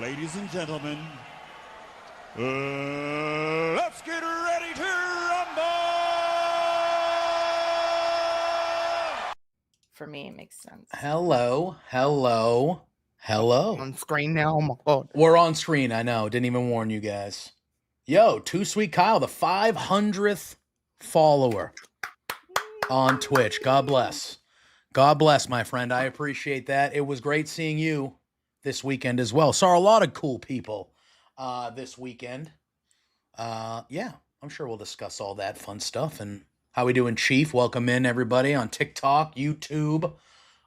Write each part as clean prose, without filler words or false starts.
Ladies and gentlemen, let's get ready to rumble! For me, it makes sense. Hello. On screen now. Oh my god. We're on screen, I know. Didn't even warn you guys. Yo, Too Sweet Kyle, the 500th follower on Twitch. God bless. God bless, my friend. I appreciate that. It was great seeing you this weekend as well. Saw a lot of cool people this weekend. Yeah, I'm sure we'll discuss all that fun stuff. And how we doing, Chief? Welcome in, everybody, on TikTok, YouTube,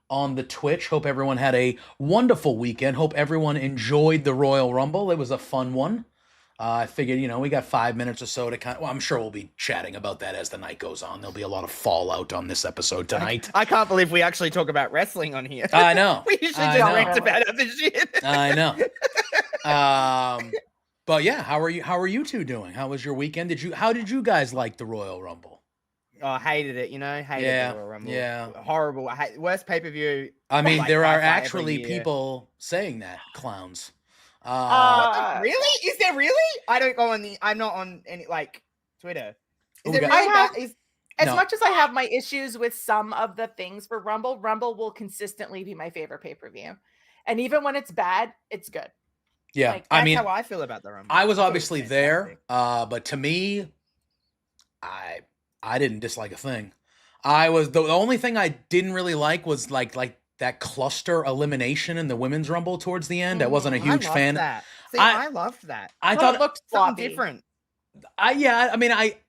on the Twitch. Hope everyone had a wonderful weekend. Hope everyone enjoyed the Royal Rumble. It was a fun one. I figured, we got 5 minutes or so to well, I'm sure we'll be chatting about that as the night goes on. There'll be a lot of fallout on this episode tonight. I can't believe we actually talk about wrestling on here. I know. We usually just rant about other shit. I know. But yeah, how are you two doing? How was your weekend? How did you guys like the Royal Rumble? Oh, I hated it, Hated the Royal Rumble. Yeah. Horrible. Worst pay-per-view. I mean, there are far actually every year. people saying that, clowns. Really? Is there really? I don't go on I'm not on any Twitter. Is it really As much as I have my issues with some of the things for Rumble will consistently be my favorite pay-per-view. And even when it's bad, it's good. Yeah. That's how I feel about the Rumble. I was obviously there, but to me, I didn't dislike a thing. I was the only thing I didn't really like was like that cluster elimination in the women's Rumble towards the end. I wasn't a huge fan. That. See, I loved that. I thought it looked something different.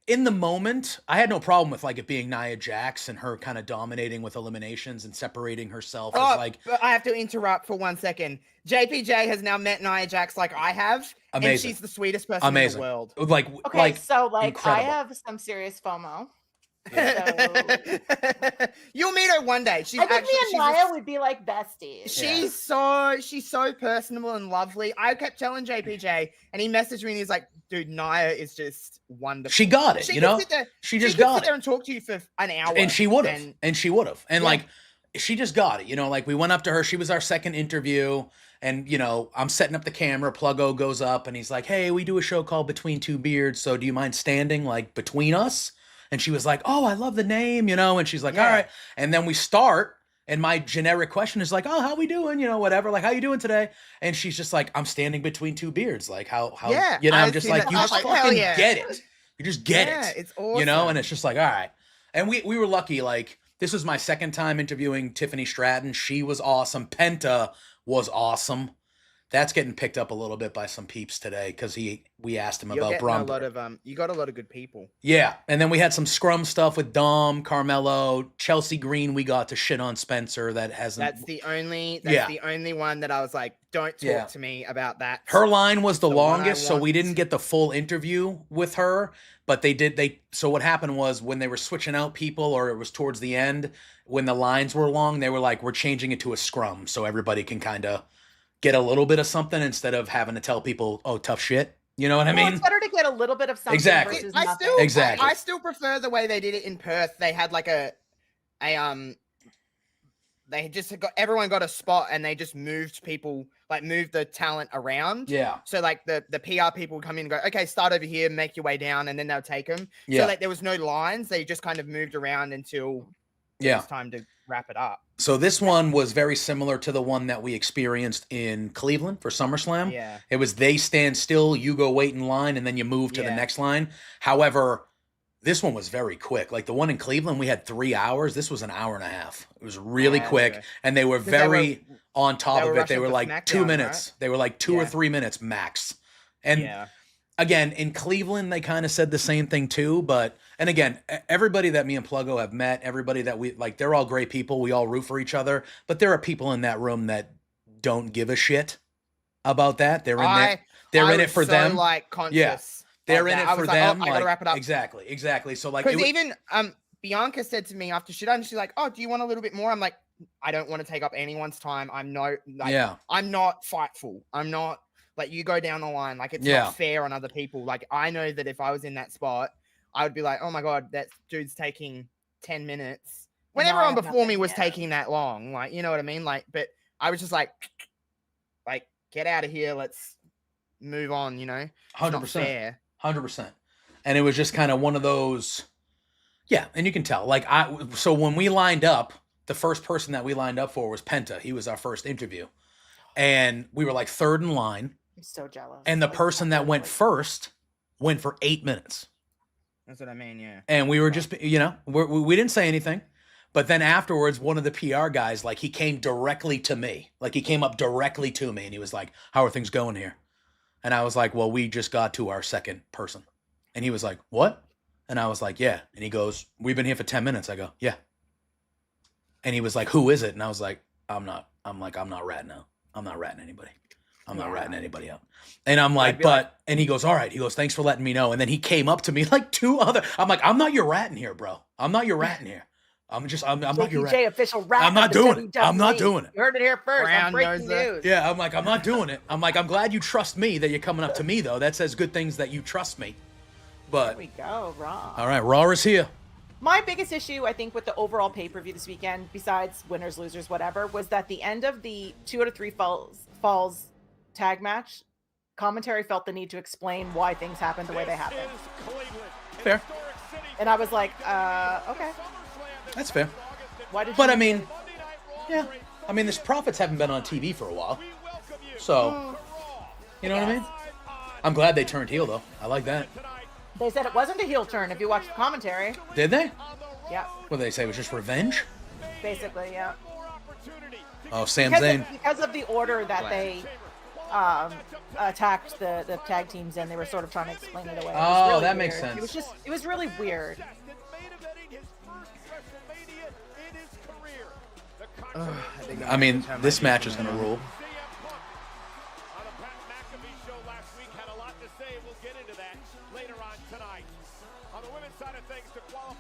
In the moment, I had no problem with it being Nia Jax and her kind of dominating with eliminations and separating herself. But I have to interrupt for 1 second. JPJ has now met Nia Jax like I have. Amazing. And she's the sweetest person in the world. Incredible. I have some serious FOMO. Yeah. So... You'll meet her one day. I think me and Nia would be like besties. She's so personable and lovely. I kept telling JPJ, and he messaged me and he's like, "Dude, Nia is just wonderful. She got it. She just got it. Sit there and talk to you for an hour, and she would have. And she just got it. We went up to her. She was our second interview. And, I'm setting up the camera. Pluggo goes up and he's like, "Hey, we do a show called Between Two Beards. So do you mind standing between us?" And she was like, "Oh, I love the name, And she's like, "All right." And then we start. And my generic question is like, "Oh, how we doing? Whatever. How you doing today?" And she's just like, "I'm standing between two beards." How, I'm just like, you just fucking get it. You just get it. It's awesome. And it's just like, all right. And we were lucky. This was my second time interviewing Tiffany Stratton. She was awesome. Penta was awesome. That's getting picked up a little bit by some peeps today because we asked him about Brumber. You got a lot of good people. Yeah, and then we had some scrum stuff with Dom, Carmelo, Chelsea Green. We got to shit on Spencer. That's the only one that I was like, don't talk to me about that. Her line was the longest, so we didn't get the full interview with her. But so what happened was when they were switching out people, or it was towards the end when the lines were long, they were like, "We're changing it to a scrum so everybody can kind of get a little bit of something instead of having to tell people, 'Oh, tough shit.'" You know what I mean? It's better to get a little bit of something. Exactly. Versus I still prefer the way they did it in Perth. They had they just everyone got a spot and they just moved people, moved the talent around. Yeah. So the PR people would come in and go, "Okay, start over here, make your way down," and then they'll take them. Yeah. So there was no lines. They just kind of moved around until it was time to wrap it up. So this one was very similar to the one that we experienced in Cleveland for SummerSlam. Yeah. It was they stand still, you go wait in line, and then you move to the next line. However, this one was very quick. The one in Cleveland, we had 3 hours. This was an hour and a half. It was really quick. And they were very on top of it. They were 2 minutes. Right? They were 2 or 3 minutes max. And again, in Cleveland, they kind of said the same thing too. And again, everybody that me and Pluggo have met, everybody that we they're all great people. We all root for each other. But there are people in that room that don't give a shit about that. They're in it for them. Conscious. Yeah. They're in it for them. I gotta wrap it up. Exactly. So because even Bianca said to me after she done, she's like, "Oh, do you want a little bit more?" I'm like, "I don't want to take up anyone's time. I'm not fightful. I'm not you go down the line. It's not fair on other people. I know that if I was in that spot, I would be like, "Oh my god, that dude's taking 10 minutes." When everyone before me was taking that long, you know what I mean? But I was just like, get out of here. Let's move on. You know, 100%. 100%. And it was just kind of one of those. Yeah, and you can tell. Like so when we lined up, the first person that we lined up for was Penta. He was our first interview, and we were like third in line. I'm so jealous. And the person that went first went for 8 minutes. That's what I mean, yeah. And we were just, we didn't say anything. But then afterwards, one of the PR guys, like, he came directly to me. Like, he came up directly to me, and he was like, how are things going here? And I was like, well, we just got to our second person. And he was like, what? And I was like, yeah. And he goes, we've been here for 10 minutes. I go, yeah. And he was like, who is it? And I was like, I'm not ratting out. I'm not ratting anybody. I'm not ratting anybody out. And I'm like, and he goes, all right. He goes, thanks for letting me know. And then he came up to me like I'm like, I'm not your ratting here, bro. I'm not your ratting here. I'm not your rat. Official rat. I'm not doing it. I'm not doing it. You heard it here first. I'm breaking news. Yeah, I'm like, I'm not doing it. I'm like, I'm glad you trust me that you're coming up to me, though. That says good things that you trust me. But here we go, Raw. All right, Raw is here. My biggest issue, I think, with the overall pay-per-view this weekend, besides winners, losers, whatever, was that the end of the 2 out of 3 falls tag match, commentary felt the need to explain why things happened the way they happened. Fair. And I was like, okay. That's fair. Why did but I mean, yeah. I mean, the Profits haven't been on TV for a while. So, you know what I mean? I'm glad they turned heel, though. I like that. They said it wasn't a heel turn if you watch the commentary. Did they? Yeah. What did they say? It was just revenge? Basically, yeah. Oh, Sam Zayn. Because of the order that they attacked the tag teams in, they were sort of trying to explain it away. Oh, really that weird. makes sense. It was really weird. I mean, this match is going to rule.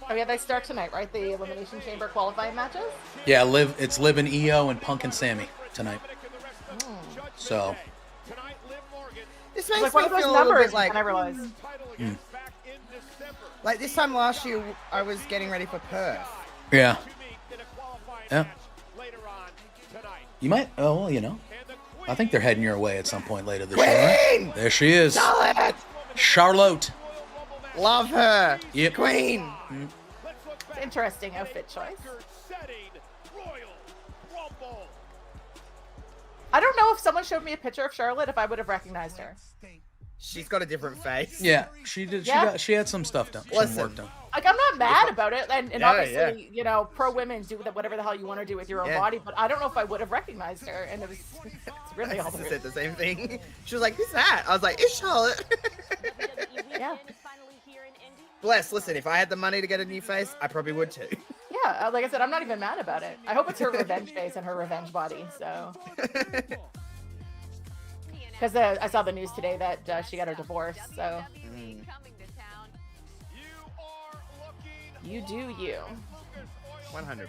Oh yeah, they start tonight, right? The Elimination Chamber qualifying matches? Yeah, it's Liv and Io and Punk and Sammy tonight. So. This makes me feel a little bit like... I realize. Like this time last year, I was getting ready for Perth. Yeah. Yeah. You might, I think they're heading your way at some point later this year. Right? There she is. Charlotte. Love her. Yep. Queen. Mm. Interesting outfit choice. I don't know if someone showed me a picture of Charlotte if I would have recognized her. She's got a different face. Yeah, she did. Yeah. She had some stuff done. Some work done. Like, I'm not mad about it, and obviously, pro women do whatever the hell you want to do with your own body. But I don't know if I would have recognized her, and it's really all. I said the same thing. She was like, "Who's that?" I was like, "It's Charlotte." Yeah. Bless. Listen, if I had the money to get a new face, I probably would too. Yeah, like I said, I'm not even mad about it. I hope it's her revenge face and her revenge body. So. Because I saw the news today that she got her divorce, so. You do you. 100%.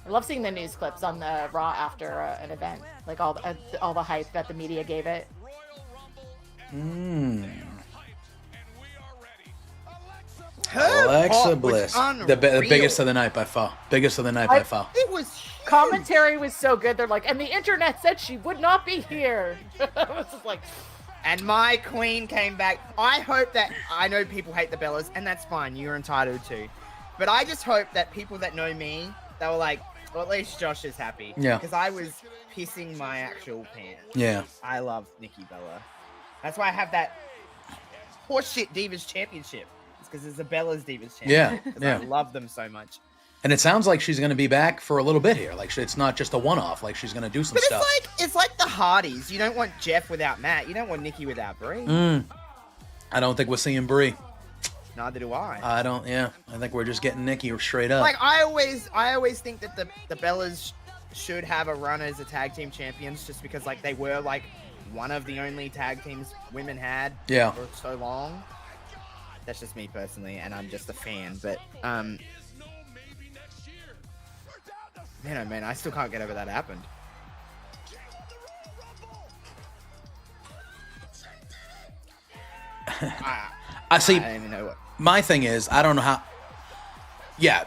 I love seeing the news clips on the Raw after an event, like all the hype that the media gave it. Alexa Bliss, the biggest of the night by far. Biggest of the night by far. It was huge. Commentary was so good. They're like, and the internet said she would not be here. I was just like. And my queen came back. I hope that, I know people hate the Bellas, and that's fine. You're entitled to. But I just hope that people that know me, they were like, well, at least Josh is happy. Yeah. Because I was pissing my actual pants. Yeah. I love Nikki Bella. That's why I have that horseshit Divas Championship. It's because it's the Bella's Divas Championship. Yeah. I love them so much. And it sounds like she's going to be back for a little bit here. Like, it's not just a one-off. Like, she's going to do some stuff. It's like the Hardys. You don't want Jeff without Matt. You don't want Nikki without Brie. I don't think we're seeing Brie. Neither do I. I think we're just getting Nikki straight up. Like, I always think that the Bellas should have a run as a tag team champions just because, like, they were, like, one of the only tag teams women had for so long. That's just me personally, and I'm just a fan. But, man, I still can't get over that happened. I see. I don't even know what. My thing is, I don't know how. Yeah,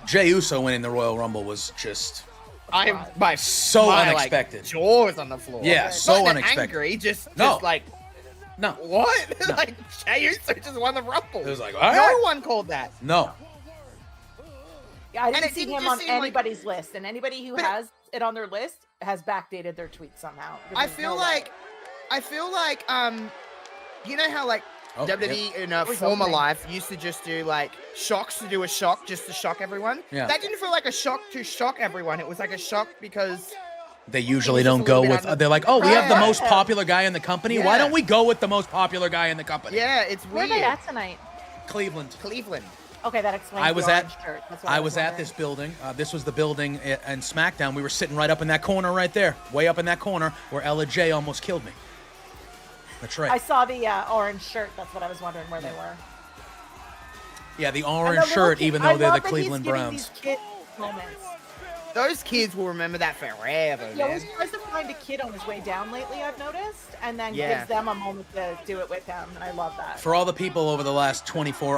Jey Uso winning the Royal Rumble was just So unexpected. Like, jaws on the floor. Yeah, so Not unexpected. Angry, just No. like, No. what? No. Like Jey Uso just won the Rumble. It was like, all No right. one called that. No. Yeah, I didn't it see didn't him just on seem like- anybody's list, and anybody who But- has it on their list has backdated their tweets somehow. I There's feel no like, way. you know how like Oh, WWE in a Who's former opening? life used to just do like shocks to do a shock just to shock everyone. Yeah. That didn't feel like a shock to shock everyone. It was like a shock because They usually It was don't just a little go bit with. under- They're like, oh, we have the Yeah. most popular guy in the company. Why Yeah. don't we go with the most popular guy in the company? yeah, it's Where are weird. they at tonight? Cleveland. Cleveland. Okay, that explains. I was the at. orange shirt. That's what I was at wondering. this building. This was the building in SmackDown. We were sitting right up in that corner, right there, way up in that corner where Ella J almost killed me. That's right. I saw the orange shirt. That's what I was wondering where they were. Yeah, the And orange the little shirt, kid- even I though they're love the that Cleveland he's giving Browns. these kid moments. Those kids will remember that forever, Yeah, man. always tries to find a kid on his way down lately, I've noticed, and then Yeah. gives them a moment to do it with him, and I love that. For all the people over the last 24,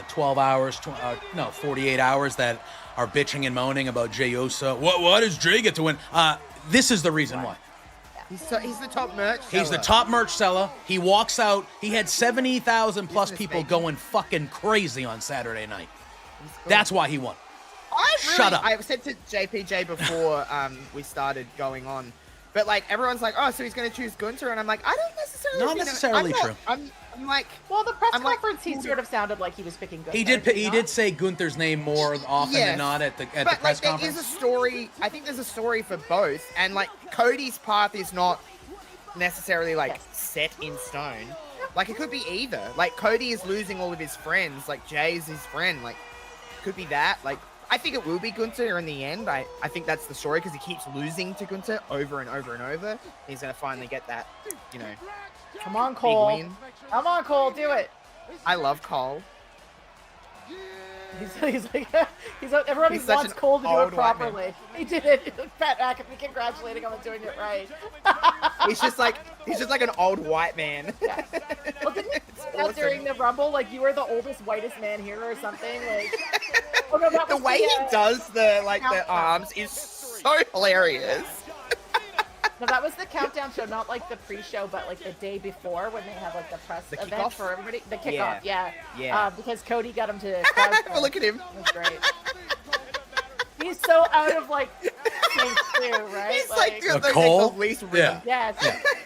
12 hours, 48 hours that are bitching and moaning about Jey Uso. Why does Jey get to win? This is the reason why. He's the top merch. He's the seller. top merch seller. He walks out. He had 70,000 plus Business people baby. going fucking crazy on Saturday night. He's good. That's why he won. Shut up. I said to JPJ before we started going on, but like everyone's like, oh, so he's going to choose Gunther, and I'm like, I don't necessarily. Not think that- necessarily I'm not- true. I'm like, Well, the press I'm like, conference, he sort of sounded like he was picking good. He did say Gunther's name more often Yes. than not at the but press like there conference. is a story. I think there's a story for both, and like Cody's path is not necessarily like Yes. set in stone. Like it could be either. Like Cody is losing all of his friends. Like Jay's his friend. Like could be that. Like I think it will be Gunther in the end. I think that's the story because he keeps losing to Gunther over and over and over. He's gonna finally get that, you know, Come on, big Cole. win. Come on, Cole, do it. I love Cole. He's like, everyone He's such wants an Cole to do it old white man. properly. He did it. Pat McAfee congratulating him on doing it right. He's just like an old white man. Yeah. Well, didn't you say that during the Rumble? Like, you were the oldest, whitest man here or something? Like, oh, no, that The was way he does the countdown. arms is so hilarious. No, that was the countdown show, not like the pre-show, but like the day before when they have like the press The event kickoff? for everybody. The kickoff, yeah. Yeah. Because Cody got him to crowd surf. Look at him. It was great. He's so out of like sync too, right? He's like The Cole? the least Yeah. yes.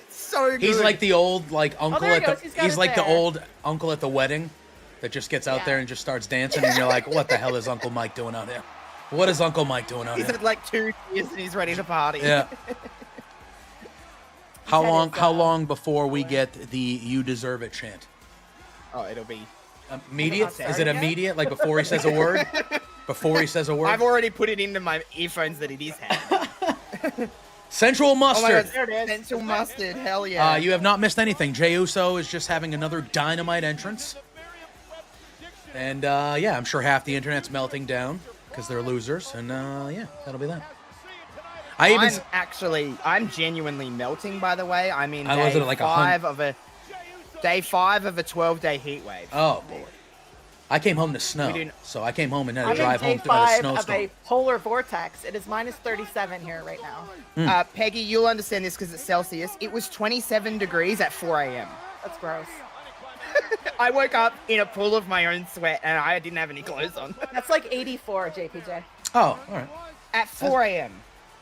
So good. He's like the old uncle there he at goes. the. He's got He's it like the there. old uncle at the wedding that just gets out Yeah. there and just starts dancing, and you're like, what the hell is Uncle Mike doing out here? What is Uncle Mike doing out He's here? had like 2 years and he's ready to party. Yeah. How That long? is, How long before we get the "You deserve it" chant? Oh, it'll be. Immediate? Is it not Is it started yet? immediate? Like before he says a word? Before he says a word? I've already put it into my earphones that it is having. Central Oh my mustard. god, There it is. Central mustard, hell yeah. You have not missed anything. Jey Uso is just having another dynamite entrance. And yeah, I'm sure half the internet's melting down because they're losers. And yeah, that'll be that. I'm genuinely melting, by the way. I'm in I day was at like day 5 of a 12-day heat wave. Oh boy. I came home to snow. We didn't- So I came home and had to I'm in drive day home through a 5 of snowstorm. a polar vortex. It is minus 37 here right now. Peggy, you'll understand this because it's Celsius. It was 27 degrees at 4 a.m. That's gross. I woke up in a pool of my own sweat and I didn't have any clothes on. That's like 84, JPJ. Oh, all right. At 4 a.m.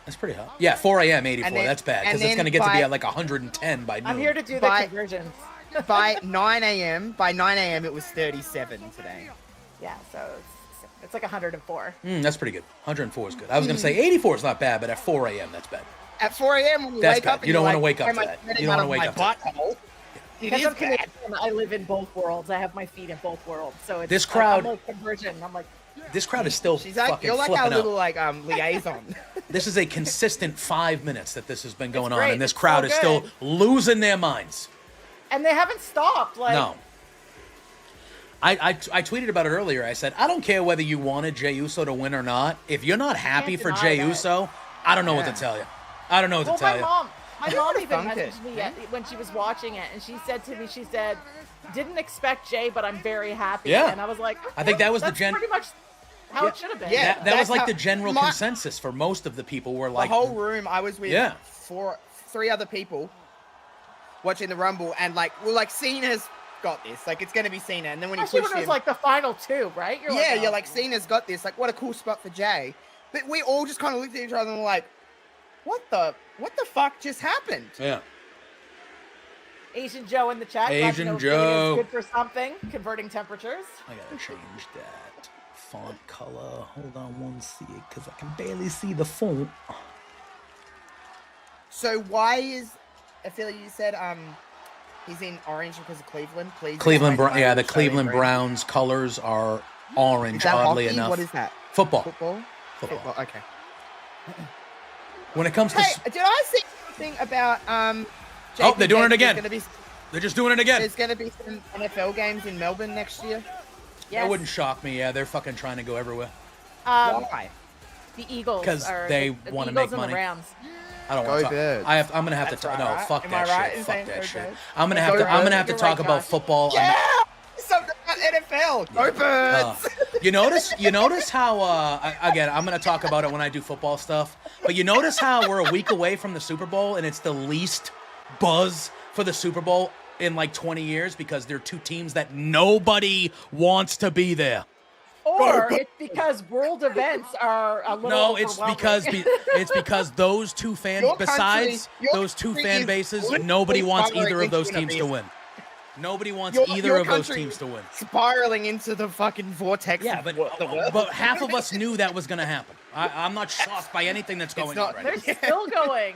That's pretty hot. Yeah, 4 a.m. 84. And then- That's bad because and it's going to then get to be by- at like 110 by noon. I'm here to do the Bye. conversions. By 9 a.m. it was 37 today. Yeah, so it's like 104. That's pretty good. 104 is good. I was going to say 84 is not bad, but at 4 a.m. that's bad. At 4 a.m. when you That's wake bad. up, and You don't you're wanna like, wake up "Am to I that. sweating You don't out wanna of wake my up to that. butthole?" It Because is I'm bad. Canadian, I live in both worlds. I have my feet in both worlds. So it's This like, crowd- I'm like conversion. I'm like, This crowd is still She's like, fucking you're like flipping our out. little like liaison. This is a consistent 5 minutes that this has been going on, great. and this It's crowd so is still good. losing their minds. and they haven't stopped. Like, No. I tweeted about it earlier. I said, I don't care whether you wanted Jey Uso to win or not. If you're not happy for deny Jey that. Uso, I don't know what to Yeah. tell you. I don't know what well, to tell my you. mom even Thunk it. messaged me when she was watching it, and she said to me, she said, "Didn't expect Jay, but I'm very happy." Yeah. And I was like, I think that was the that's gen- pretty much how it should have been. Yeah. That was like how- the general my- consensus for most of the people were like the whole room. I was with Yeah. 3 other people watching the Rumble, and like we're like, Cena's got this. Like it's gonna be Cena, and then when he Especially pushed when it him, was like the final 2, right? You're yeah, oh. you're like, Cena's got this. Like, what a cool spot for Jay. But we all just kind of looked at each other and were like, what the fuck just happened? Yeah. Asian Joe in the chat. Asian glad to know Joe. Is good for something. Converting temperatures. I gotta change that font color. Hold on one second, because I can barely see the font. So why is Philly? You said he's in orange because of Cleveland. Please. Cleveland, explain yeah, why the it's Cleveland showing red. Browns colors are orange. Is that Oddly hockey? enough, What is that? football. Football. Football. Okay. When it comes to, Hey, did I see something about Oh, they're doing it JP? again. They're just doing it again. There's gonna be some NFL games in Melbourne next year. Yes. That wouldn't shock me. Yeah, they're fucking trying to go everywhere. Why? The Eagles. 'Cause are they the wanna Eagles make and money. The Rams. I don't Go want to talk. Birds. I'm gonna have That's to talk. right, No, right? fuck Am that I right shit. in Fuck saying that go shit. Birds? I'm gonna Go have to. I'm gonna have to Birds. talk You're about right, Josh. football. Yeah. Something about NFL. Go Birds. You notice how again, I'm going to talk about it when I do football stuff, but you notice how we're a week away from the Super Bowl and it's the least buzz for the Super Bowl in like 20 years because they're two teams that nobody wants to be there. Or it's because world events are a little No, it's overwhelming. because those two fan Your country- besides your those two country fan is bases, literally nobody wants spiraling either of those into an teams to abyss. win. Nobody wants Your either of those country teams to win. Spiraling into the fucking vortex. Yeah, of but the world. but half of us knew that was going to happen. I'm not shocked by anything that's going not- on right They're now. still going.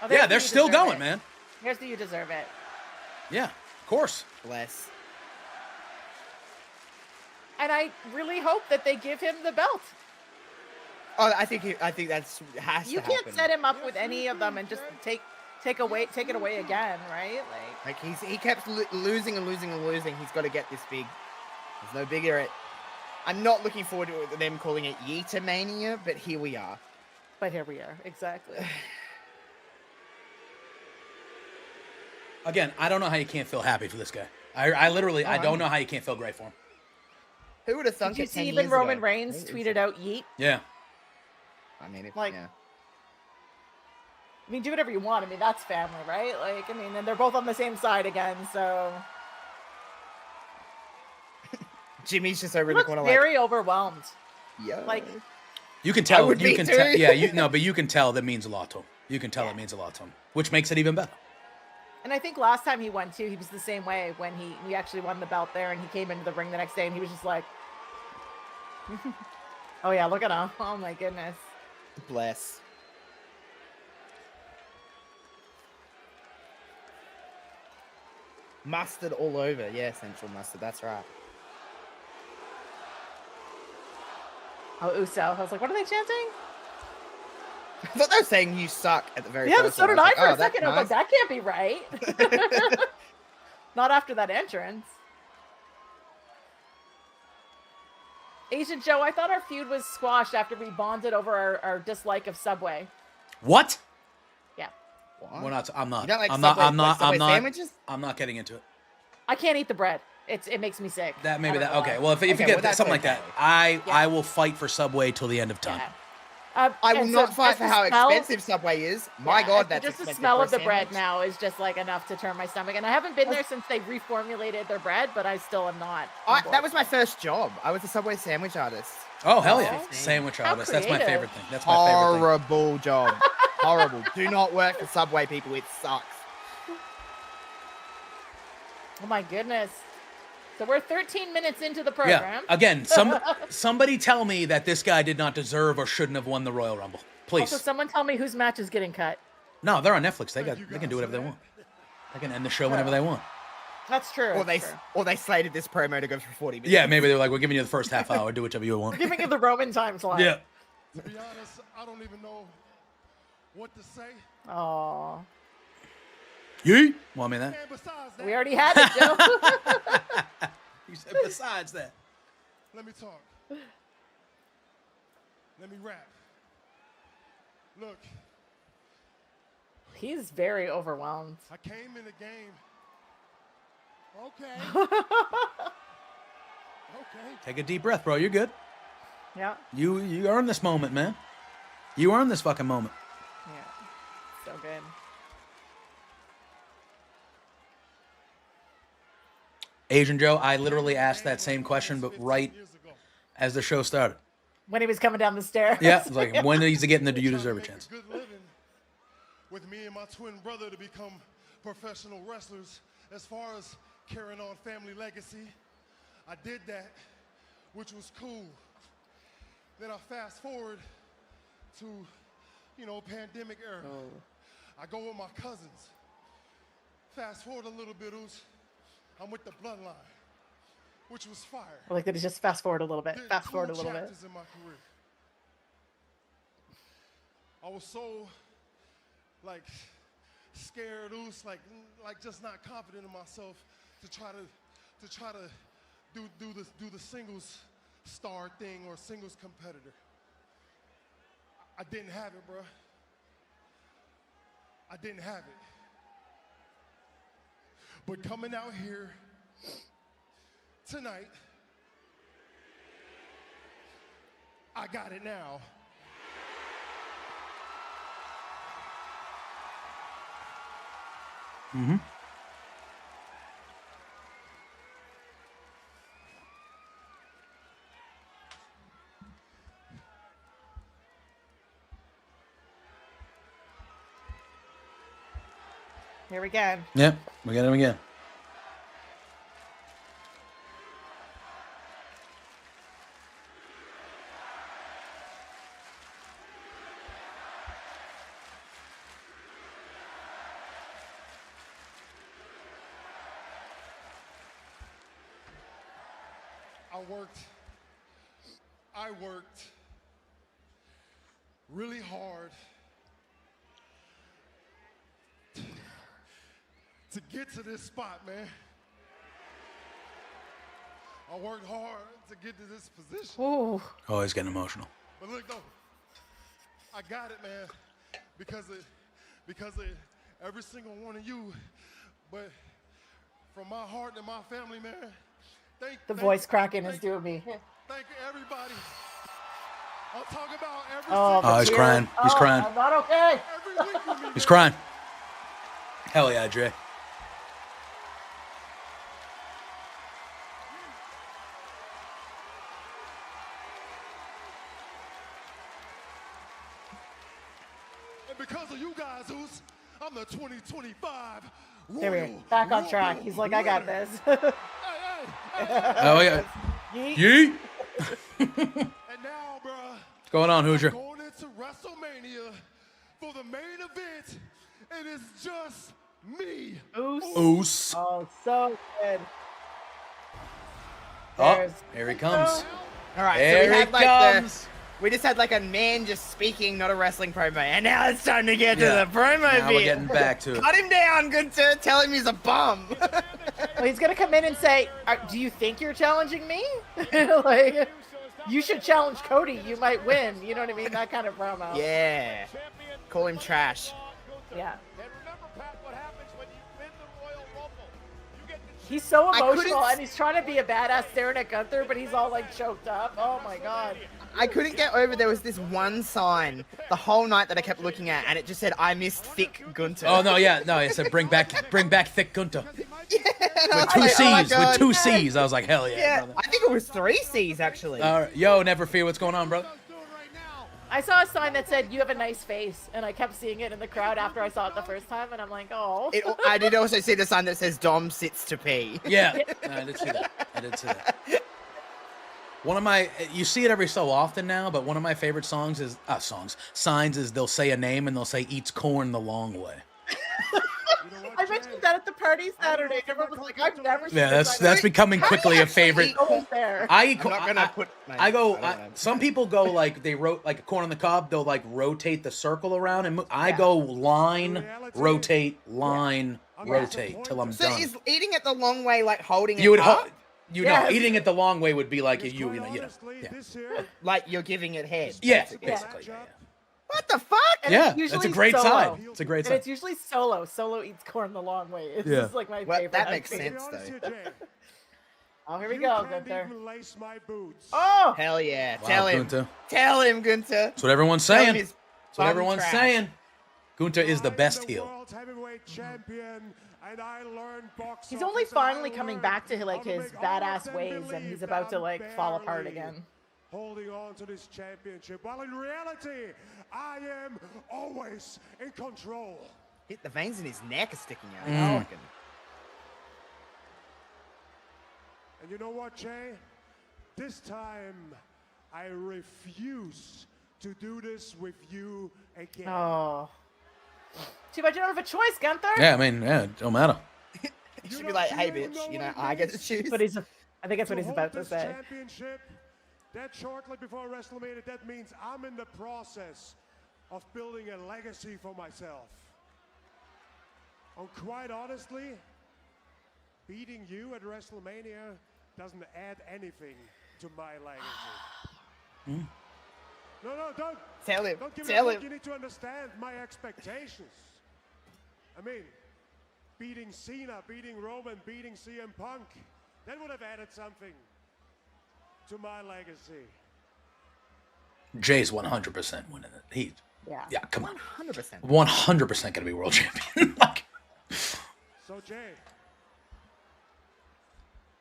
Oh, Yeah, there's they're the You still Deserve going, It. man. Here's the You Deserve It. Yeah, of course. Bless. And I really hope that they give him the belt. Oh, I think that's has You to can't happen. set him up with any of them and just take it away again, right? Like He kept losing and losing and losing. He's got to get this big. There's no bigger. I'm not looking forward to them calling it Yeetamania, but here we are. but here we are. Exactly. Again, I don't know how you can't feel happy for this guy. I literally, I don't I'm- know how you can't feel great for him. Who would have thunk Did you it 10 see even years Roman ago? Reigns tweeted out yeet? Yeah. I mean, Like- yeah. I mean, do whatever you want. I mean, that's family, right? Like, I mean, and they're both on the same side again, so Jimmy's just over he in the looks corner very overwhelmed. like, yo. Like, You can tell. would You be can too. tell. Yeah, but you can tell that means a lot to him. You can tell it means a lot to him, which makes it even better. and I think last time he won too, he was the same way when he actually won the belt there, and he came into the ring the next day, and he was just like, "Oh yeah, look at him! Oh my goodness!" Bless. Mustard all over. Yeah, Central Mustard. That's right. Oh, Uso! I was like, "What are they chanting?" I thought they were saying you suck at the very Yeah, first so one. did I was for like, a oh, that's second. I was like, nice. "That can't be right." Not after that entrance. Asian Joe, I thought our feud was squashed after we bonded over our dislike of Subway. What? Yeah. What? We're not. I'm not. You don't like I'm Subway, not. I'm not. Subway I'm not. sandwiches? I'm not getting into it. I can't eat the bread. It makes me sick. That maybe I don't that. know Okay. why. Well, if you Okay, get well, that's something like that, okay. Yeah. I will fight for Subway till the end of time. Yeah. I will and not so fight just for the how smell- expensive Subway is. My Yeah, God, and that's just the expensive smell for a of the bread sandwich. now is just like enough to turn my stomach. And I haven't been there since they reformulated their bread, but I still am not. on board. That was my first job. I was a Subway sandwich artist. Oh hell yeah! 15. Sandwich How artist. That's my creative. favorite thing. That's my favorite thing. Horrible job. Horrible. Do not work for Subway, people. It sucks. Oh my goodness. So we're 13 minutes into the Yeah. program. Again, somebody tell me that this guy did not deserve or shouldn't have won the Royal Rumble, please. Also, someone tell me whose match is getting cut. No, they're on Netflix. They can do whatever they want. They can end the show whenever they want. That's true. Or that's true. they slated this promo to go for 40 minutes. Yeah, maybe they're like, we're giving you the first half hour. Do whichever you want. Giving you the Roman time slot. Yeah. To be honest, I don't even know what to say. Oh, You? Well, I mean that. And besides that, we already had it, Joe. You said besides that. let me talk. Let me rap. Look, He's very overwhelmed. I came in the game. Okay. Okay. Take a deep breath, bro. You're good. Yeah. You earned this moment, man. You earned this fucking moment. Yeah. So good. Asian Joe, I literally asked that same question, but right as the show started. When he was coming down the stairs. Yeah, it's like, when is he getting the Do You Deserve a Chance? Good living with me and my twin brother to become professional wrestlers. As far as carrying on family legacy, I did that, which was cool. Then I fast forward to, pandemic era. I go with my cousins. Fast forward a little bit, I'm with the bloodline, which was fire. I like that he's just fast forward a little bit. Did Fast cool forward a little bit. chapters in my career. I was so scared, just not confident in myself to try to do the singles star thing or singles competitor. I didn't have it, bro. I didn't have it. But coming out here tonight, I got it now. Mm-hmm. Here we go. Yep, we got him again. I worked really hard to get to this spot, man. I worked hard to get to this position. Ooh. Oh, he's getting emotional. But look, though, I got it, man, because of every single one of you. But from my heart and my family, man, the voice cracking is doing me. Thank everybody. I'm talking about every Oh, he's crying. He's crying. I'm not okay. He's crying. Hell yeah, Jay. And because of you guys, I'm the 2025 There we go. Back on track. He's like, I got this. Oh yeah. Yeet. And now, bro. What's going on, Hoosier? Going into WrestleMania for the main event. It is just me. Oos. Oh, so good. Oh, here he comes. All right, There so we had he like comes. we just had like a man just speaking, not a wrestling promo, and now it's time to get to the promo Now bit. we're getting back to it. Cut him down, good sir. Tell him he's a bum. Well, he's gonna come in and say, "Do you think you're challenging me? Like, you should challenge Cody. You might win." You know what I mean? That kind of promo. Yeah. Call him trash. Yeah. And remember, Pat, what happens when you win the Royal Rumble? You get to He's so I emotional, couldn't- and he's trying to be a badass staring at Gunther, but he's all like choked up. Oh my god. I couldn't get over there was this one sign the whole night that I kept looking at, and it just said, "I missed thick Gunther." Oh no, yeah, no. It said bring back thick Gunter Yeah, and I with was two like, oh my C's. God. With two C's. I was like, hell yeah, Yeah, brother. I think it was 3 C's actually. All right. Yo, never fear. What's going on, brother? I saw a sign that said, "You have a nice face," and I kept seeing it in the crowd after I saw it the first time, and I'm like, oh. I did also see the sign that says "Dom sits to pee." Yeah, I did see that. I did see that. One of my, you see it every so often now, but one of my favorite signs is they'll say a name and they'll say eats corn the long way. I mentioned that at the party Saturday. Everyone was like, "I've never seen Yeah, this that's sign." becoming quickly a favorite. Almost there. I eat I'm corn. not gonna put. Some people go like they wrote like a corn on the cob. They'll like rotate the circle around, and I go line, rotate, line, rotate till I'm So done. is eating it the long way like holding You would it up? Yes. know, eating it the long way would be like you know, yeah. Like you're giving it head? Yeah, basically. basically. Yeah, What the fuck? And yeah. it's Yeah, that's a usually great solo. sign. It's a great And sign. it's usually Solo. Solo eats corn the long way. It's Yeah. just like my Well, favorite. that makes sense though. Oh, here we You go, can't Gunther. even lace my boots. Oh, Hell yeah. Wow, Tell him. Gunther. Tell him, Gunther. That's what everyone's Tell him saying. his That's what bum everyone's trash. saying. Gunther is the I am best the heel. world heavyweight champion, and I learned box he's only office, and I finally coming learned back to how like his make all of badass them ways, and believe he's that about to I'm like fall apart barely again. holding on to this championship, while in reality, I am always in control. The veins in his neck are sticking out. Mm. I reckon. And you know what, Jay? This time, I refuse to do this with you again. Oh, too bad you don't have a choice, Gunther. Yeah, I mean, yeah, it don't matter. You should be like, hey, bitch, you know, I get to choose. But I think that's what he's hold about to this say. championship that shortly before WrestleMania, that means I'm in the process of building a legacy for myself. And quite honestly, beating you at WrestleMania doesn't add anything to my legacy. No, don't. Tell him. Don't give me Tell a him. look. You need to understand my expectations. I mean, beating Cena, beating Roman, beating CM Punk, that would have added something to my legacy. Jay's 100% winning it. Yeah, come on. 100%. 100% gonna be world champion. Like, So, Jay,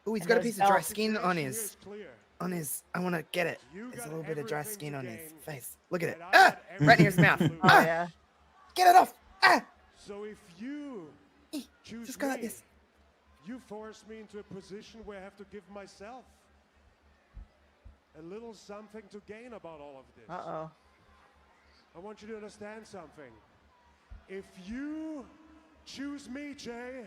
Oh, he's And got a there's piece of dry Elf. skin on here's his, clear. I want to get it. You There's a got little bit of dry everything skin to on his gain, face. Look at it. and I Ah! got Right near his mouth. everything to Oh lose. yeah. Get it off. Ah! So if you choose Just go like me, this. you force me into a position where I have to give myself a little something to gain about all of this. Uh-oh. I want you to understand something. If you choose me, Jay,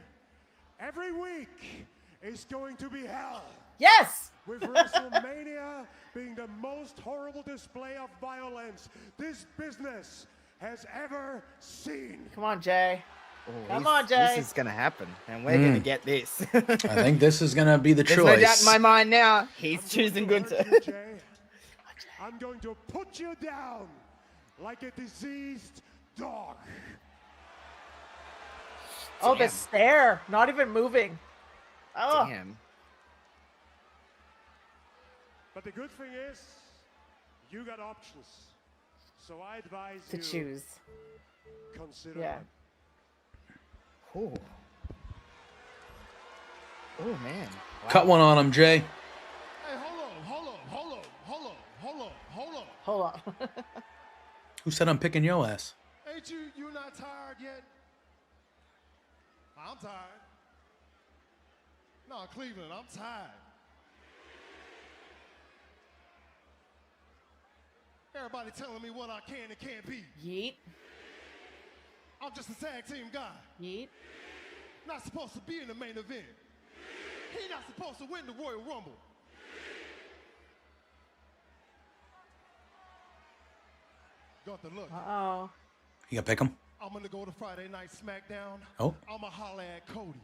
every week is going to be hell. Yes. With WrestleMania being the most horrible display of violence this business has ever seen. Come on, Jay. Oh, Come on, Jay. This is going to happen, and we're going to get this. I think this is gonna be the There's choice. no doubt in my mind now. He's I'm choosing going to Gunther. hurt you, Jay. I'm going to put you down like a diseased dog. Oh, the Damn. stare, not even moving. Oh, Damn. But the good thing is, you got options. So I advise to you choose. consider Yeah. them. Oh. Oh, man. Wow. Cut one on him, Jay. Hey, hold on. Hold on. Who said I'm picking your ass? Ain't you not tired yet? I'm tired. No, Cleveland, I'm tired. Everybody telling me what I can and can't be. Yeet. I'm just a tag team guy. Yeet. Not supposed to be in the main event. He not supposed to win the Royal Rumble. Gunther, look, Uh-oh. You gonna pick him? I'm gonna go to Friday Night SmackDown. Oh. I'ma holler at Cody.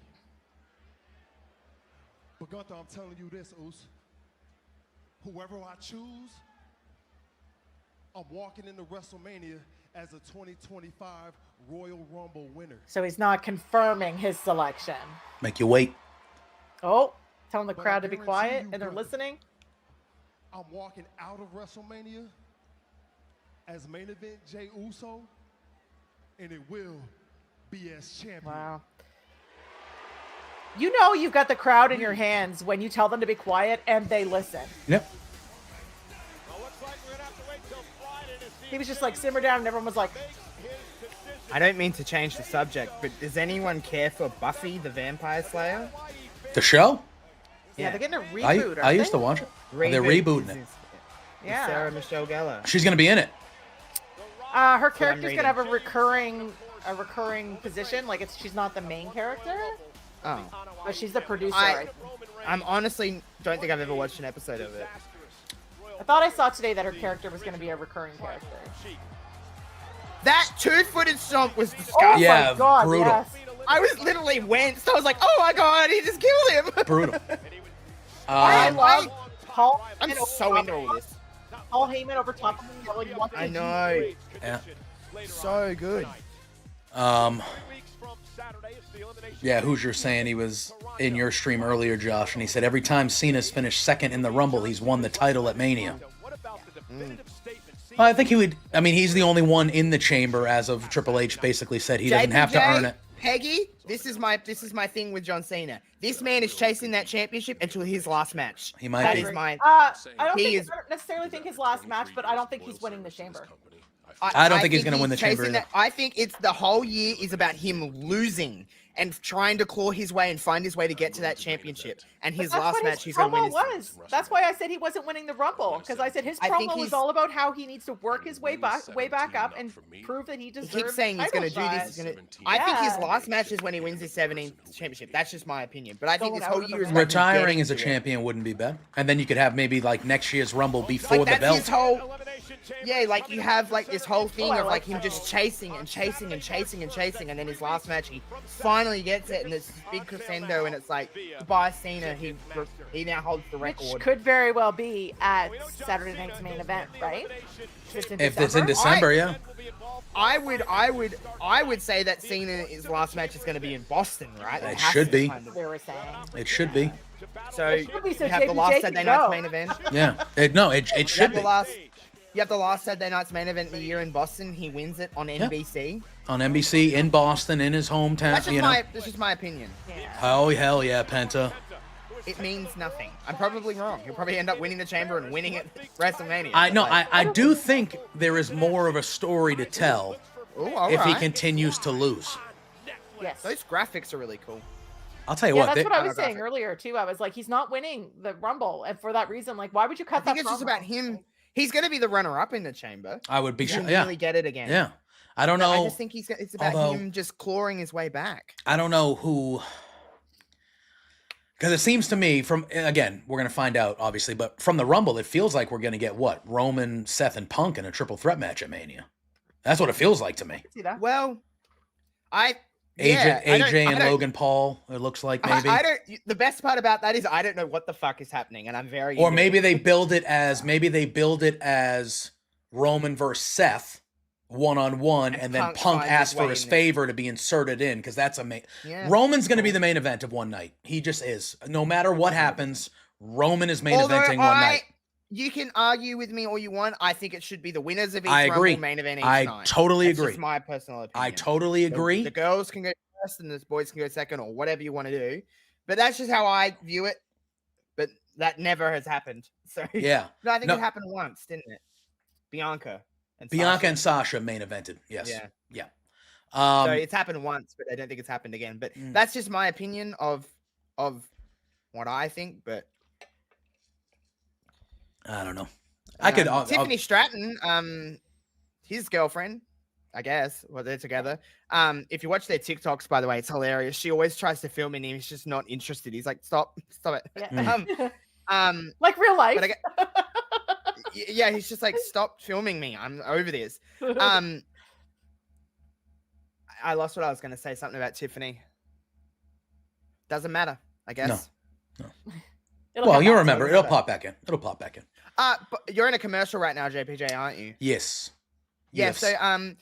But Gunther, I'm telling you this, Oos. Whoever I choose, I'm walking into WrestleMania as a 2025 Royal Rumble winner. So he's not confirming his selection. Make you wait. Oh, telling the But I crowd to be guarantee quiet, you, and they're Gunther, listening. I'm walking out of WrestleMania as main event Jey Uso, and it will be as champion. Wow. You know you've got the crowd in your hands when you tell them to be quiet and they listen. Yep. Well, looks like we're gonna have to wait till Friday to see He was just like, simmer down, and everyone was like, makes his decision. I don't mean to change the subject, but does anyone care for Buffy the Vampire Slayer? The show? yeah, they're getting a I reboot. I used to watch it. They're rebooting it. Yeah. Sarah Michelle Gellar. She's gonna be in it. Her character's reading. gonna have a recurring position. Like she's not the main character, Oh. but she's the producer. I honestly don't think I've ever watched an episode of it. I thought I saw today that her character was gonna be a recurring character. That two-footed stomp was Oh disgusting. Yeah, my god, brutal. yes. I was literally winced. I was like, oh my god, he just killed him. Brutal. I love Paul. I'm Heyman so over into all this. Paul Heyman over top of him yelling, "What I did know. Yeah. So good. Um, Yeah, Hoosier saying he was in your stream earlier, Josh, and he said every time Cena's finished second in the Rumble, he's won the title at Mania. Well, I think he would. I mean, he's the only one in the chamber as of Triple H basically said he doesn't have to earn it. Peggy, this is my thing with John Cena. This man is chasing that championship until his last match. He might That be. is my. I don't necessarily think his last match, but I don't think he's winning the chamber. I don't think he's going to win the chamber either. I think it's the whole year is about him losing and trying to claw his way and find his way to get to that championship. And his last match, he's going to win. That's why I said he wasn't winning the Rumble, because I said his promo was all about how he needs to work his way back up and prove that he deserves. He keeps saying he's going to do this. I think his last match is when he wins his 17th championship. That's just my opinion. But I think this whole year is retiring as a champion wouldn't be bad. And then you could have maybe like next year's Rumble before the belt. His whole, yeah, like you have like this whole thing of like him just chasing and chasing and chasing and chasing, and then his last match he finally gets it, and this big crescendo, and it's like goodbye Cena. He now holds the record. Which could very well be at Saturday night's main event, right? If it's in December, yeah. I would say that Cena's last match is going to be in Boston, right? It should be. They were saying. It should be. So you have the last Saturday night's main event. Yeah. It should be. You have the last Saturday night's main event of the year in Boston. He wins it on NBC. On NBC in Boston in his hometown. That's just my opinion. Yeah. Oh hell yeah, Penta. It means nothing. I'm probably wrong. He'll probably end up winning the chamber and winning it WrestleMania. I do think there is more of a story to tell if he continues to lose. Yes. Those graphics are really cool. I'll tell you what. That's what I was saying earlier too. I was like, he's not winning the Rumble, and for that reason, like, why would you cut that? I think it's just about him. He's going to be the runner-up in the chamber. I would be sure. Yeah. Really get it again. Yeah. I don't know. I just think it's about him just clawing his way back. I don't know who. Because it seems to me, again, we're going to find out, obviously, but from the Rumble, it feels like we're going to get what? Roman, Seth, and Punk in a triple threat match at Mania. That's what it feels like to me. See that? Well, AJ and Logan Paul, it looks like maybe. The best part about that is I don't know what the fuck is happening, and I'm very. Or maybe they build it as Roman versus Seth, one-on-one, and then Punk asks for his favor to be inserted in, because that's amazing. Yeah. Roman's going to be the main event of one night. He just is. No matter what happens, Roman is main eventing one night. You can argue with me all you want. I think it should be the winners of each Rumble main event each night. I totally agree. That's my personal opinion. I totally agree. The girls can go first and the boys can go second, or whatever you want to do. But that's just how I view it. But that never has happened. So yeah. No, I think it happened once, didn't it? Bianca and Sasha main evented. Yes. Yeah. So it's happened once, but I don't think it's happened again. But that's just my opinion of what I think. But I don't know. Tiffany Stratton, his girlfriend, I guess. Well, they're together. If you watch their TikToks, by the way, it's hilarious. She always tries to film him. He's just not interested. He's like, stop it. Yeah. Like real life. Yeah, he's just like, stop filming me. I'm over this. I lost what I was going to say. Something about Tiffany. Doesn't matter, I guess. No. Well, you'll remember. It'll pop back in. But you're in a commercial right now, JPJ, aren't you? Yes. Yeah, UFC. so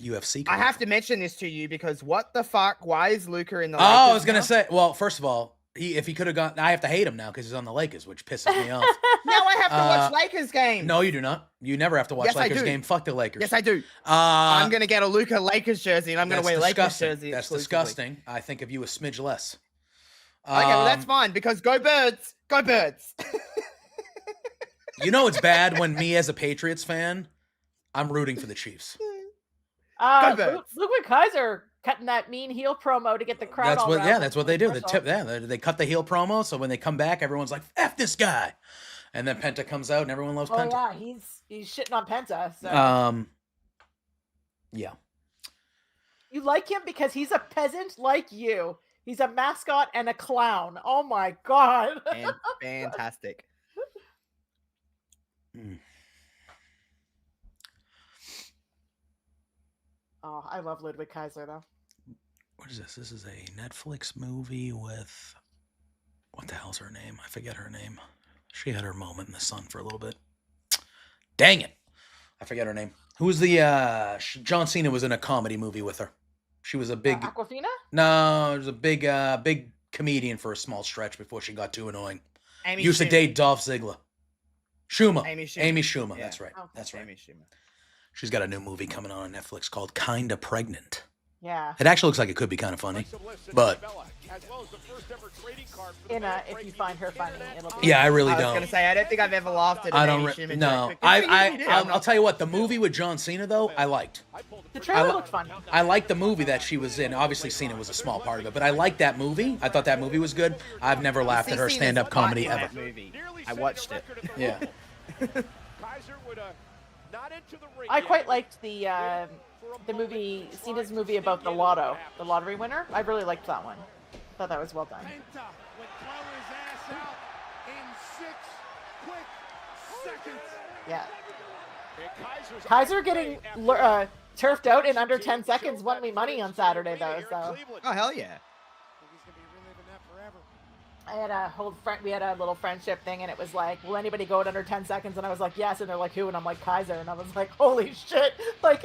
UFC. I have to mention this to you because what the fuck? Why is Luka in the Lakers? Oh, I was gonna say. Well, first of all, if he could have gone, I have to hate him now because he's on the Lakers, which pisses me off. Now I have to watch Lakers games. No, you do not. You never have to watch Lakers game. Fuck the Lakers. Yes, I do. I'm gonna get a Luka Lakers jersey and I'm gonna wear Lakers jersey. That's disgusting. I think of you a smidge less. Okay, well that's fine because go Birds, go Birds. You know it's bad when me as a Patriots fan, I'm rooting for the Chiefs. Ludwig Kaiser cutting that mean heel promo to get the crowd. That's what they do. They cut the heel promo, so when they come back, everyone's like, "F this guy," and then Penta comes out, and everyone loves Penta. Oh yeah, he's shitting on Penta. So. Yeah. You like him because he's a peasant like you. He's a mascot and a clown. Oh my god. Fantastic. Oh, I love Ludwig Kaiser though. What is this? This is a Netflix movie with what the hell's her name? I forget her name. She had her moment in the sun for a little bit. Dang it. I forget her name. Who was the John Cena was in a comedy movie with her. She was a big Aquafina? No, it was a big comedian for a small stretch before she got too annoying. Amy Used to Schumer. date Dolph Ziggler. Schumer. Amy Schumer. Amy Schumer. Yeah. That's right. Okay. That's right. Amy Schumer. She's got a new movie coming on Netflix called Kinda Pregnant. Yeah. It actually looks like it could be kind of funny, but If you find her funny, it'll be. yeah, I really I was don't. gonna say I don't think I've ever laughed at an I don't. Amy Schumer No, joke, but good for you, you do. I'll tell you what. The movie with John Cena though, I liked. The trailer li- looked fun. I liked the movie that she was in. Obviously, Cena was a small part of it, but I liked that movie. I thought that movie was good. I've never laughed at her Cena's stand-up butt comedy in ever. that movie. I watched it. Yeah. I quite liked the movie, Cena's movie about the lottery winner. I really liked that one. I thought that was well done. Penta would throw his ass out in 6 quick seconds. Yeah. Kaiser getting turfed out in under 10 seconds won me money on Saturday though. So Oh hell yeah! He's gonna be reliving that forever. I had a whole we had a little friendship thing, and it was like, will anybody go in under 10 seconds? And I was like, yes. And they're like, who? And I'm like, Kaiser. And I was like, holy shit! Like,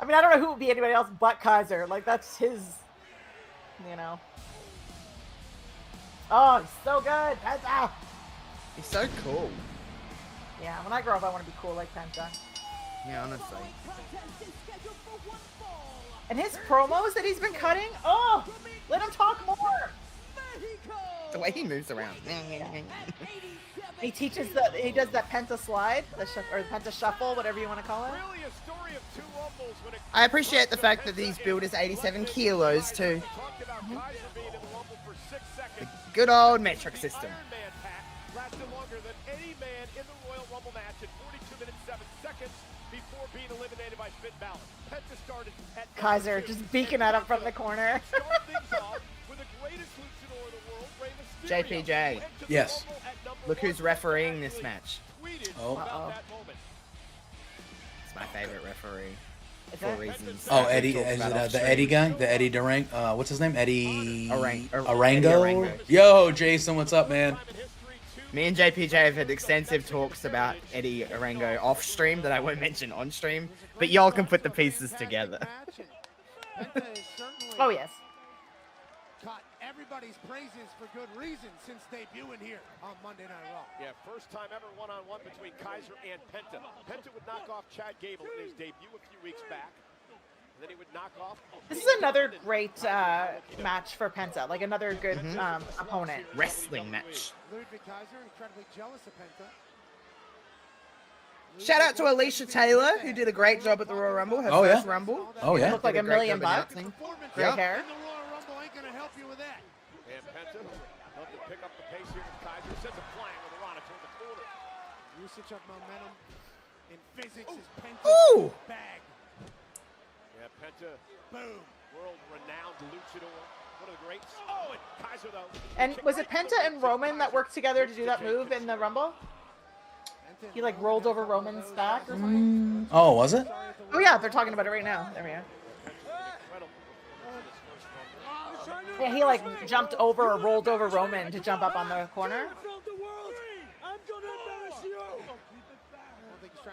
I mean, I don't know who would be anybody else but Kaiser. Like, that's his, you know. Oh, he's so good. Penta. He's so cool. Yeah, when I grow up, I want to be cool like Penta. Yeah, honestly. And his promos that he's been cutting, oh, let him talk more. The way he moves around. He does that Penta slide, or the Penta shuffle, whatever you want to call it. I appreciate the fact that he's billed as 87 kilos too. The good old metric system. Lasted longer than any man in the Royal Rumble match at 42 minutes 7 seconds before being eliminated by Finn Balor. Penta started at Kaiser just beaking at him from the corner. Start things off with the greatest luchador in the world, Rey Mysterio. JPJ. Went to the Yes. Rumble at number Look who's one. refereeing this match. Tweeted Oh. about that moment. It's my favorite referee. Is For it? reasons. Oh, that we Eddie, talked is about it off the stream. Eddie guy? The Eddie Durang? What's his name? Eddie Eddie Arango? Arango. Yo, Jason, what's up, man? Time in history, two Me and JPJ have had extensive talks about Eddie Arango off stream that I won't mention on stream, but y'all can put the pieces together. Oh yes. Caught everybody's praises for good reason since debuting here on Monday Night Raw. Yeah, first time ever one-on-one between Kaiser and Penta. Penta would knock off Chad Gable in his debut a few weeks back. And then he would knock off... This is another great match for Penta, like another good opponent. Wrestling match. Ludwig Kaiser incredibly jealous of Penta. Shout out to Alicia Taylor, who did a great job at the Royal Rumble, her Oh, yeah? first Rumble. Oh, yeah? Looked like Did a great million job bucks. announcing. Great Yeah. hair. And the Royal Rumble ain't gonna help you with that. And Penta, love to pick up the pace here with Kaiser. Sends a flying with Arana toward the corner. Usage of momentum in physics is Penta's Ooh! bag. Yeah, Penta, Boom. world-renowned luchador. One of the greats. Oh, and Kaiser, though. And was it Penta and Roman that worked together to do that move in the Rumble? He like rolled over Roman's back or something? Oh, was it? Oh yeah, they're talking about it right now. There we are. Yeah, he like jumped over or rolled over Roman to jump up on the corner.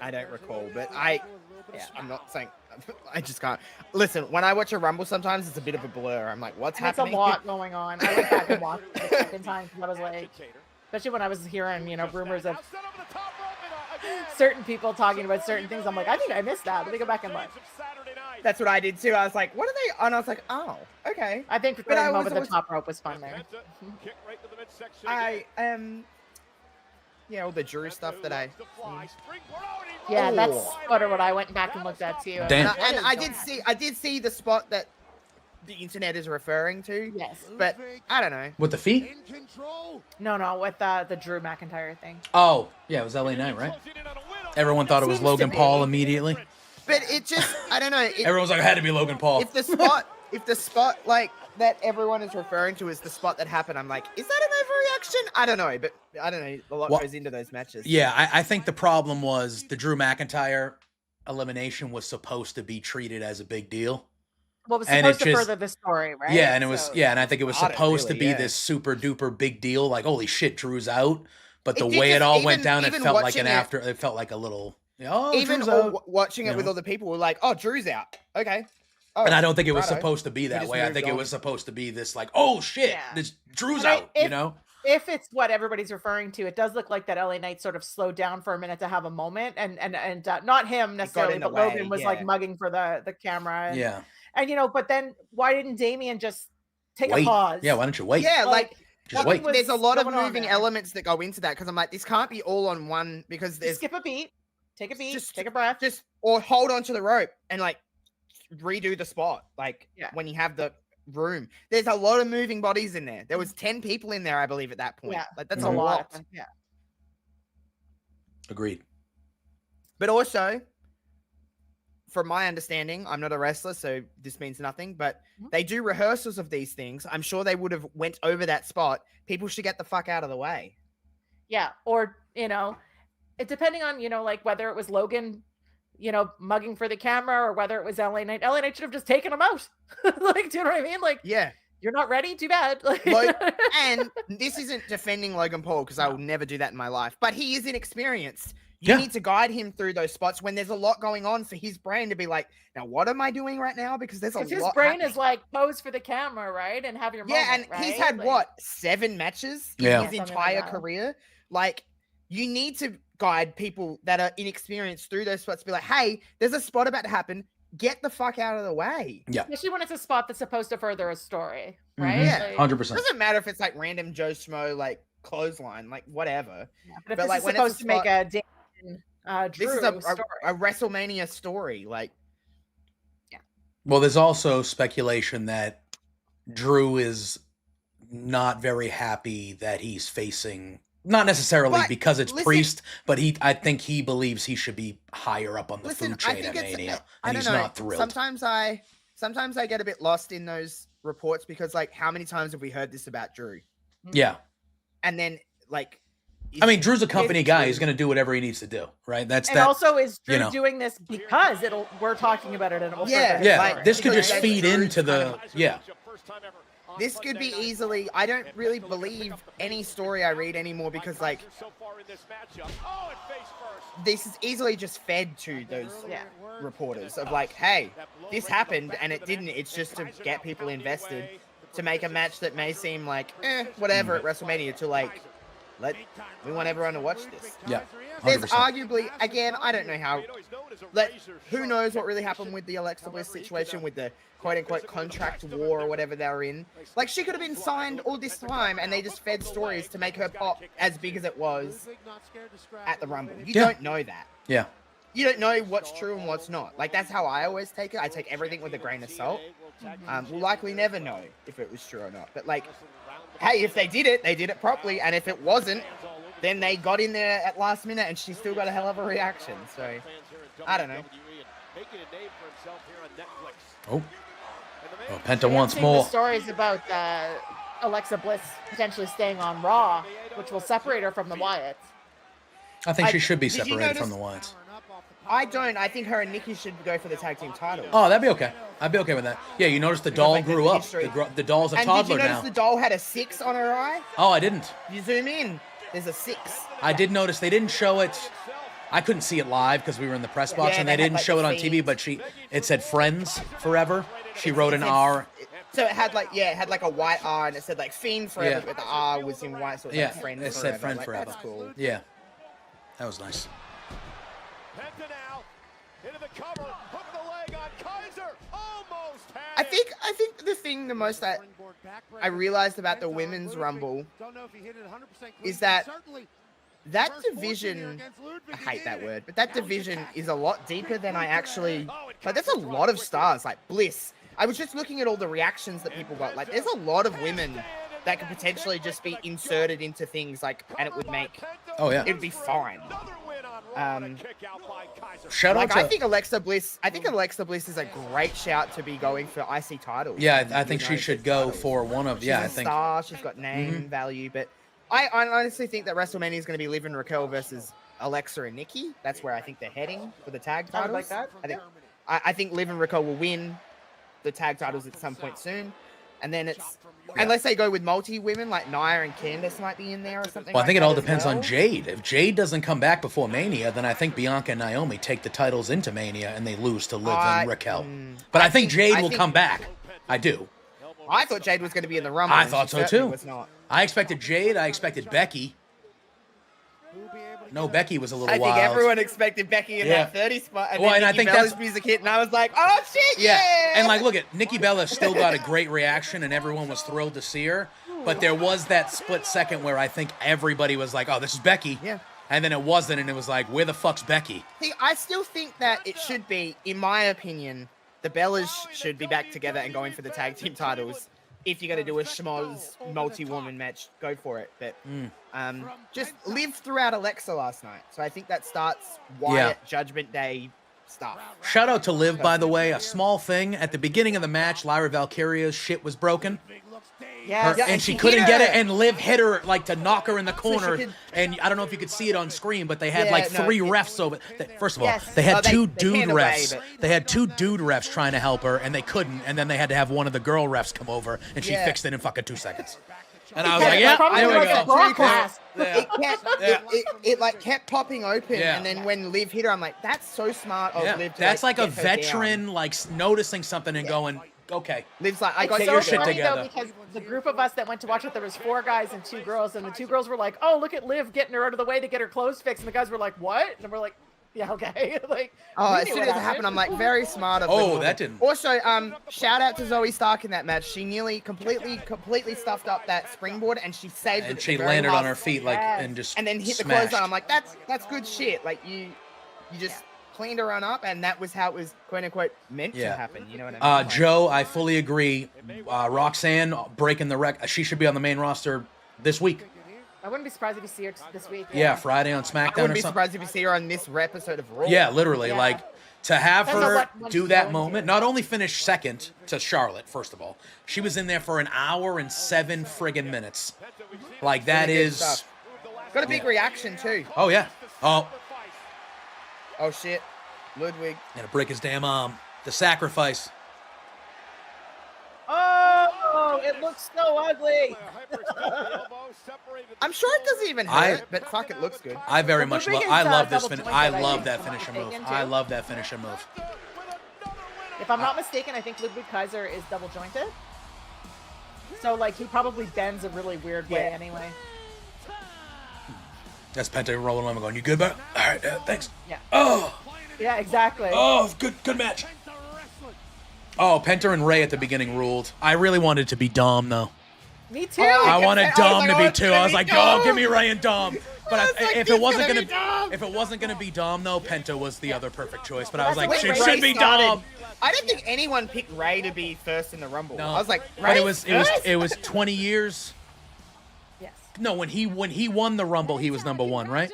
I don't recall, but I'm not saying, I just can't. Listen, when I watch a Rumble sometimes it's a bit of a blur. I'm like, what's And it's a happening? lot going on. I went back and watched it the second time because I was like, especially when I was hearing, you know, rumors of Set over the top rope and, again. certain people talking about certain things. I'm like, I think I missed that. Let me go back and look. Saturday night. That's what I did too. I was like, what are they? And I was like, oh, okay. I think But I the was moment with the always- top rope was fun there. Penta, kick right to the midsection I again. yeah, all the Drew stuff that I. Loves to fly. Springboard. Oh, and he Yeah, rolls that's wide sort of area. what I went back and looked at too. Damn. And I did see the spot that the internet is referring to. Yes. But I don't know. With the feet? In control. No, with the Drew McIntyre thing. Oh, yeah, it was LA Knight, right? Closing in on a win on Everyone thought it was Seems to Logan be. Paul immediately. But it just, I don't know. Everyone was like, it had to be Logan Paul. If the spot like that everyone is referring to is the spot that happened, I'm like, is that an overreaction? I don't know, but I don't know. A lot Well, goes into those matches. Yeah, I think the problem was the Drew McIntyre elimination was supposed to be treated as a big deal. Well, it was And it supposed to just- further the story, right? Yeah, and it was So- and I think it was Got it, supposed to really, be yeah. this super duper big deal, like holy shit, Drew's out. But the It did way it just- all went even- down, it even felt like watching an it- after. It felt like a little. Oh, Even Drew's all out. watching it You with know? all the people were like, oh, Drew's out. Okay. Oh, and I don't think it was righto. supposed to be that just way. I moved think it on. was supposed to be this like, oh shit, Yeah. this Drew's And out, you know? If it's what everybody's referring to, it does look like that LA Knight sort of slowed down for a minute to have a moment, and not him necessarily, in the but Logan way, was like yeah. mugging for the camera. Yeah. And but then why didn't Damien just take Wait. a pause? Yeah, why don't you wait? Yeah, like Just nothing wait. was there's a lot of going on moving there. elements that go into that because I'm like, this can't be all on one because Just there's skip a beat, take a beat, Just- take a breath. or hold on to the rope and like redo the spot. Like Yeah. when you have the room, there's a lot of moving bodies in there. There was 10 people in there, I believe, at that point. Yeah, Like that's Mhm. a lot. Yeah. Agreed. But also, from my understanding, I'm not a wrestler, so this means nothing. But Mhm. they do rehearsals of these things. I'm sure they would have went over that spot. People should get the fuck out of the way. Yeah, or it depending on like whether it was Logan, mugging for the camera, or whether it was LA Knight. LA Knight should have just taken him out. Like, do you know what I mean? Like, Yeah. you're not ready. Too bad. Like, And this isn't defending Logan Paul because I will never do that in my life. But he is inexperienced. You Yeah. need to guide him through those spots when there's a lot going on for his brain to be like, now what am I doing right now? Because there's a lot. his brain happening. is like pose for the camera, right, and have your Yeah, moment, and he's right? had Like, what 7 matches Yeah. in his Something entire like that. career. Like, you need to guide people that are inexperienced through those spots. Be like, hey, there's a spot about to happen. Get the fuck out of the way. especially when it's a spot that's supposed to further a story, right? Mhm. Yeah. Like, 100%. Doesn't matter if it's like random Joe Schmo, like clothesline, like whatever. but if but, this like, is when it's a supposed to make a Damien, Drew This is story. a WrestleMania story. Like, Well, there's also speculation that Drew is not very happy that he's facing, not necessarily But because it's listen- Priest, but I think he believes he should be higher up on the listen, food I chain think at it's. Mania, I and don't he's know. not thrilled. Sometimes I get a bit lost in those reports because, like, how many times have we heard this about Drew? Yeah. And then, like, I mean, Drew's a is company it guy. Drew? He's going to do whatever he needs to do, right? That's And that. also, is Drew you know. doing this because we're talking about it, and it will Yeah, further yeah, the like, story. this could because just that's feed Drew's into the, yeah. This could be easily. I don't really believe any story I read anymore because, like, this is easily just fed to those Yeah. reporters of like, hey, this happened and it didn't. It's just to get people invested, to make a match that may seem like whatever at WrestleMania, to like we want everyone to watch this. Yeah. There's 100%. arguably, again, I don't know how, who knows what really happened with the Alexa Bliss situation, with the quote-unquote contract war or whatever they were in. Like, she could have been signed all this time and they just fed stories to make her pop as big as it was at the Rumble. You Yeah. don't know that. Yeah. You don't know what's true and what's not. Like, that's how I always take it. I take everything with a grain of salt. We'll likely never know if it was true or not. But, like, hey, if they did it properly. And if it wasn't, then they got in there at last minute and she still got a hell of a reaction. So, I don't know. Oh. Oh, Penta wants Seeing more. the stories about Alexa Bliss potentially staying on Raw, which will separate her from the Wyatts. I think she I- should be did you separated from notice- the Wyatts. I don't. I think her and Nikki should go for the tag team title. Oh, that'd be okay. I'd be okay with that. Yeah, you noticed the doll like, there's grew a up. history. The doll's a And did toddler you notice now. the doll had a 6 on her eye? Oh, I didn't. You zoom in, there's a 6. I did notice they didn't show it. I couldn't see it live because we were in the press box, Yeah, and they they had, didn't like, show the it on TV. feed. But it said "Friends Forever." She wrote an R. So it had like a white R and it said like Fiend Forever, Yeah. but the R was in white, so it was Yeah, like Friend it Forever. said "Friend Like, Forever." That's cool. Yeah, that was nice. Penta now into the cover, hook the leg on Kaiser, almost had I it. think the thing the most that I realized about the women's Rumble is that division, I hate that word, but that division is a lot deeper than I actually, like, there's a lot of stars, like Bliss. I was just looking at all the reactions that people got. Like, there's a lot of women that could potentially just be inserted into things, like, and it would make, Oh yeah. it would be fine. Another win on Raw and a Um, kick out by Kaiser. Shout out Like, to. I think Alexa Bliss is a great shout to be going for IC titles. Yeah, I think You she know, should go titles. for one of. She's Yeah, a I think. star. She's got name value, but I honestly think that WrestleMania is going to be Liv and Raquel versus Alexa and Nikki. That's where I think they're heading for the tag I titles. would like that. I think Liv and Raquel will win the tag titles at some point soon. And then it's unless they go with multi-women, like Nia and Candice might be in there or something. Well, I think it like all that as depends on well. Jade. If Jade doesn't come back before Mania, then I think Bianca and Naomi take the titles into Mania and they lose to Liv and Raquel. But I think Jade will come back. I do. I thought Jade was going to be in the Rumble. I and thought she so certainly too. Was not. I expected Jade. I expected Becky. No, Becky was a little I wild. think everyone expected Becky in that 30 spot. And Well, then and I Nikki think Bella's that's- music hit, and I was like, oh shit, yeah. And like, look at Nikki Bella still got a great reaction, and everyone was thrilled to see her. But there was that split second where I think everybody was like, "Oh, this is Becky," and then it wasn't, and it was like, "Where the fuck's Becky?" See, I still think that it should be, in my opinion, the Bellas should be back together and going for the tag team titles. If you're going to do a schmoz multi-woman match, go for it. But just live throughout Alexa last night. So I think that starts Wyatt Judgment Day stuff. Shout out to Liv, by the way. A small thing at the beginning of the match, Lyra Valkyria's shit was broken. Yes. And she couldn't get it, and Liv hit her like to knock her in the corner. And I don't know if you could see it on screen, but they had like three refs over. First of all, they had two dude refs. They had two dude refs trying to help her, and they couldn't. And then they had to have one of the girl refs come over, and she fixed it in fucking 2 seconds. And I was like, yeah, there we go. It like kept popping open, and then when Liv hit her, I'm like, that's so smart of Liv. To, that's like a get her veteran, down. like noticing something and going, okay. Liv's like, I got Get so your shit funny, together. though, because the group of us that went to watch it, there was 4 guys and 2 girls, and the 2 girls were like, "Oh, look at Liv getting her out of the way to get her clothes fixed," and the guys were like, "What?" And we're like, "Yeah, okay." Like, as soon as it happened, I'm like, very smart of Oh, them. that didn't. Also, shout out to Zoe Stark in that match. She nearly completely stuffed up that springboard, and she saved it. And at she the very landed on last her feet like and just and then hit the smashed. clothesline. I'm like, that's good shit. Like you just cleaned her run up, and that was how it was quote unquote meant to happen. You know what I mean? Joe, I fully agree. Roxanne breaking the record. She should be on the main roster this week. I wouldn't be surprised if you see her this week. Yeah, Friday on I SmackDown wouldn't or be something. surprised if you see her on this episode of Raw. Yeah, literally. Like, to have Depends on her what do she's that going moment, to. not only finish second to Charlotte, first of all, she was in there for 1 hour and 7 friggin' minutes. Like, that Really good is... stuff. Got a big reaction, too. Oh, yeah. Oh, Oh, shit. Ludwig. gonna break his damn arm. The sacrifice. Oh, it looks so ugly. I'm sure it doesn't even hurt, but fuck, it looks good. I very much love... Ludwig I is, love this double finish. jointed, I I love think, that if I'm not finisher move. mistaken, I too. love that finisher move. If I'm not mistaken, I think Ludwig Kaiser is double jointed. So, like, he probably bends a really weird way anyway. That's Penta rolling on and going, "You good, bro? All right, thanks." Yeah. Oh, Yeah, exactly. oh, good match. Oh, Penta and Ray at the beginning ruled. I really wanted it to be Dom, though. Me too. I wanted I was Dom like, to oh, be it's too. gonna I was be like, Dom. "Oh, give me Ray and Dom." But I was like, if it's it wasn't gonna gonna be Dom. if it wasn't gonna be Dom though, Penta was the other perfect choice. But I was like, That's "It the way should be Ray started. Dom." I don't think anyone picked Ray to be first in the Rumble. No, I was like, but Ray it was 20 years. Yes. No, when he won the Rumble, he was number 1, right?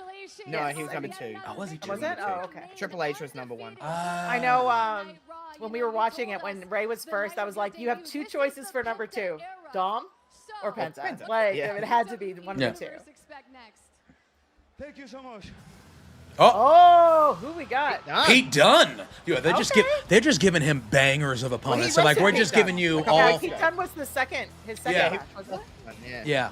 No, Yes, he was I number think- 2. Oh, was he? Was it? Oh, okay. Triple H was number 1. I know when we were watching it, when Ray was first, I was like, you have 2 choices for number 2, Dom or Penta. Penta. Like, Yeah. it had to be one of the 2. Thank you so much. Oh, who we got? Done. Pete Dunne. Yeah, Okay. they're just giving him bangers of opponents. So like wrestled we're Pete just Dunne giving you a couple all. weeks Pete ago. Dunne was his second Yeah. match, wasn't it? Yeah.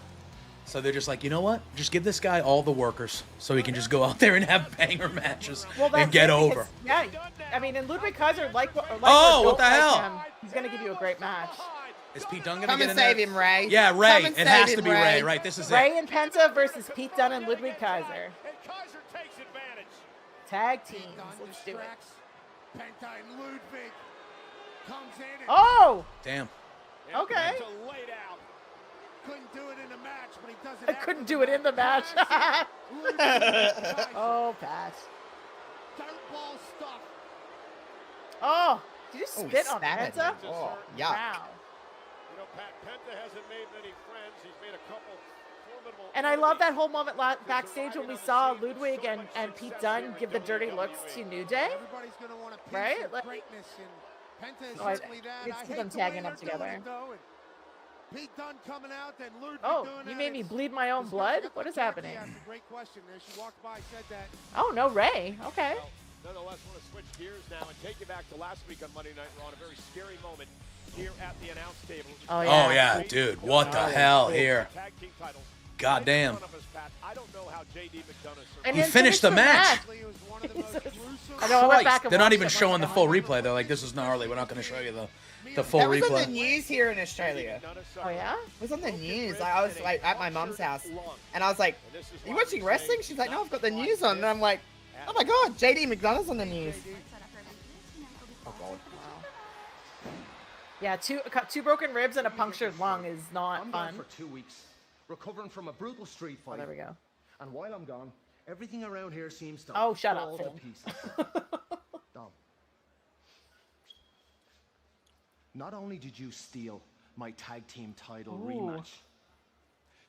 So they're just like, you know what? Just give this guy all the workers so he can just go out there and have banger matches Well, that's and get it, over. because- Yeah, I mean, and Ludwig Kaiser, Oh, what the hell? He's gonna give you a great match. Is Pete Dunne gonna Come get and in save there? him, Ray. Yeah, Come Ray. and It has save to him, be Ray, right? This is Ray it. and Penta versus Pete Dunne and Ludwig Kaiser. And Kaiser takes advantage. Tag teams. Let's do it. Penta and Ludwig comes in and Oh, Damn. And Okay. Penta laid out. couldn't do it in the match, but he does it. I couldn't do it in the match. Ludwig Kaiser, Oh, Pat. dirtball stuff. Oh, did you Oh, spit on spat at Penta? him. Oh, yuck. Wow. You know, Penta hasn't made many friends. He's made a couple formidable. And I love that whole moment backstage when we saw Ludwig and Pete Dunne give the dirty looks to New Day. Everybody's gonna want a piece Right? of Like- greatness, and Penta is Oh, I- certainly that. it's I them hate the tagging way up they're doing together. it, though, and Pete Dunne coming out, then Ludwig Oh, doing you that. made me It's- bleed my own it's blood? got What is Jackie happening? asked a great question there. She walked by, said that. Oh, no, Ray. Okay. Nonetheless, I want to switch gears now and take you back to last week on Monday Night Raw, a very scary moment here at the announce table. Oh, yeah. Oh, yeah, dude. What the hell here? God damn. And He then finished the match. I know, I went back and They're not watched even it showing the once full again. replay. They're like, this is gnarly. We're not going to show you the full That was on the replay. news here in Australia. Oh, yeah? It was on the news. Like, I was like at my mum's house, and I was like, "Are you watching wrestling?" She's like, "No, I've got the news on." And I'm like, "Oh my god, JD McDonough's on the news." Oh god. Yeah, two broken ribs and a punctured lung is not I'm fun. gone for 2 weeks, recovering from a brutal street Oh, fight. there we go. And while I'm gone, everything around here seems to Oh, shut fall up, to Finn. pieces. Dom. Not only did you steal my tag team title rematch,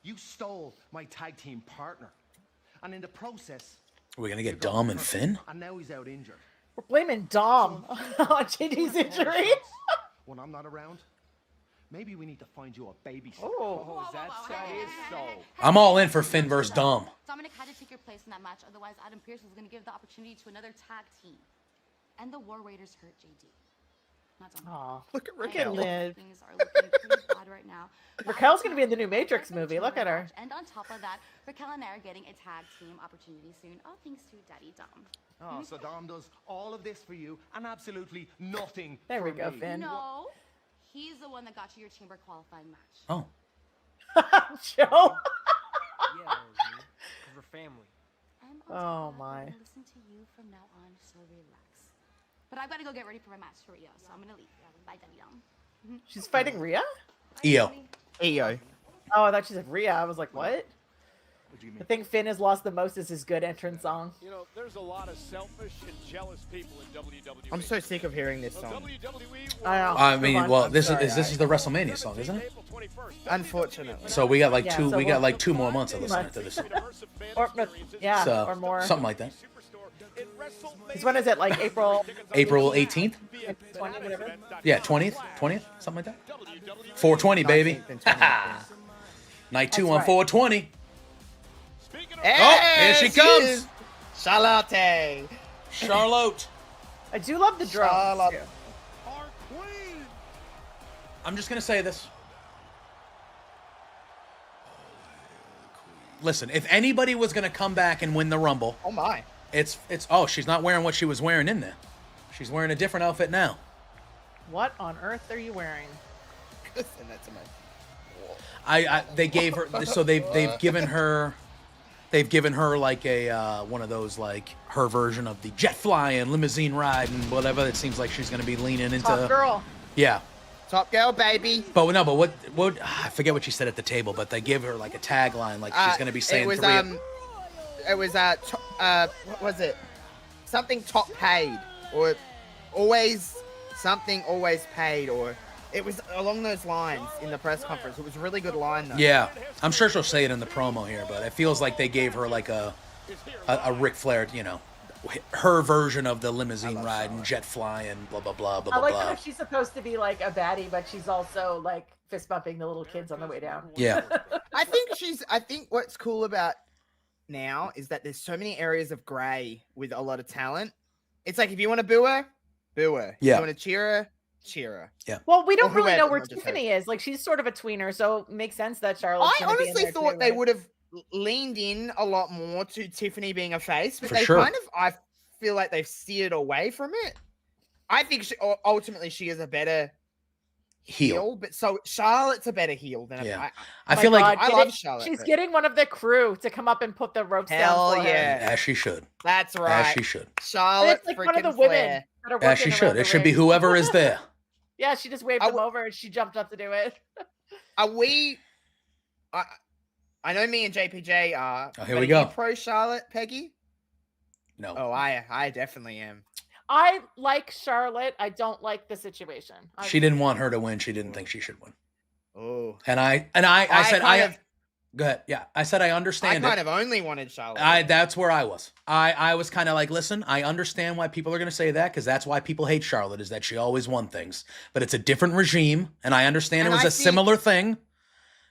you stole my tag team partner. And in the process, Are we going to get Dom and Finn? and now he's out injured. We're blaming Dom on JD's injury. When I'm not around, maybe we need to find you a babysitter. Oh. that is so. I'm all in for Finn versus Dom. Dominic had to take your place in that match, otherwise Adam Pearce was going to give the opportunity to another tag team. And the War Raiders hurt JD. Not Dominic. Aw. Look at I Raquel. know Liv. Things are looking pretty bad right now. Raquel's going to be in the new Matrix movie. Look at her. And on top of that, Raquel and I are getting a tag team opportunity soon. All thanks to Daddy Dom. Oh, so Dom does all of this for you and absolutely nothing There we for go, me. Finn. No, he's the one that got you your chamber qualifying match. Oh. Joe. Yeah, because we're family. And Oh, on top of that, my. I'm gonna listen to you from now on, so relax. But I've got to go get ready for my match for Rio, so I'm gonna leave. Bye, Daddy Dom. She's fighting Rhea? EO. EO. Oh, I thought she said Rhea. I was like, what? I think Finn has lost the most is his good entrance song. You know, there's a lot of selfish and jealous people in WWE. I'm so sick of hearing this song. I know. I mean, well, this sorry, is the WrestleMania song, isn't it? Unfortunately. So we got like Yeah, two so we got we'll- like 2 more months of listening to this. Or, yeah, So, or more. something like that. Because when is it? Like April April 18th? 20, whatever? Yeah, 20th, something like that. 420, baby. 19th and 20th, yeah. Night 2 That's on right. 420. Hey, here she comes. is Charlotte. Charlotte. I do love the drums. Charlotte. too. I'm just gonna say this. Listen, if anybody was gonna come back and win the Rumble, Oh my. it's oh, she's not wearing what she was wearing in there. She's wearing a different outfit now. What on earth are you wearing? Listen, that's amazing. They gave her so they've given her like a one of those like her version of the jet flying limousine ride and whatever. It seems like she's gonna be leaning into Top girl. Yeah. Top girl, baby. But no, but what I forget what she said at the table, but they give her like a tagline, like she's gonna be saying it was what was it? Something top paid, or always something always paid, or it was along those lines in the press conference. It was a really good line though. Yeah, I'm sure she'll say it in the promo here, but it feels like they gave her like a Ric Flair, you know, her version of the limousine ride and jet flying, blah blah blah blah I like blah. that she's supposed to be like a baddie, but she's also like fist bumping the little kids on the way down. Yeah, I think what's cool about now is that there's so many areas of grey with a lot of talent. It's like if you want to boo her, boo her. If Yeah. you want to cheer her, cheer her. Well, we don't Or really know whoever, where not just Tiffany is. Like she's sort of a tweener, so it makes sense that Charlotte's I gonna be in honestly there thought too, they right? would have leaned in a lot more to Tiffany being a face, but For they sure. kind of, I feel like they've steered away from it. I think ultimately she is a better heel, but so Charlotte's a better heel than Yeah. I I My feel like I God, love Charlotte, She's but- getting one of the crew to come up and put the ropes Hell down for her. yeah. as she should, that's as right. she should, And Charlotte, it's like one of the freaking women Flair. that are as working she around should. the It should be ring. whoever is there. Yeah, she just waved I them w- over and she jumped up to do it. Are we? I know me and JPJ are. Oh, here but we are go. you pro Charlotte, Peggy? No, Oh, I definitely am. I like Charlotte. I don't like the situation. she didn't want her to win. She didn't think she should win. Oh, And I said go ahead. Yeah, I said I I understand it. kind of only wanted Charlotte. That's where I was. I was kind of like, listen, I understand why people are going to say that because that's why people hate Charlotte is that she always won things. But it's a different regime, and I understand And it was I a think- similar thing.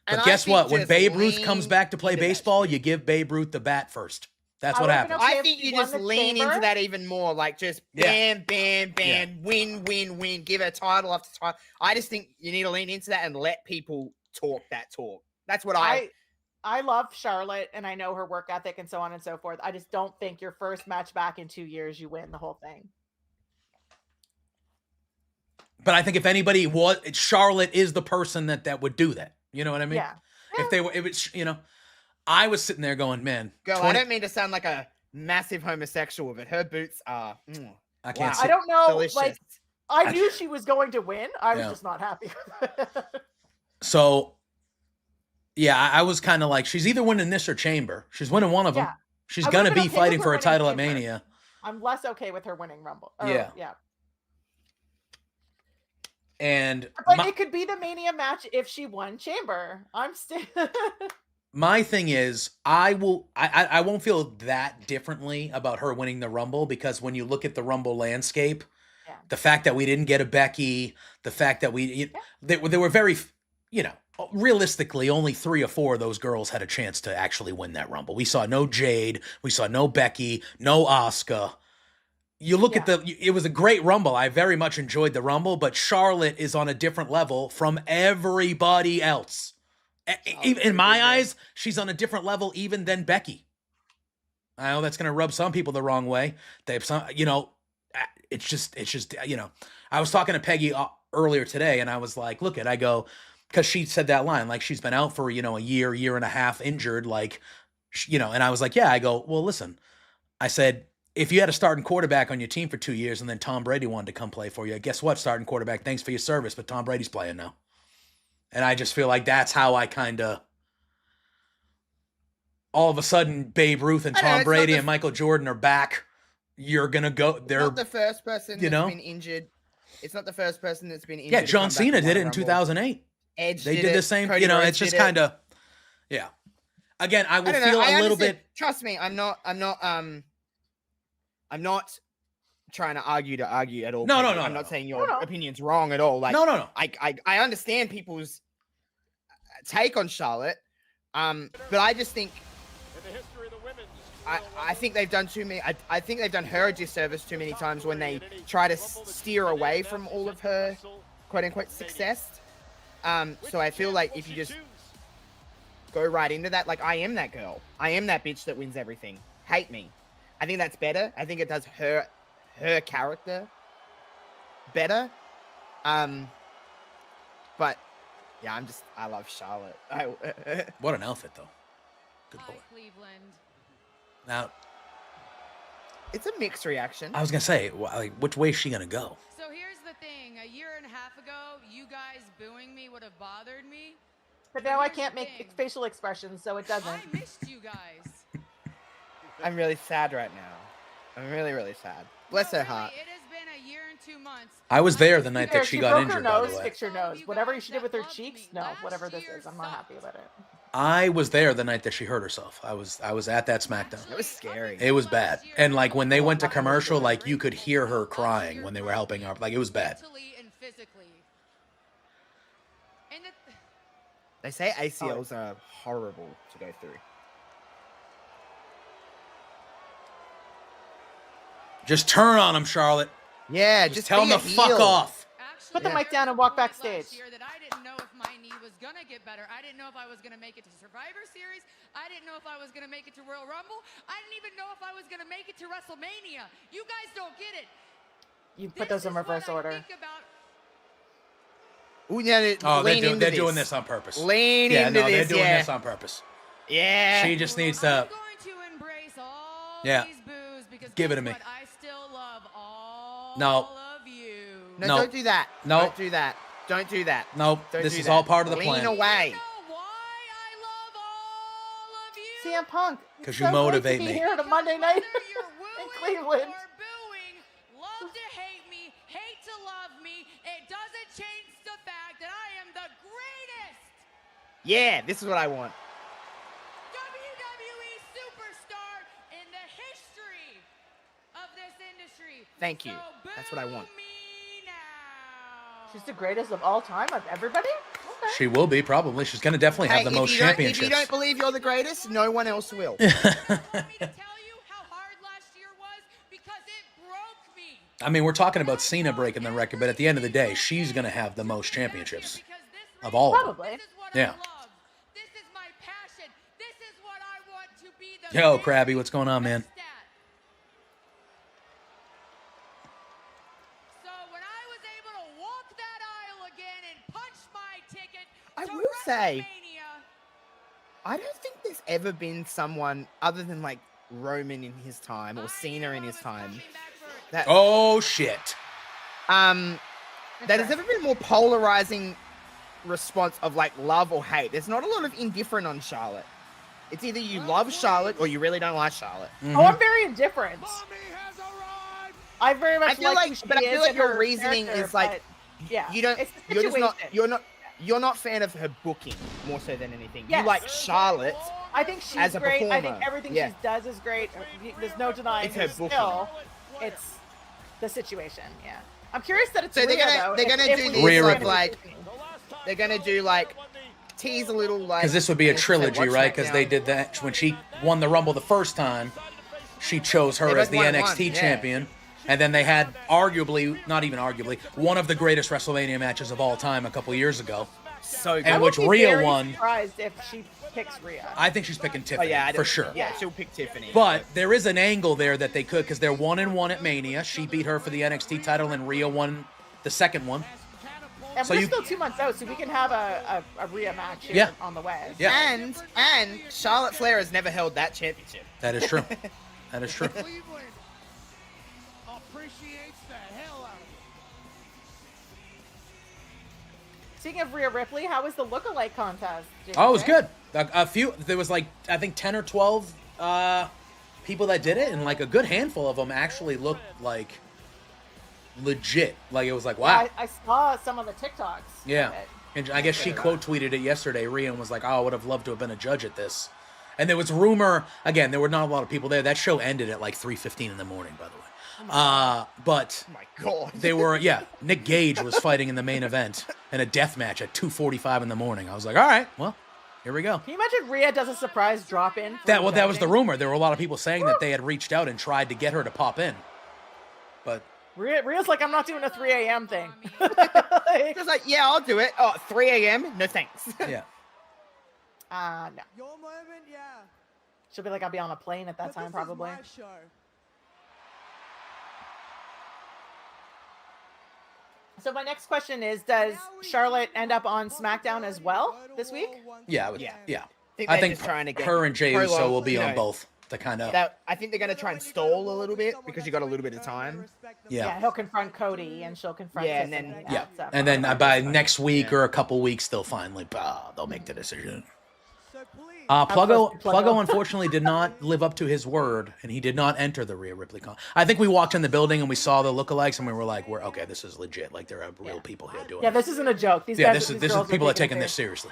and But I guess think what? When just Babe Ruth comes lean back to play into that baseball, shit. you give Babe Ruth the bat first. That's what happens. I think you just lean into that even more. Like just bam, bam, bam, win, win, win. Give her title after title. I just think you need to lean into that and let people talk that talk. That's what I love Charlotte, and I know her work ethic and so on and so forth. I just don't think your first match back in 2 years, you win the whole thing. But I think if anybody was, Charlotte is the person that would do that. You know what I mean? Yeah. If it's, you know, I was sitting there going, man. Girl, I don't mean to sound like a massive homosexual, but her boots are. I can't. I don't know. Delicious. Like, I knew she was going to win. I was just not happy with it. So, yeah, I was kind of like, she's either winning this or Chamber. She's winning one of them. She's going to be fighting for a title at Mania. I'm less okay with her winning Rumble. Yeah. And but it could be the Mania match if she won Chamber. I'm still. My thing is, I won't feel that differently about her winning the Rumble, because when you look at the Rumble landscape, the fact that we didn't get a Becky, the fact that they were very, you know, realistically, only 3 or 4 of those girls had a chance to actually win that Rumble. We saw no Jade, we saw no Becky, no Asuka. You look at it was a great Rumble. I very much enjoyed the Rumble, but Charlotte is on a different level from everybody else. In my eyes, she's on a different level even than Becky. I know that's going to rub some people the wrong way. They have some, you know, it's just, you know, I was talking to Peggy earlier today, and I was like, look I go, because she said that line, like she's been out for, you know, a year and a half injured, like, you know, and I was like, I go, well, listen, I said, if you had a starting quarterback on your team for 2 years and then Tom Brady wanted to come play for you, guess what, starting quarterback, thanks for your service, but Tom Brady's playing now. And I just feel like that's how I kind of, all of a sudden, Babe Ruth and Tom Brady and Michael Jordan are back. You're going to go. They're not the first person that's been injured. It's not the first person that's been injured. Yeah, John Cena did it in 2008. Edge they did the same. Cody you know, Rhodes it's just kind of, yeah. Again, I would feel a little bit. Trust me, I'm not trying to argue at all. No. I'm not saying your opinion's wrong at all. Like, no. I understand people's take on Charlotte, but I just think I think they've done too many. I think they've done her a disservice too many times when they try to steer away from all of her quote unquote success. So I feel like if you just go right into that, like I am that girl, I am that bitch that wins everything. Hate me. I think that's better. I think it does her character better. But yeah, I love Charlotte. What an outfit, though. Good boy. Cleveland. Now, it's a mixed reaction. I was gonna say, like, which way is she gonna go? So here's the thing: a year and a half ago, you guys booing me would have bothered me. But now I can't make facial expressions, so it doesn't. I missed you guys. I'm really sad right now. I'm really, really sad. Bless her heart. It has been a year and 2 months. I was there the night that she got injured, by the way. Fix her nose. Whatever she did with her cheeks, no. Whatever this is, I'm not happy about it. I was there the night that she hurt herself. I was at that SmackDown. It was scary. It was bad. And like when they went to commercial, like you could hear her crying when they were helping her. Like it was bad. They say ACLs are horrible to go through. Just turn on him, Charlotte. Yeah, just tell him to fuck off. Put the mic down and walk backstage. That I didn't know if my knee was gonna get better. I didn't know if I was gonna make it to Survivor Series. I didn't know if I was gonna make it to Royal Rumble. I didn't even know if I was gonna make it to WrestleMania. You guys don't get it. You put those in reverse order. Ooh, yeah, they're doing this on purpose. Lean into this. They're doing this on purpose. Yeah. She just needs to. I'm going to embrace all these boos because give it to me. I still love all of you. No, don't do that. No. Don't do that. Don't do that. Nope. This is all part of the plan. Lean away. You know why I love all of you? CM Punk. Because you motivate me. me. Here on Monday night in Cleveland. Or booing, love to hate me, hate to love me. It doesn't change the fact that I am the greatest. Yeah, this is what I want. WWE superstar in the history of this industry. Thank you. That's what I want. She's the greatest of all time of everybody? Okay. She will be, probably. She's going to definitely have the most championships. If you don't believe you're the greatest, no one else will. Want me to tell you I mean, we're talking about Cena breaking the record, but at the end of the day, she's going to have the most championships of all of them. Probably. Yeah. This is my passion. This is what I want to be the Yo, Krabby, what's going on, man? So when I was able to walk that aisle again and punch my ticket I to will say, WrestleMania, I don't think there's ever been someone other than like Roman in his time or Cena in his time that Oh, shit. that has ever been more polarizing response of like love or hate. There's not a lot of indifferent on Charlotte. It's either you love Charlotte or you really don't like Charlotte. Oh, I'm very indifferent. I very much I feel like your reasoning is like, yeah, you don't, it's the you're just not, situation. you're not fan of her booking more so than anything. Yes. You like Charlotte. I think she's as a great. I think performer. everything Yeah. she does is great. There's no denying It's her her booking. skill. It's the situation. Yeah, I'm curious that it's So Rhea, they're though, gonna if do we this Rhea were Ripley. gonna like be- they're gonna do like tease a little like Because this would be a I said, trilogy, watch right? Because they SmackDown. did that when she won the Rumble the first time. She chose her They as both the won NXT one, yeah. champion. And then they had arguably, not even arguably, one of the greatest WrestleMania matches of all time a couple years ago. So good. And I which would be Rhea very won. Surprised if she picks Rhea. I think she's picking Oh Tiffany yeah, I for don't- sure. Yeah, she'll pick Tiffany. But there is an angle there that they could, because they're 1-1 at Mania. She beat her for the NXT title, and Rhea won the second one. And so we're you- still 2 months out, so we can have a Rhea match here Yeah. on the way. Yeah, and Charlotte Flair has never held that championship. that is true. That is true. Cleveland appreciates the hell out of it. Speaking of Rhea Ripley, how was the lookalike contest? Oh, it was JJ? good. A few, there was like, I think 10 or 12 people that did it, and like a good handful of them actually looked like legit. Like it was like, wow. I saw some of the TikToks. Yeah. of it. And I guess she quote tweeted it yesterday. Rhea was like, oh, I would have loved to have been a judge at this. And there was rumor, again, there were not a lot of people there. That show ended at like 3:15 in the morning, by the way. But Oh my god. they were, yeah, Nick Gage was fighting in the main event in a death match at 2:45 in the morning. I was like, all right, well, here we go. Can you imagine Rhea does a surprise drop in? That was the rumor. There were a lot of people saying that they had reached out and tried to get her to pop in. But Rhea's like, I'm not doing a 3 a.m. thing. Just like, yeah, I'll do it. Oh, 3 a.m. No thanks. yeah. No. Your moment, yeah. She'll be like, I'll be on a plane at that time, probably. This is my show. So my next question is, does Charlotte end up on SmackDown as well this week? Yeah, Yeah. I they're think just trying to get her and Jey Uso prolong, will be you on know, both to kind of, That I think they're gonna try and stall a little bit because you got a little bit of time. yeah. He'll confront Cody and she'll confront Yeah, and Tiffany. then- Yeah, That's, and then by next week Yeah. or a couple weeks, they'll finally they'll make the decision. So please. Pluggo unfortunately did not live up to his word, and he did not enter the Rhea Ripley con. I think we walked in the building and we saw the lookalikes, and we were like, "We're okay. This is legit. Like there are real people here doing." Yeah, this isn't a joke. These yeah. guys, This these is girls people are taking taking it this seriously.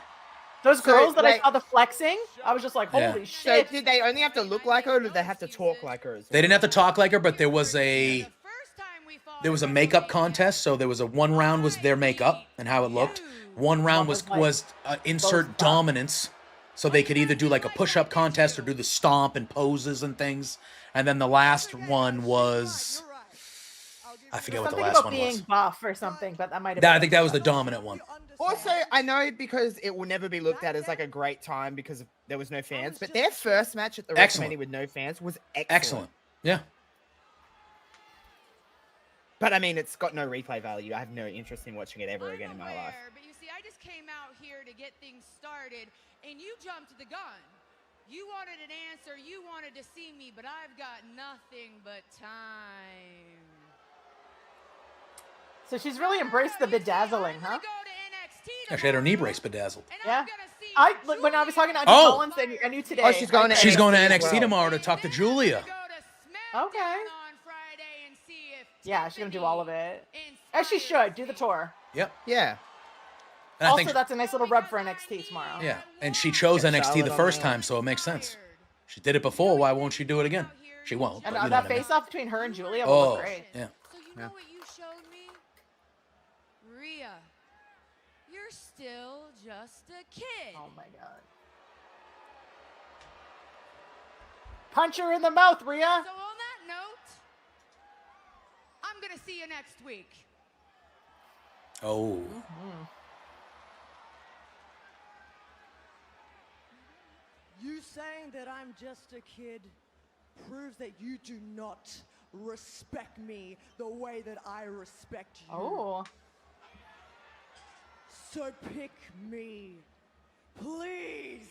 Those girls that I like- saw the flexing, I was just like, Yeah. holy So shit. did they only have to look like her, or did they have to talk like her? As They didn't have to talk like her, but there was a makeup contest. So there was a one round was their makeup and how it looked. One round was insert dominance, so they could either do like a push up contest or do the stomp and poses and things. And then the last one was I forget what the Something last about one being was. buff or something, but that might have I think that was the dominant one. Also, I know because it will never be looked at as like a great time because there was no fans, but their first match at the Excellent. WrestleMania with no fans was Excellent. Yeah. But I mean, it's got no replay value. I have no interest in watching it ever again in my life. But you see, I just came out here to get things started, and you jumped the gun. You wanted an answer, you wanted to see me, but I've got nothing but time. So she's really embraced the bedazzling, huh? Yeah, she had her knee brace bedazzled. Yeah. When I was talking to Auntie Oh. Collins, I knew today. Oh, she's going to She's going to NXT as NXT well. tomorrow to talk to Julia. Okay. Yeah, she's gonna do all of it. As she should, do the tour. Yep. Yeah. And I Also, think that's a nice little rub for NXT tomorrow. yeah, and she chose Get NXT Charlotte the on first there. time, so it makes sense. She did it before. Why won't she do it again? She won't. And But you know that what I mean. face-off between her and Julia will Oh, look great. yeah. So you know what you showed me? Rhea, you're still just a kid. Oh my god. Punch her in the mouth, Rhea. So on that note, I'm I'm going to see you next week. Oh. You saying that I'm just a kid proves that you do not respect me the way that I respect you. Oh. So pick me. Please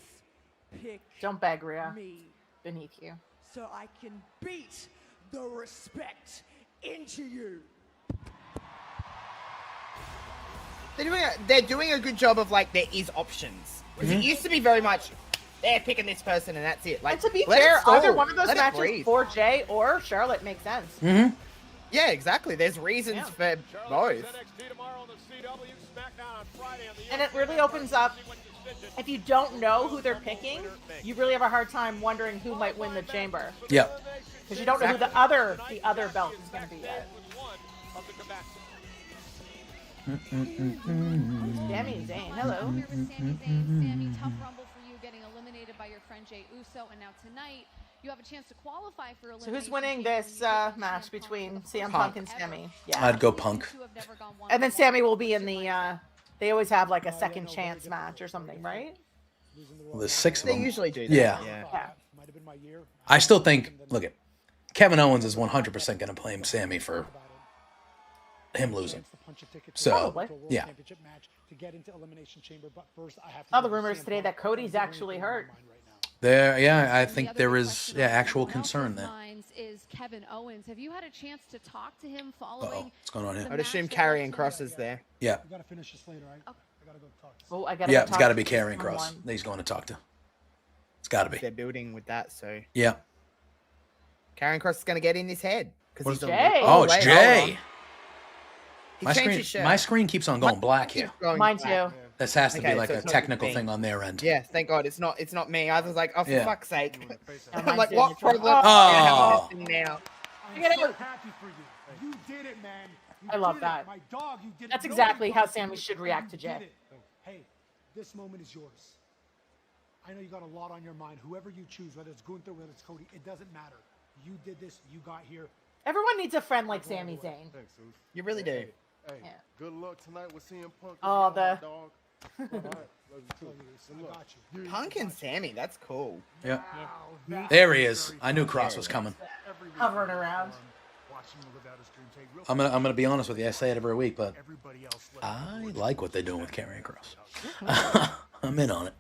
pick Don't beg, Rhea. me Beneath you. so I can beat the respect into you. They're doing a good job of like there is options. 'Cause it used to be very much they're picking this person and that's it. Like, And to be let it fair, stall. either one of those Let it matches breathe. for Jay or Charlotte makes sense. Mm-hmm. Yeah, exactly. There's reasons for both. And it really opens up, if you don't know who they're picking, you really have a hard time wondering who might win the chamber. Yep. Because you don't know who the other belt is going to be yet. Sami Zayn, hello. Here with Sami Zayn. Sami, tough rumble for you, getting eliminated by your friend Jey Uso, and now tonight you have a chance to qualify for elimination. So who's winning this match between CM Punk and Sami? Yeah. I'd go Punk. And then Sami will be in the, they always have like a second chance match or something, right? Well, there's 6 of They them. usually do that. Yeah. Yeah. I still think, look at Kevin Owens is 100% going to blame Sammy for him losing. So, Probably. yeah. All the rumors today that Cody's actually hurt. There, yeah, I think there is actual concern there. Is Kevin Owens. Have you had a chance to talk to him Uh-oh, following? what's going on here? I'd assume carrying crosses there. Yeah. You gotta finish this later, right? I gotta go talk. Oh, I gotta Yeah, go it's talk got to to be carrying someone. cross that he's going to talk to. It's got to be. They're building with that, so Yeah. carrying cross is going to get in his head because he's Jay? Oh, it's wait, hold Jay. on. He changed his shirt. My screen keeps on going black here. Going Mine black. too. This has to Okay, be like so a it's not technical me. thing on their end. Yeah, thank God it's not me. I was like, oh, for Yeah. fuck's sake. Yeah, I'm mine's like, doing what it too. problem? Oh. Now. I'm Get so out. happy for you. You did it, man. You I love did it. that. My dog, you did it. That's Nobody exactly how thought you Sami did it. should react to You did Jay. it. Hey, this moment is yours. I know you got a lot on your mind. Whoever you choose, whether it's Gunther, whether it's Cody, it doesn't matter. You did this. You got here. Everyone needs a friend like Sami Zayn. Thanks, Zeus. You really do. Hey, Yeah. good luck tonight with CM Punk. Oh, the- dog. All right, love you too. Good I luck. got you. Punk and Sammy, that's cool. Yeah. Wow. There he is. I knew Cross was coming. Hovering around. Watching you without a screen take. Real I'm gonna be honest with you. I say it every week, but everybody else. I like what they're doing with carrying Cross. I'm in on it.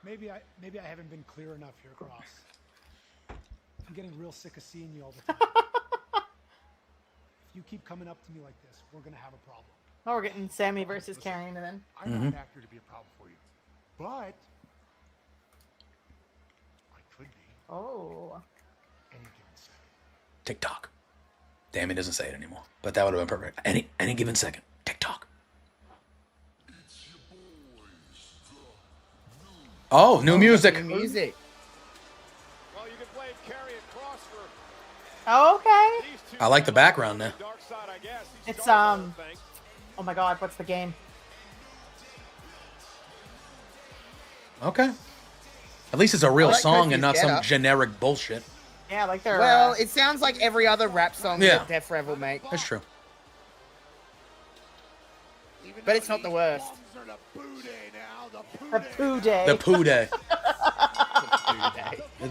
Maybe I haven't been clear enough here, Cross. I'm getting real sick of seeing you all the time. If you keep coming up to me like this, we're gonna have a problem. Oh, we're getting Sami versus Karrion, and then I'm not an actor to be a problem for you, but I could be oh, any given second. TikTok. Damn, he doesn't say it anymore. But that would have been perfect. Any given second. TikTok. Oh, new music. New music. Well, you can blame Karrion Kross for oh, okay. these two. I like the background there. Dark side, I guess. He It's, started the whole thing. Oh my God, what's the game? Okay. At least it's a real I like song Kofi's and not some getup. generic bullshit. Yeah, like they're. Well, it sounds like every other rap song Yeah. that Def Rev will make, That's true. but it's not the worst. the poo day. The poo day.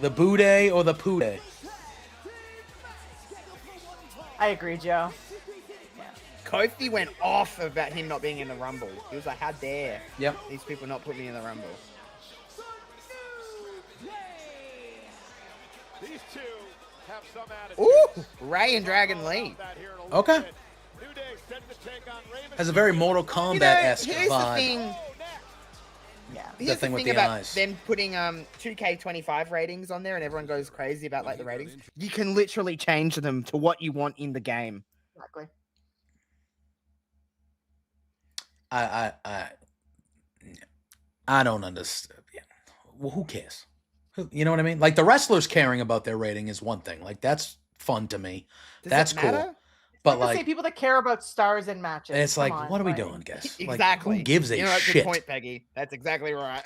The boo day or the poo day. I agree, Joe. Kofi went off about him not being in the Rumble. He was like, how dare Yep. these people not put me in the Rumble. These two have some attitude. Ooh, Ray and Dragon Lee. That here in a little Okay. bit. New Day set to take on Raven. Has a very Mortal You know, Kombat-esque here's the vibe. thing. Yeah. Here's thing the with thing the about eyes. them putting 2K25 ratings on there, and everyone goes crazy about like the ratings. You can literally change them to what you want in the game. Exactly. I don't understand. Well, who cares? You know what I mean? Like the wrestlers caring about their rating is one thing. Like that's fun to me. Does That's it cool. matter? But Like, like, people that care about stars and matches. it's Come like, on, what are we like- doing, guys? Like, Exactly. who gives a you know, that's a shit? good point, Peggy. That's exactly right.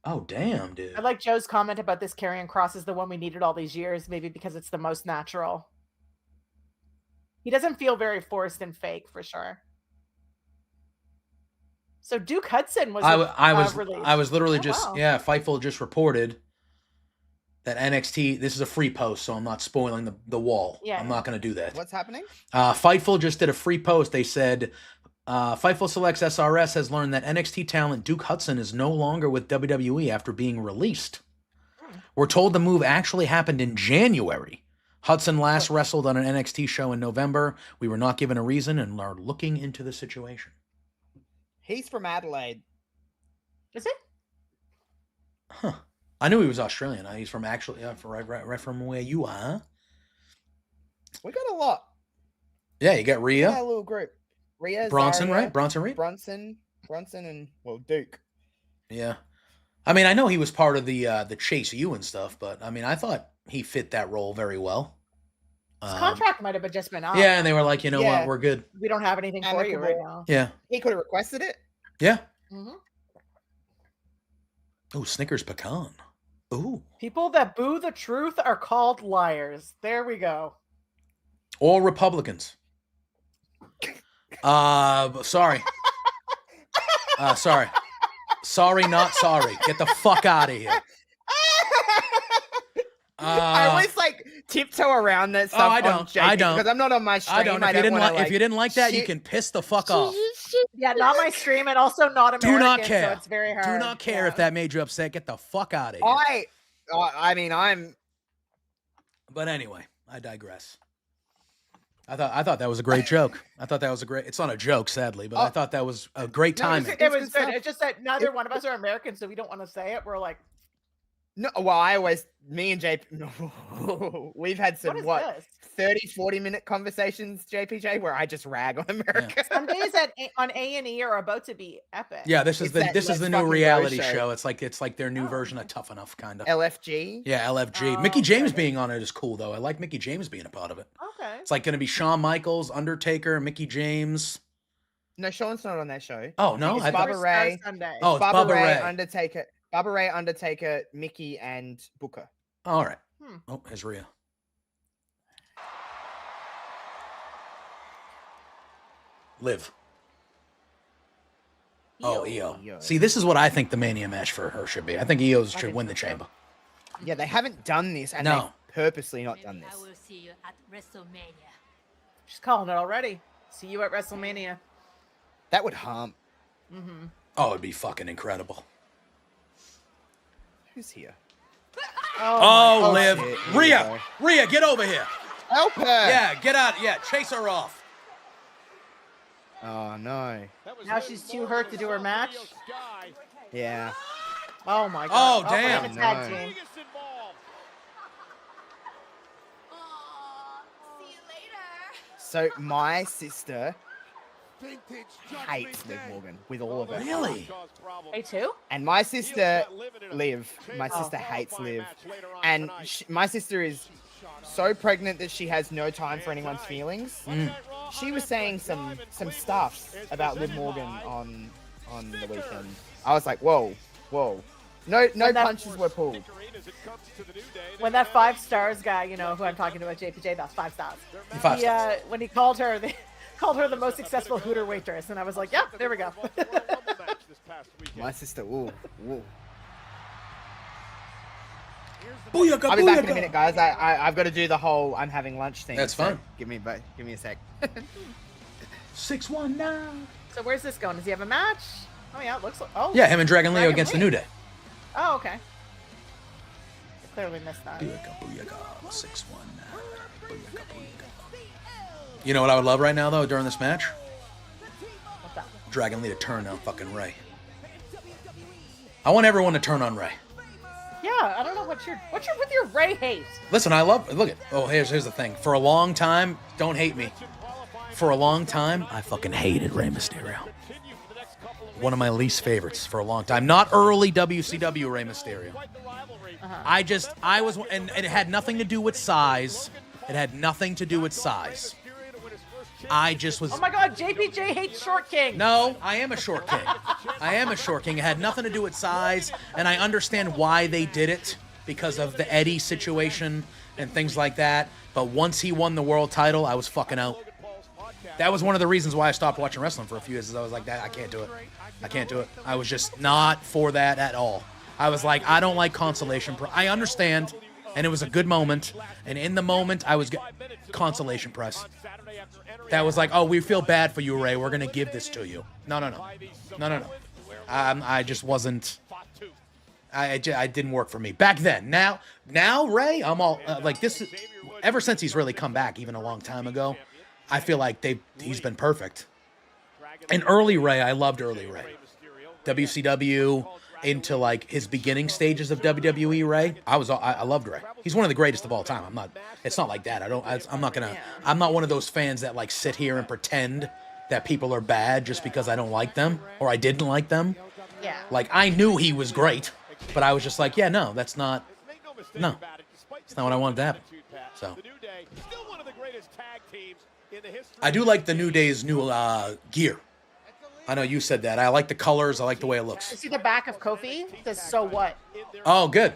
Oh, damn, dude. I like Joe's comment about this Karrion Kross is the one we needed all these years, maybe because it's the most natural. He doesn't feel very forced and fake, for sure. So Duke Hudson was released. I was literally Fightful just reported that NXT, this is a free post, so I'm not spoiling the wall. Yeah. I'm not going to do that. What's happening? Fightful just did a free post. They said, Fightful Selects SRS has learned that NXT talent Duke Hudson is no longer with WWE after being released. We're told the move actually happened in January. Hudson last wrestled on an NXT show in November. We were not given a reason and are looking into the situation. He's from Adelaide. Is it? Huh. I knew he was Australian. He's from right from where you are. We got a lot. Yeah, you got Rhea. Yeah, a little group. Rhea, Bronson, Zarya, right? Bronson Reed? Bronson, and, Duke. Yeah. I mean, I know he was part of the Chase U and stuff, but, I mean, I thought he fit that role very well. His contract might have just been up. Yeah, and they were like, you know what? We're good. We don't have anything for you right now. Yeah. He could have requested it. Yeah. Mm-hmm. Oh, Snickers pecan. Ooh. People that boo the truth are called liars. There we go. All Republicans. Sorry. Sorry. Sorry, not sorry. Get the fuck out of here. I always tiptoe around that stuff. I don't. I don't. Because I'm not on my stream. I don't. If you didn't like that, you can piss the fuck off. Yeah, not my stream, and also not American. Do not care. So it's very hard. Do not care if that made you upset. Get the fuck out of here. I'm. But anyway, I digress. I thought that was a great joke. I thought that was a great. It's not a joke, sadly, but I thought that was a great timing. It was good. It's just that neither one of us are American, so we don't want to say it. We're like. No, well, me and JP, we've had some, 30, 40-minute conversations, JPJ, where I just rag on America. Yeah. Some days on A&E are about to be epic. Yeah, this is the new reality show. It's like their new version of Tough Enough, kind of. LFG? Yeah, LFG. Mickey James being on it is cool, though. I like Mickey James being a part of it. Okay. It's like going to be Shawn Michaels, Undertaker, Mickey James. No, Sean's not on that show. Oh, no? It's Bubba Ray. Oh, it's Bubba Ray. Undertaker. Bubba Ray, Undertaker, Mickey, and Booker. All right. Oh, here's Rhea. Liv. Oh, Io. See, this is what I think the Mania match for her should be. I think Io should win the Chamber. Yeah, they haven't done this, and they've purposely not done this. I will see you at WrestleMania. She's calling it already. See you at WrestleMania. That would harm. Mm-hmm. Oh, it'd be fucking incredible. Who's here? Oh, Liv. Rhea, get over here. Help her. Yeah, get out. Yeah, chase her off. Oh, no. Now she's too hurt to do her match? Yeah. Oh, my God. Oh, damn. A tag team. So my sister hates Liv Morgan with all of her. Really? Me too? And my sister, Liv, hates Liv. And my sister is so pregnant that she has no time for anyone's feelings. She was saying some stuff about Liv Morgan on the weekend. I was like, whoa. No punches were pulled. When that 5 stars guy, you know, who I'm talking about, JPJ, that's 5 stars. 5 stars. When he called her, they called her the most successful Hooter waitress, and I was like, yeah, there we go. My sister, ooh. Booyaka, I'll be back in a minute, guys. I've got to do the whole I'm having lunch thing. That's fine. Give me a sec. 619. So where's this going? Does he have a match? Oh yeah, it looks like. Oh yeah, him and Dragon Leo against the New Day. Oh okay. I clearly missed that. Booyaka, 619. You know what I would love right now though during this match? What's that? Dragon Lee to turn on fucking Ray. I want everyone to turn on Ray. Yeah, I don't know what's your with your Ray hate. Listen, I love. Look at. Oh, here's the thing. For a long time, don't hate me. For a long time, I fucking hated Rey Mysterio. One of my least favorites for a long time. Not early WCW Rey Mysterio. I was, and it had nothing to do with size. It had nothing to do with size. I just was. Oh my God, JPJ hates Short King. No, I am a short king. I am a short king. It had nothing to do with size, and I understand why they did it because of the Eddie situation and things like that. But once he won the world title, I was fucking out. That was one of the reasons why I stopped watching wrestling for a few years. Is I was like, that I can't do it. I can't do it. I was just not for that at all. I was like, I don't like consolation. I understand, and it was a good moment. And in the moment, I was consolation prize. That was like, oh, we feel bad for you, Ray. We're gonna give this to you. No. I just wasn't. I didn't work for me back then. Now, Ray, I'm all like this. Ever since he's really come back, even a long time ago, I feel like he's been perfect. And early Ray, I loved early Ray. WCW into like his beginning stages of WWE Ray. I loved Ray. He's one of the greatest of all time. It's not like that. I'm not one of those fans that like sit here and pretend that people are bad just because I don't like them or I didn't like them. Yeah. Like I knew he was great, but I was just like, yeah, no, it's not what I wanted to happen. So I do like the New Day's new gear. I know you said that. I like the colors. I like the way it looks. You see the back of Kofi? It says, so what? Oh, good.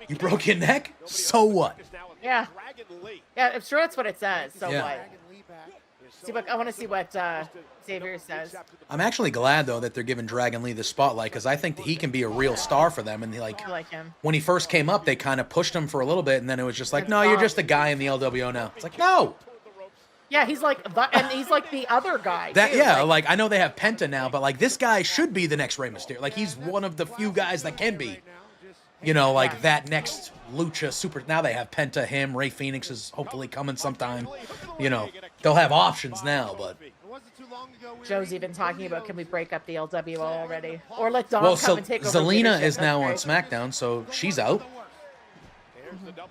You broke your neck? So what? Yeah. Yeah, I'm sure that's what it says. So Yeah. what? I want to see what Xavier says. I'm actually glad, though, that they're giving Dragon Lee the spotlight because I think that he can be a real star for them. And I like him. When he first came up, they kind of pushed him for a little bit, and then it was just like, no, you're just a guy in the LWO now. It's like, no. Yeah, he's like the other guy. That too. like I know they have Penta now, but like this guy should be the next Rey Mysterio. Like he's one of the few guys that can be, that next Lucha super. Now they have Penta, him, Ray Phoenix is hopefully coming sometime. They'll have options now, but. Joe's even talking about, can we break up the LWO already, or let Dom come and take over? Zelina is now on SmackDown, so she's out.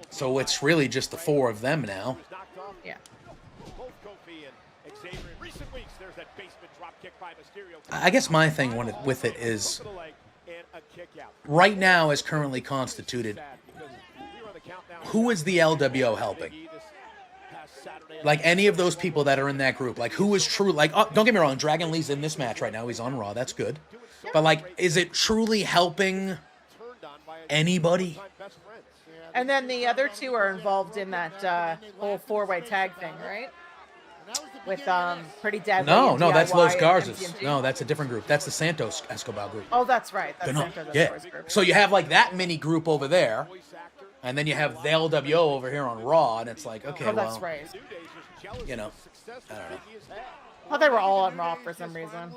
So it's really just the four of them now. Yeah. I guess my thing with it is, right now as currently constituted, who is the LWO helping? Like any of those people that are in that group, like who is true? Like, don't get me wrong, Dragon Lee's in this match right now. He's on Raw. That's good. But like, is it truly helping anybody? And then the other two are involved in that whole four-way tag thing, right? With Pretty Deadly. No, and that's DIY Los and Garzas. MTMG. No, that's a different group. That's the Santos Escobar group. Oh, that's right. That's Santos Yeah. Escobar's group. So you have like that mini group over there, and then you have the LWO over here on Raw, and it's like, okay, that's right. I don't know. Well, they were all on Raw for some reason.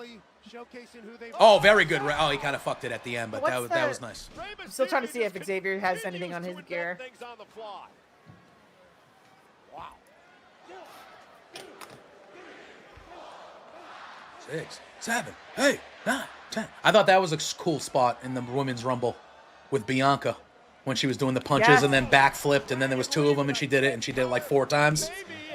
Oh, very good. Oh, he kind of fucked it at the end, but that was nice. I'm still trying to see if Xavier has anything on his gear. 6, 7, 8, 9, 10. I thought that was a cool spot in the Women's Rumble with Bianca when she was doing the punches and then backflipped, and then there was two of them, and she did it like 4 times,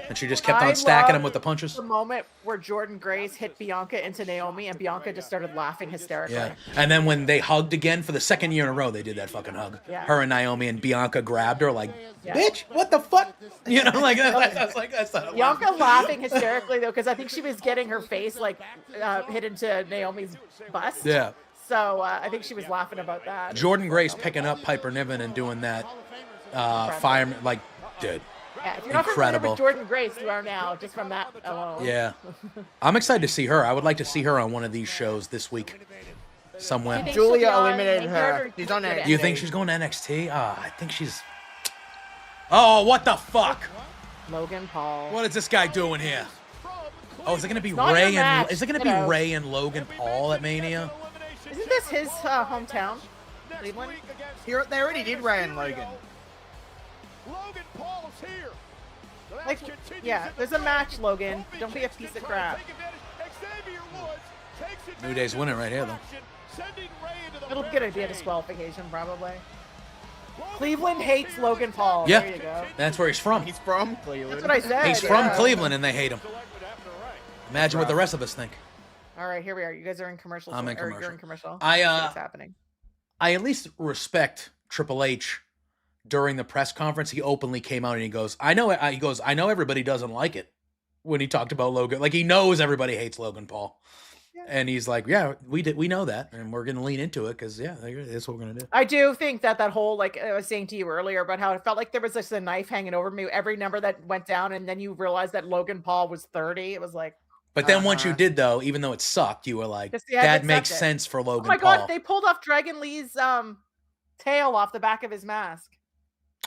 and she just kept on stacking them with the punches. The moment where Jordan Grace hit Bianca into Naomi, and Bianca just started laughing hysterically. Yeah, and then when they hugged again for the second year in a row, they did that fucking hug. Yeah. Her and Naomi, and Bianca grabbed her like, bitch, what the fuck? Like that's not Bianca laughing hysterically though, because I think she was getting her face like hit into Naomi's bust. Yeah. So I think she was laughing about that. Jordan Grace picking up Piper Niven and doing that fireman, like, dude. Yeah, if you're not familiar with Jordan Grace, you are now, just from that alone. Yeah. I'm excited to see her. I would like to see her on one of these shows this week somewhere. Julia eliminated her. She's on NXT. Do you think she's going to NXT? I think she's... Oh, what the fuck? Logan Paul. What is this guy doing here? Oh, is it going to be not Ray your and... match, Is it going to be kiddo. Ray and Logan Paul at Mania? Isn't this his hometown? Cleveland? They already did Ray and Logan. Logan Paul's here. Like, yeah, there's a match, Logan. Don't be a piece of crap. New Day's winning right here, though. It'll be a disqualification, probably. Cleveland hates Logan Paul. Yeah, There you go. that's where he's from. He's from Cleveland. That's what I said. He's from Cleveland, and they hate him. Imagine what the rest of us think. All right, here we are. You guys are in commercial. I'm in You're commercial. in commercial. What's happening? I at least respect Triple H. During the press conference, he openly came out and he goes, I know everybody doesn't like it. when he talked about Logan. Like, he knows everybody hates Logan Paul. And he's like, yeah, we know that, and we're going to lean into it because, yeah, that's what we're going to do. I do think that whole, like I was saying to you earlier about how it felt like there was just a knife hanging over me every number that went down, and then you realize that Logan Paul was 30. It was like... But then once you did, though, even though it sucked, you were like, that makes sense for Logan Paul. Oh, my God, they pulled off Dragon Lee's tail off the back of his mask.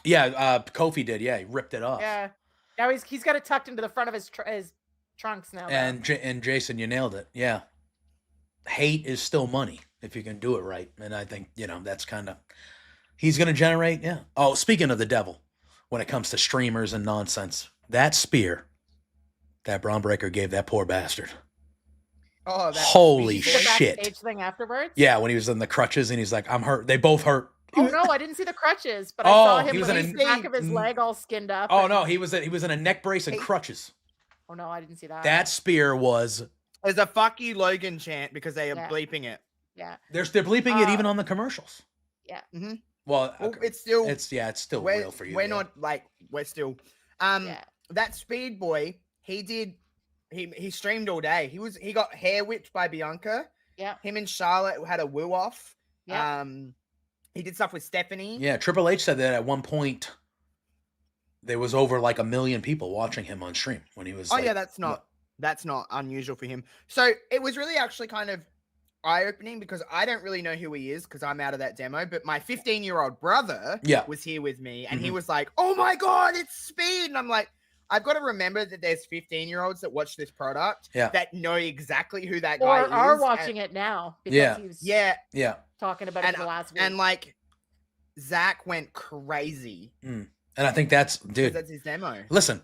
Yeah, Kofi did. Yeah, he ripped it off. Yeah. Now he's got it tucked into the front of his trunks now. And Jason, you nailed it. Yeah. Hate is still money if you can do it right. And I think, that's kind of... He's going to generate, yeah. Oh, speaking of the devil, when it comes to streamers and nonsense, that spear that Braun Breaker gave that poor bastard. Oh, holy shit. The backstage thing afterwards? Yeah, when he was in the crutches and he's like, I'm hurt. They both hurt. Oh, no, I didn't see the crutches, but I saw him with the back of his leg all skinned up. Oh, no, he was in a neck brace and crutches. Oh, no, I didn't see that. That spear was... There's a fuck you Logan chant because they are bleeping it. Yeah. They're bleeping it even on the commercials. Yeah. Mm-hmm. Well, it's still real for you. We're not like we're still that Speed Boy, he streamed all day. He got hair whipped by Bianca. Yeah. Him and Charlotte had a woo off. Yeah. He did stuff with Stephanie. Yeah, Triple H said that at one point there was over like 1 million people watching him on stream when he was that's not unusual for him. So it was really actually kind of eye-opening because I don't really know who he is because I'm out of that demo, but my 15-year-old brother was here with me and he was like, oh my God, it's Speed. And I'm like, I've got to remember that there's 15-year-olds that watch this product that know exactly who that guy is. Or are watching it now because he was talking about it the last week. And like, Zach went crazy. And I think that's his demo. Listen,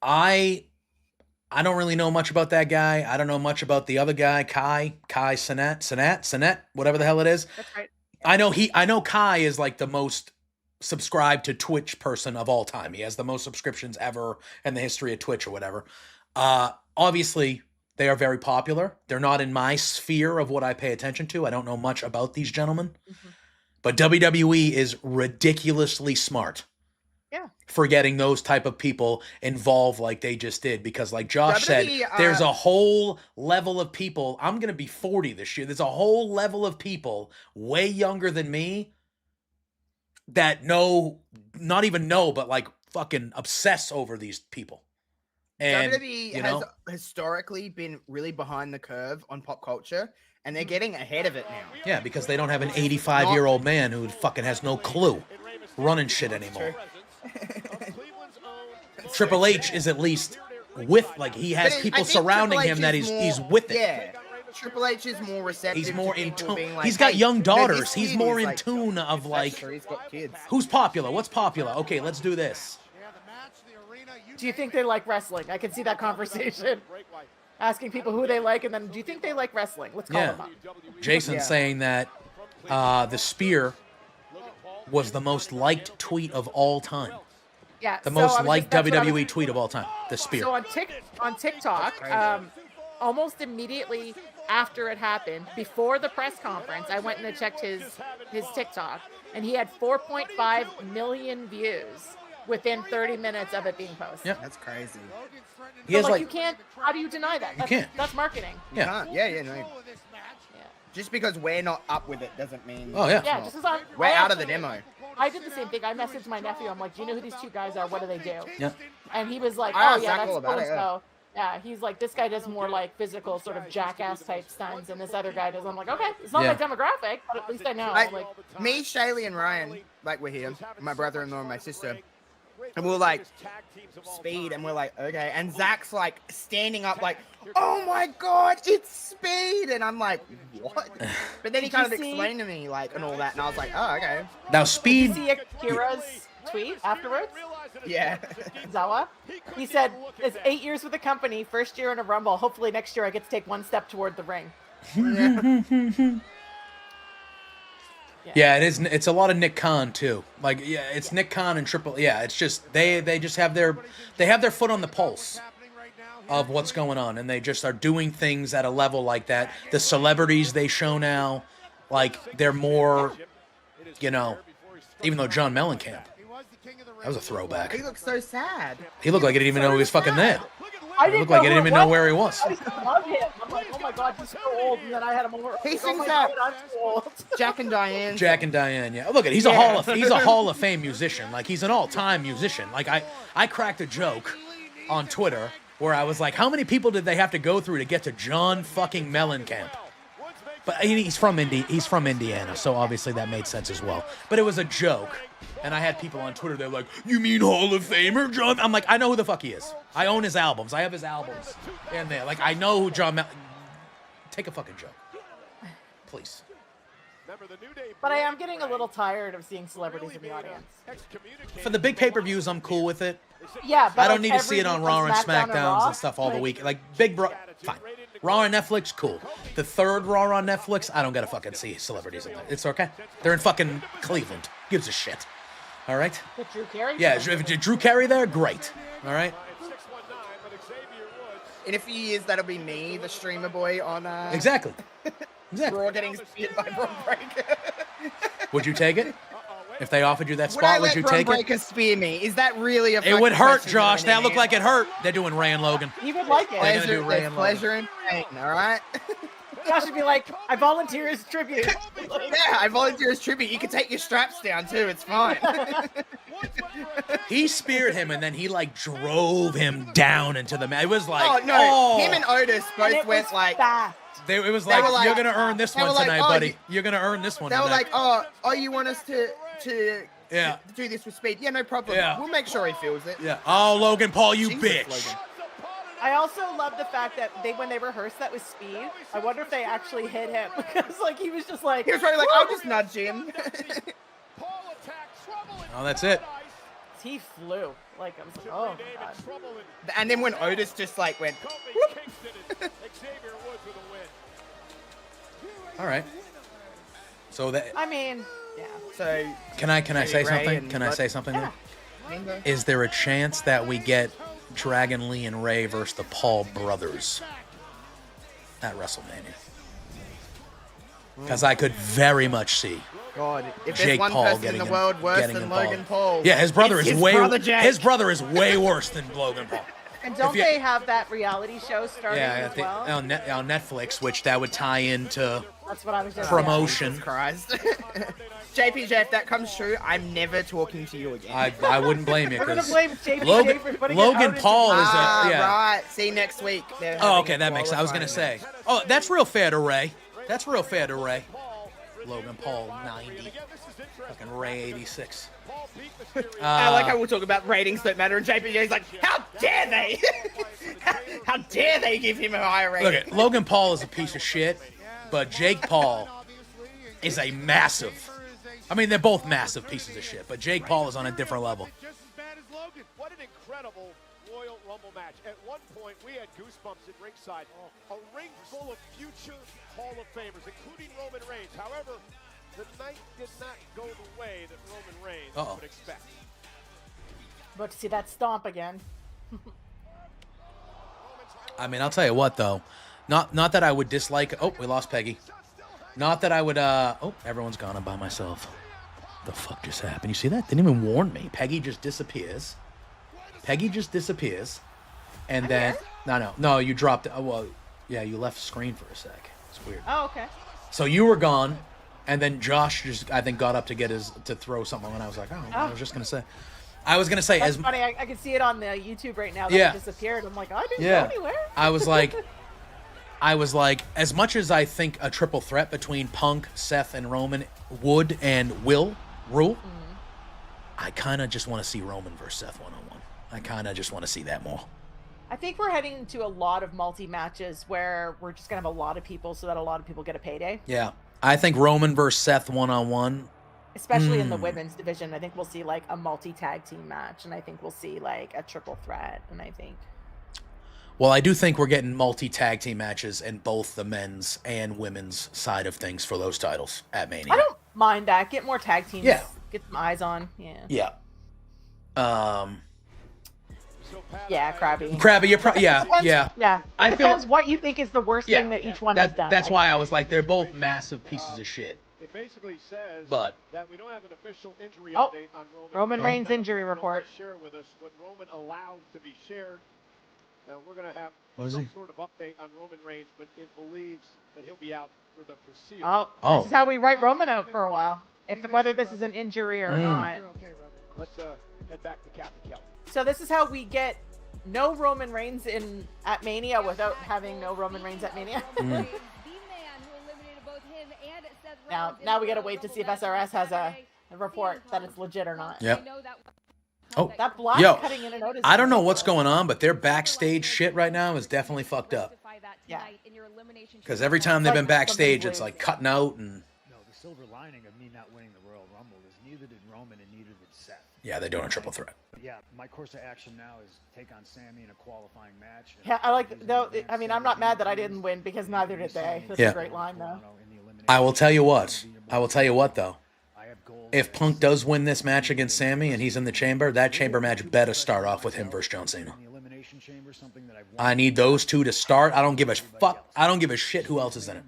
I don't really know much about that guy. I don't know much about the other guy, Kai Cenat, whatever the hell it is. That's right. I know Kai is like the most subscribed to Twitch person of all time. He has the most subscriptions ever in the history of Twitch or whatever. Obviously, they are very popular. They're not in my sphere of what I pay attention to. I don't know much about these gentlemen. Mm-hmm. But WWE is ridiculously smart. Yeah. For getting those type of people involved like they just did. Because like Josh said, there's a whole level of people. I'm going to be 40 this year. There's a whole level of people way younger than me that not even know, but like fucking obsess over these people. And WWE has historically been really behind the curve on pop culture, and they're getting ahead of it now. Yeah, because they don't have an 85-year-old man who fucking has no clue running shit anymore. Triple H is at least with, like, he has people surrounding him that he's with it. Yeah. Triple H is more receptive. He's more in tune. Like, he's got young daughters. He's more in tune of like, he's got kids. Who's popular? What's popular? Okay, let's do this. Do you think they like wrestling? I can see that conversation. Asking people who they like, and then do you think they like wrestling? Let's call them up. Jason's saying that the spear was the most liked tweet of all time. Yeah, the most liked WWE tweet of all time. The spear. So on TikTok, almost immediately after it happened, before the press conference, I went and I checked his TikTok, and he had 4.5 million views within 30 minutes of it being posted. Yep. That's crazy. So you can't, how do you deny that? You can't. That's marketing. Yeah. No. Just because we're not up with it doesn't mean we're out of the demo. I did the same thing. I messaged my nephew. I'm like, do you know who these two guys are? What do they do? Yeah. And he was like, oh yeah, that's so. Yeah, he's like, this guy does more like physical sort of jackass type stunts, and this other guy does. I'm like, okay, it's not my demographic, but at least I know. Like me, Shaylee, and Ryan, like we're here, my brother-in-law and my sister, and we're like, Speed, and we're like, okay, and Zach's like standing up, like, oh my God, it's Speed, and I'm like, what? But then he kind of explained to me like and all that, and I was like, oh, okay. Now Speed. Did you see Akira's tweet afterwards? Yeah. Zawa. He said, it's 8 years with the company, first year in a Rumble. Hopefully next year I get to take one step toward the ring. Yeah, it is. It's a lot of Nick Khan too. Like, yeah, it's Nick Khan and Triple. Yeah, it's just they just have their foot on the pulse of what's going on, and they just are doing things at a level like that. The celebrities they show now, like they're more, even though John Mellencamp That was a throwback. He looks so sad. He looked like he didn't even know he was fucking there. I He looked like he didn't even know where he was. I used to love him. I'm like, oh my god, he's so old. And then I had him over. He Oh sings my that. God, I'm so old. Jack and Diane. Jack and Diane, yeah. Look at he's a Hall of Fame musician. Like he's an all-time musician. Like I cracked a joke on Twitter where I was like, how many people did they have to go through to get to John fucking Mellencamp? But he's from Indiana, so obviously that made sense as well. But it was a joke. And I had people on Twitter, they're like, you mean Hall of Famer John? I'm like, I know who the fuck he is. I own his albums. I have his albums in there. Like, I know who John Take a fucking joke. Please. But I am getting a little tired of seeing celebrities in the audience. For the big pay-per-views, I'm cool with it. Yeah, but I don't like need to see it on Raw and SmackDown SmackDowns and stuff all the week. Like, fine. Raw on Netflix, cool. The third Raw on Netflix, I don't gotta fucking see celebrities in there. It's okay. They're in fucking Cleveland. Gives a shit. All right? With Drew Carey? Yeah, if Drew Carey there, great. All right? In a few years, that'll be me, the streamer boy on... Exactly. Raw getting speared by Braun Breaker. Would you take it? If they offered you that Would I spot, would let you Braun take Breaker it? spear me? Is that really a It would hurt, question Josh. to That win looked in like it hurt. They're doing Ray and Logan. He would like it. They're gonna do Ray There's and pleasure Logan. and pain, all right? Josh would be like, I volunteer as tribute. Yeah, I volunteer as tribute. You can take your straps down, too. It's fine. He speared him, and then he, like, drove him down into the mat. It was like, Oh, no. Him and Otis And both it went was like... fast. it was They like, were like- you're going to earn this they one were like, tonight, oh, buddy. you- You're going to earn this one They were tonight. like, oh, you want us to Yeah. do this with speed? Yeah, no problem. Yeah. We'll make sure he feels it. Yeah. Oh, Logan Paul, you Jesus, bitch. Logan. I also love the fact that when they rehearsed that with Speed, I wonder if they actually hit him because like he was just like He was probably like, I'll just nudge him. Oh, that's it. he flew. Like I was like, oh my god. And then when Otis just like went, All right. So that I mean, yeah. so can I say Ray something? and Can I Bud- say something? Yeah. There? Is there a chance that we get Dragon Lee and Ray versus the Paul brothers at WrestleMania? Because I could very much see God, if there's Jake one Paul person in getting the in- world worse getting than involved. Logan Paul, Yeah, his brother it's is his way brother Jake. his brother is way worse than Logan Paul. And don't you- they have that reality show starting Yeah, as well? on Netflix, which that would tie into That's what I was just promotion. Jesus Christ. JPJ, if that comes true, I'm never talking to you again. I wouldn't blame you We're gonna because blame JPJ Logan, for putting Logan it out Paul is Ah, a yeah. right. See next week. They're Oh, having okay, a that makes sense. I was gonna qualifying say. Oh, that's real fair to Ray. That's real fair to Ray. Logan Paul 90, fucking Ray 86. I like how we'll talk about ratings don't matter, and JPJ's like, how dare they? How dare they give him a higher rating? Look at Logan Paul is a piece of shit, but Jake Paul is a massive. I mean, they're both massive pieces of shit, but Jake Paul is on a different level. Just as bad as Logan. What an incredible Royal Rumble match. At one point, we had goosebumps at ringside. A ring full of future Hall of Famers, including Roman Reigns. However, the night did not go the way that Roman Reigns would expect. But to see that stomp again. I mean, I'll tell you what though, not that I would dislike. Oh, we lost Peggy. Not that I would. Oh, everyone's gone. I'm by myself. The fuck just happened? You see that? Didn't even warn me. Peggy just disappears. Peggy just disappears, and then no, you dropped. Oh, well, yeah, you left screen for a sec. It's weird. Oh, okay. So you were gone, and then Josh just I think got up to throw something, and I was like, I was just gonna say. I was gonna say That's as funny. I can see it on the YouTube right now that Yeah. it disappeared. I'm like, I didn't Yeah. go anywhere. I was like, as much as I think a triple threat between Punk, Seth, and Roman would and will rule, I kind of just want to see Roman versus Seth one-on-one. I kind of just want to see that more. I think we're heading into a lot of multi-matches where we're just going to have a lot of people so that a lot of people get a payday. Yeah. I think Roman versus Seth one-on-one. Especially in the women's division. I think we'll see like a multi-tag team match. And I think we'll see like a triple threat. And I think... Well, I do think we're getting multi-tag team matches in both the men's and women's side of things for those titles at Mania. I don't mind that. Get more tag teams. Yeah. Get some eyes on. Yeah. Yeah. Yeah, Krabby. Krabby, you're yeah. Yeah. I It feel- depends what you think is the worst thing that each one has done. That's why I was like, they're both massive pieces of shit. basically says But that we don't have an official injury Oh, update on Roman Reigns injury Don't report. share with us what Roman allowed to be shared. Now we're going to have What is some he? sort of update on Roman Reigns, but it believes that he'll be out for the foreseeable. Oh, this is how we write Roman out for a while. Whether this is an injury or not. Let's head back to Captain Kelly. So this is how we get no Roman Reigns at Mania without having no Roman Reigns at Mania. Now we gotta wait to see if SRS has a report that it's legit or not. Yep. Oh, that block cutting in and out is I don't know what's going on, but their backstage shit right now is definitely fucked up. Yeah. Because every time they've been backstage, it's like cutting out and. No, the silver lining of me not winning the Royal Rumble is neither did Roman and neither did Seth. Yeah, they're doing a triple threat. Yeah, my course of action now is take on Sammy in a qualifying match. Yeah, I like though. I mean, I'm not mad that I didn't win because neither did they. That's a great line though. I will tell you what. Though. If Punk does win this match against Sammy and he's in the chamber, that chamber match better start off with him versus John Cena. I need those two to start. I don't give a fuck. I don't give a shit who else is in it.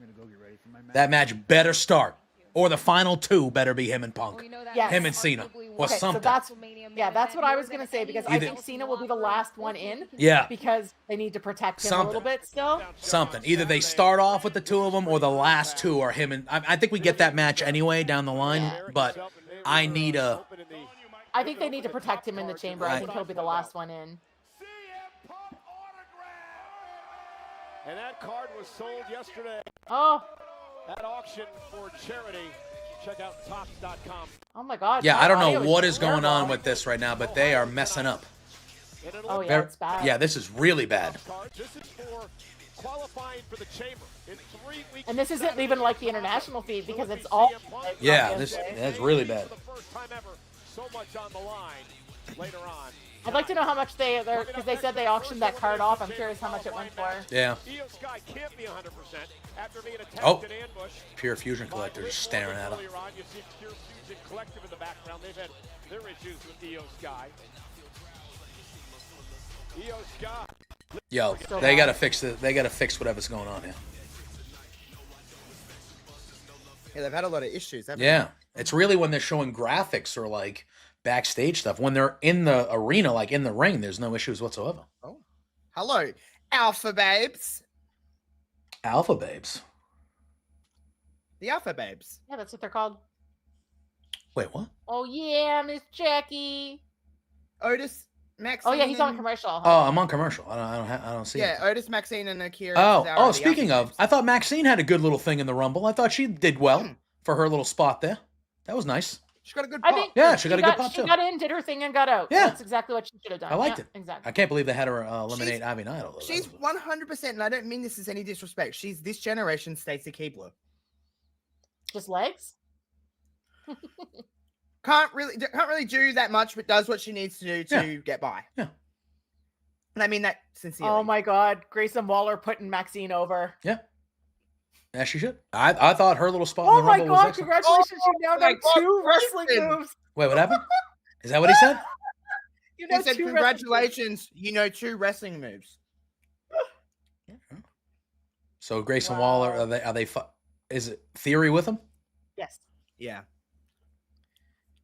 That match better start. Or the final two better be him and Punk. Yes. Him and Cena. Or Okay, something. so that's what I was gonna say because I think Cena will be the last one in. Yeah. Because they need to protect him a little bit still. Something. Either they start off with the two of them or the last two are him and... I think we get that match anyway down the line, but I need a... I think they need to protect him in the chamber. I Right. think he'll be the last one in. And that card was sold yesterday Oh. at auction for charity. Check out Topps.com. Oh my God. Yeah, that I don't audio know is what is going terrible. on with this right now, but they are messing up. Oh yeah, it's bad. Yeah, this is really bad. This is for qualifying for the chamber. In 3 weeks. And this isn't even like the international feed because it's all. Yeah, that's really bad. For the first time ever, so much on the line later on. I'd like to know how much because they said they auctioned that card off. I'm curious how much it went for. Yeah. Io Sky can't be 100% after being attacked Oh, in ambush. Pure Fusion Collector just staring at him. Earlier on, you see Pure Fusion Collective in the background. They've had their issues with Io Sky. Io Sky. Yo, they gotta fix it. They gotta fix whatever's going on here. Yeah, they've had a lot of issues, haven't Yeah, it's really when they're showing graphics or like backstage stuff. When they're in the arena, like in the ring, there's no issues whatsoever. they? Oh. Hello, Alpha Babes. Alpha Babes. The Alpha Babes. Yeah, that's what they're called. Wait, what? Oh yeah, Miss Jackie. Otis, Maxine. Oh yeah, he's on and- commercial. Oh, I'm on commercial. I don't see Yeah, it. Otis, Maxine, and Akira. Oh, Tozawa are oh. the Speaking Alpha of, I thought Maxine had a good little thing in the Rumble. I thought she did well for her little spot there. That was nice. She got a good I pop. think Yeah, she got a good pop She too. got in, did her thing, and got out. Yeah. That's exactly what she should have done. I liked Yeah, it. Exactly. I can't believe they had her eliminate Ivy Nile. though. She's 100%, and I don't mean this as any disrespect. She's this generation Stacey Keebler. Just legs. Can't really do that much, but does what she needs to do to get by. Yeah. And I mean that sincerely. Oh my God, Grayson Waller putting Maxine over. Yeah. Yeah, she should. I thought her little spot in Oh the my Rumble was God! excellent. Congratulations, you now my know God, 2 wrestling Grayson. moves. Wait, what happened? Is that what he said? You know He said, 2 wrestling congratulations, you know 2 wrestling moves. So Grayson Waller, are they is it Theory with him? moves. Yes. Yeah.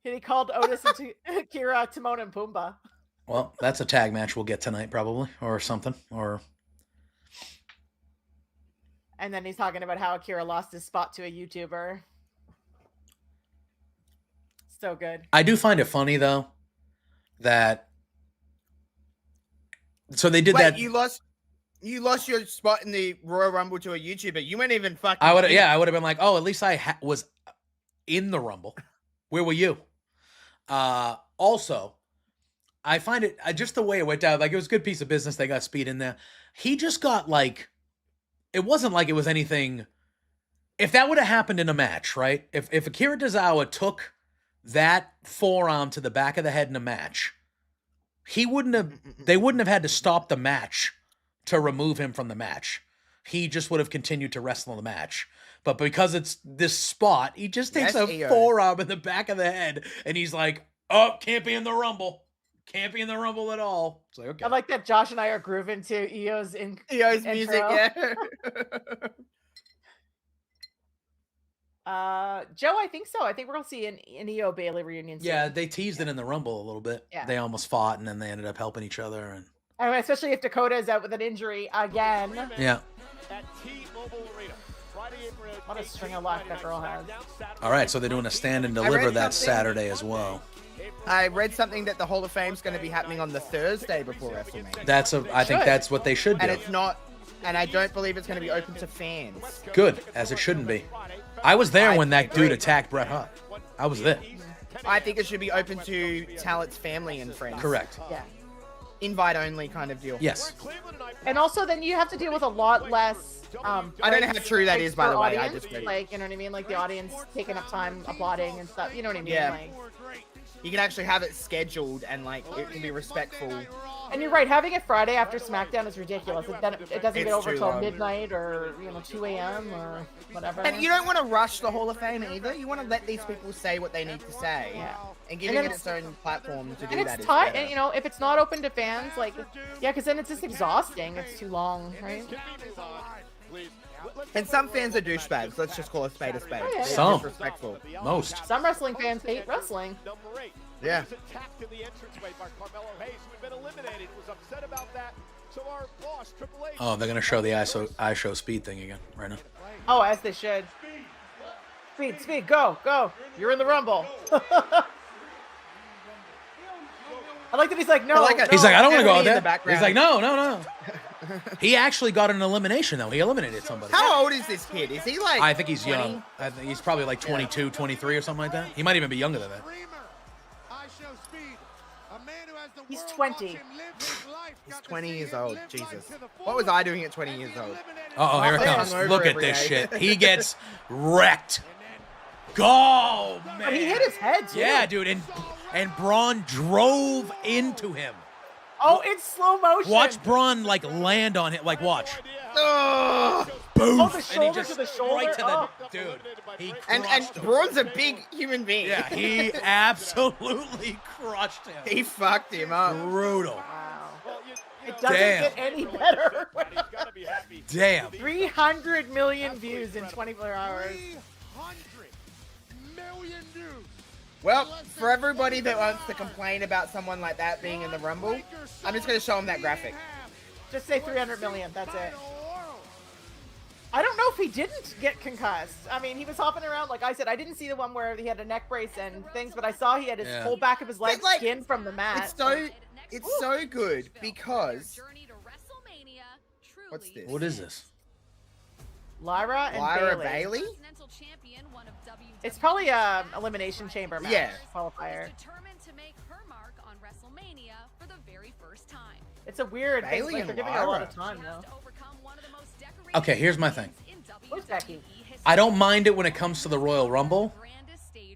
He called Otis and Kira, Timon, and Pumbaa. Well, that's a tag match we'll get tonight probably, or something, or And then he's talking about how Akira lost his spot to a YouTuber. So good. I do find it funny though that so they did Wait, that. you lost your spot in the Royal Rumble to a YouTuber. You weren't even fucking. I would I would have been like, oh, at least I was in the Rumble. Where were you? Also, I find it just the way it went down. Like it was a good piece of business. They got Speed in there. He just got like, it wasn't like it was anything. If that would have happened in a match, right? If Akira Tozawa took that forearm to the back of the head in a match, he wouldn't have. They wouldn't have had to stop the match to remove him from the match. He just would have continued to wrestle the match. But because it's this spot, he just takes a forearm in the back of the head, and he's like, "Oh, can't be in the Rumble. Can't be in the Rumble at all." It's like, okay. I like that Josh and I are grooving to Io's music, yeah. Joe, I think so. I think we're gonna see an Io Bailey reunion soon. Yeah, they teased it in the Rumble a little bit. Yeah. They almost fought, and then they ended up helping each other. And I mean, especially if Dakota is out with an injury again. yeah. At T-Mobile Arena. Friday, April What a string of luck that girl has. All right, so they're doing a stand and deliver that Saturday as well. I read something that the Hall of Fame's going to be happening on the Thursday before WrestleMania. I think that's what they should do. And it's not, and I don't believe it's going to be open to fans. Good, as it shouldn't be. I was there when that dude attacked Bret Hart. I was there. I think it should be open to talent's family and friends. Correct. Yeah. Invite only kind of deal. Yes. And also, then you have to deal with a lot less. I don't know how true that is, by the way. I just read it. Like, you know what I mean? Like the audience taking up time applauding and stuff. You know what I mean? Yeah. Like, you can actually have it scheduled and like it can be respectful. and you're right. Having it Friday after SmackDown is ridiculous. It doesn't get over too till long. midnight or 2 a.m. or whatever. And you don't want to rush the Hall of Fame either. You want to let these people say what they need to say. Yeah. And giving then it its own platform to do And that it's is tight. better. And if it's not open to fans, like, yeah, because then it's just exhausting. It's too long, right? And some fans are douchebags. Let's just call a spade a spade. Oh, yeah, yeah. Some. Disrespectful. Most. Some wrestling fans hate wrestling. Yeah. Attacked in the entranceway by Carmelo Hayes, who had been eliminated, was upset about that. So our boss, Triple H. Oh, they're gonna show the iShow speed thing again right now. Oh, as they should. Speed, go. You're in the Rumble. I like that he's like, no. He's like, I don't want to go out in the there. background. He's like, no. He actually got an elimination though. He eliminated somebody. How old is this kid? Is he like? I think he's 20? young. I think he's probably like 22, 23 or something like that. He might even be younger than that. He's 20. He's 20 years old. Jesus. What was I doing at 20 years old? Uh-oh, here it I comes. hungover Look at every this day. shit. He gets wrecked. Go, man. But he hit his head, too. Yeah, dude. And Braun drove into him. Oh, in slow motion. Watch Braun, like, land on him. Like, watch. Oh, Boom. Oh, the And he shoulder just to the shoulder. right to the Oh. dude. He and crushed him. Braun's a big human being. Yeah, he absolutely crushed him. He fucked him up. Brutal. Wow. It doesn't Damn. get any better. Damn. 300 million views in 24 hours. Well, for everybody that wants to complain about someone like that being in the Rumble, I'm just going to show them that graphic. Just say 300 million. That's it. I don't know if he didn't get concussed. I mean, he was hopping around. Like I said, I didn't see the one where he had a neck brace and things, but I saw he had his whole back of his leg like, skinned from the mat. It's so good because. What's this? What is this? Lyra and Lyra Bailey. Bailey? It's probably a elimination chamber match. Yeah. Qualifier. Determined to make her mark on WrestleMania for the very first time. It's a weird thing. Bailey Like, they're and giving her a lot Lyra. of time though. Okay, here's my thing. Where's Becky? I don't mind it when it comes to the Royal Rumble.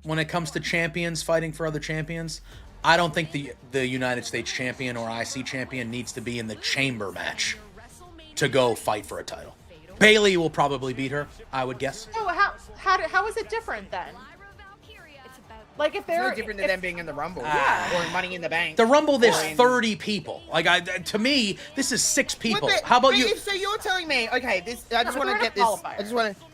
When it comes to champions fighting for other champions, I don't think the United States champion or IC champion needs to be in the chamber match to go fight for a title. Bailey will probably beat her, I would guess. Oh, how is it different then? Like if It's they're no different than them being in the Rumble Ah. or in Money in the Bank. The Rumble, there's or in- 30 people. Like, to me, this is 6 people. But- How about but you? So you're telling me, okay, this. I just but want they're to in a get this. qualifier. I just want to.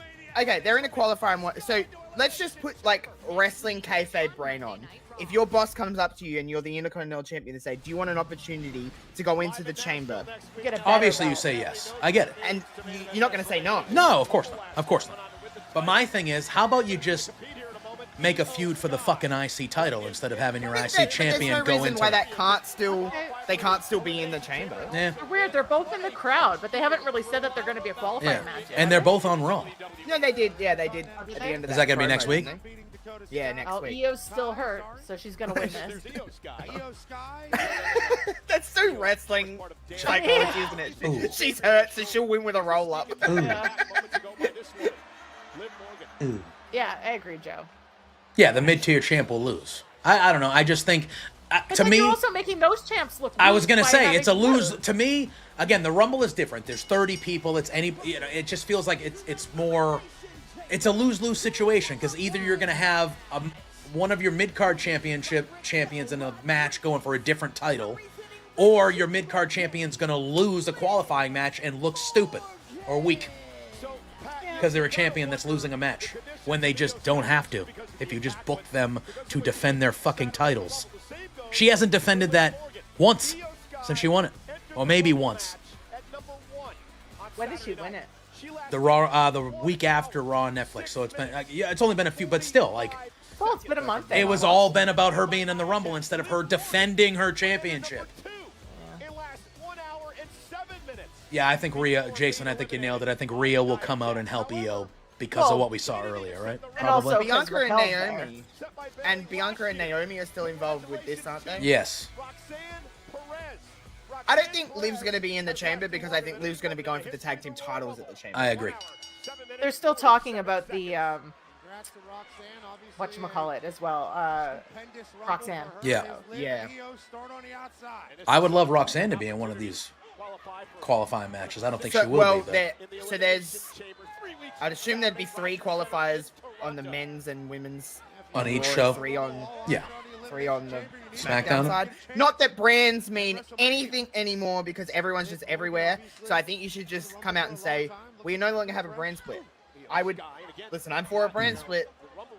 Okay, they're in a qualifier. So let's just put like wrestling kayfabe brain on. If your boss comes up to you and you're the Intercontinental Champion and say, "Do you want an opportunity to go into the chamber?" get a better Obviously, you belt. say yes. I get it. And you're not going to say no. No, of course not. Of course not. But my thing is, how about you just make a feud for the fucking IC title instead of having your IC champion There's no go reason into why that can't still. They can't still be in the chamber. Yeah. They're weird. They're both in the crowd, but they haven't really said that they're going to be a qualifying Yeah. match yet. And they're both on Raw. No, they did. Yeah, they did at the end of Is that gonna be promo, next week? didn't they? Yeah, next Oh, week. Io's still hurt, so she's going to win this. That's so wrestling psychology, isn't it? Ooh. She's hurt, so she'll win with a roll up. Ooh. Yeah, I agree, Joe. Yeah, the mid-tier champ will lose. I don't know. I just think, to Then me, you're also making those champs look. I was weak gonna by say having it's a to lose. To me, again, the Rumble is different. There's 30 people. It's any. It just feels like it's more. It's a lose-lose situation because either you're gonna have one of your mid-card championship champions in a match going for a different title, or your mid-card champion's gonna lose a qualifying match and look stupid or weak because they're a champion that's losing a match. when they just don't have to. If you just book them to defend their fucking titles. She hasn't defended that once since she won it. Or maybe once. When did she win it? The Raw, the week after Raw on Netflix. So it's been, yeah, it's only been a few, but still, like, Well, it's been a month. it was all been about her being in the Rumble instead of her defending her championship. Yeah, I think Rhea, Jason, I think you nailed it. I think Rhea will come out and help Io because of what we saw earlier, right? And also Bianca and Naomi. And Bianca and Naomi are still involved with this, aren't they? Yes. I don't think Liv's going to be in the chamber because I think Liv's going to be going for the tag team titles at the chamber. I agree. They're still talking about the whatchamacallit as well. Roxanne. Yeah. Yeah. I would love Roxanne to be in one of these qualifying matches. I don't think she will well, be. So there's, I'd assume there'd be 3 qualifiers on the men's and women's. On each Raw, show? 3 on, Yeah. 3 on the SmackDown side. Not that brands mean anything anymore because everyone's just everywhere. So I think you should just come out and say, we no longer have a brand split. I would, listen, I'm for a brand split,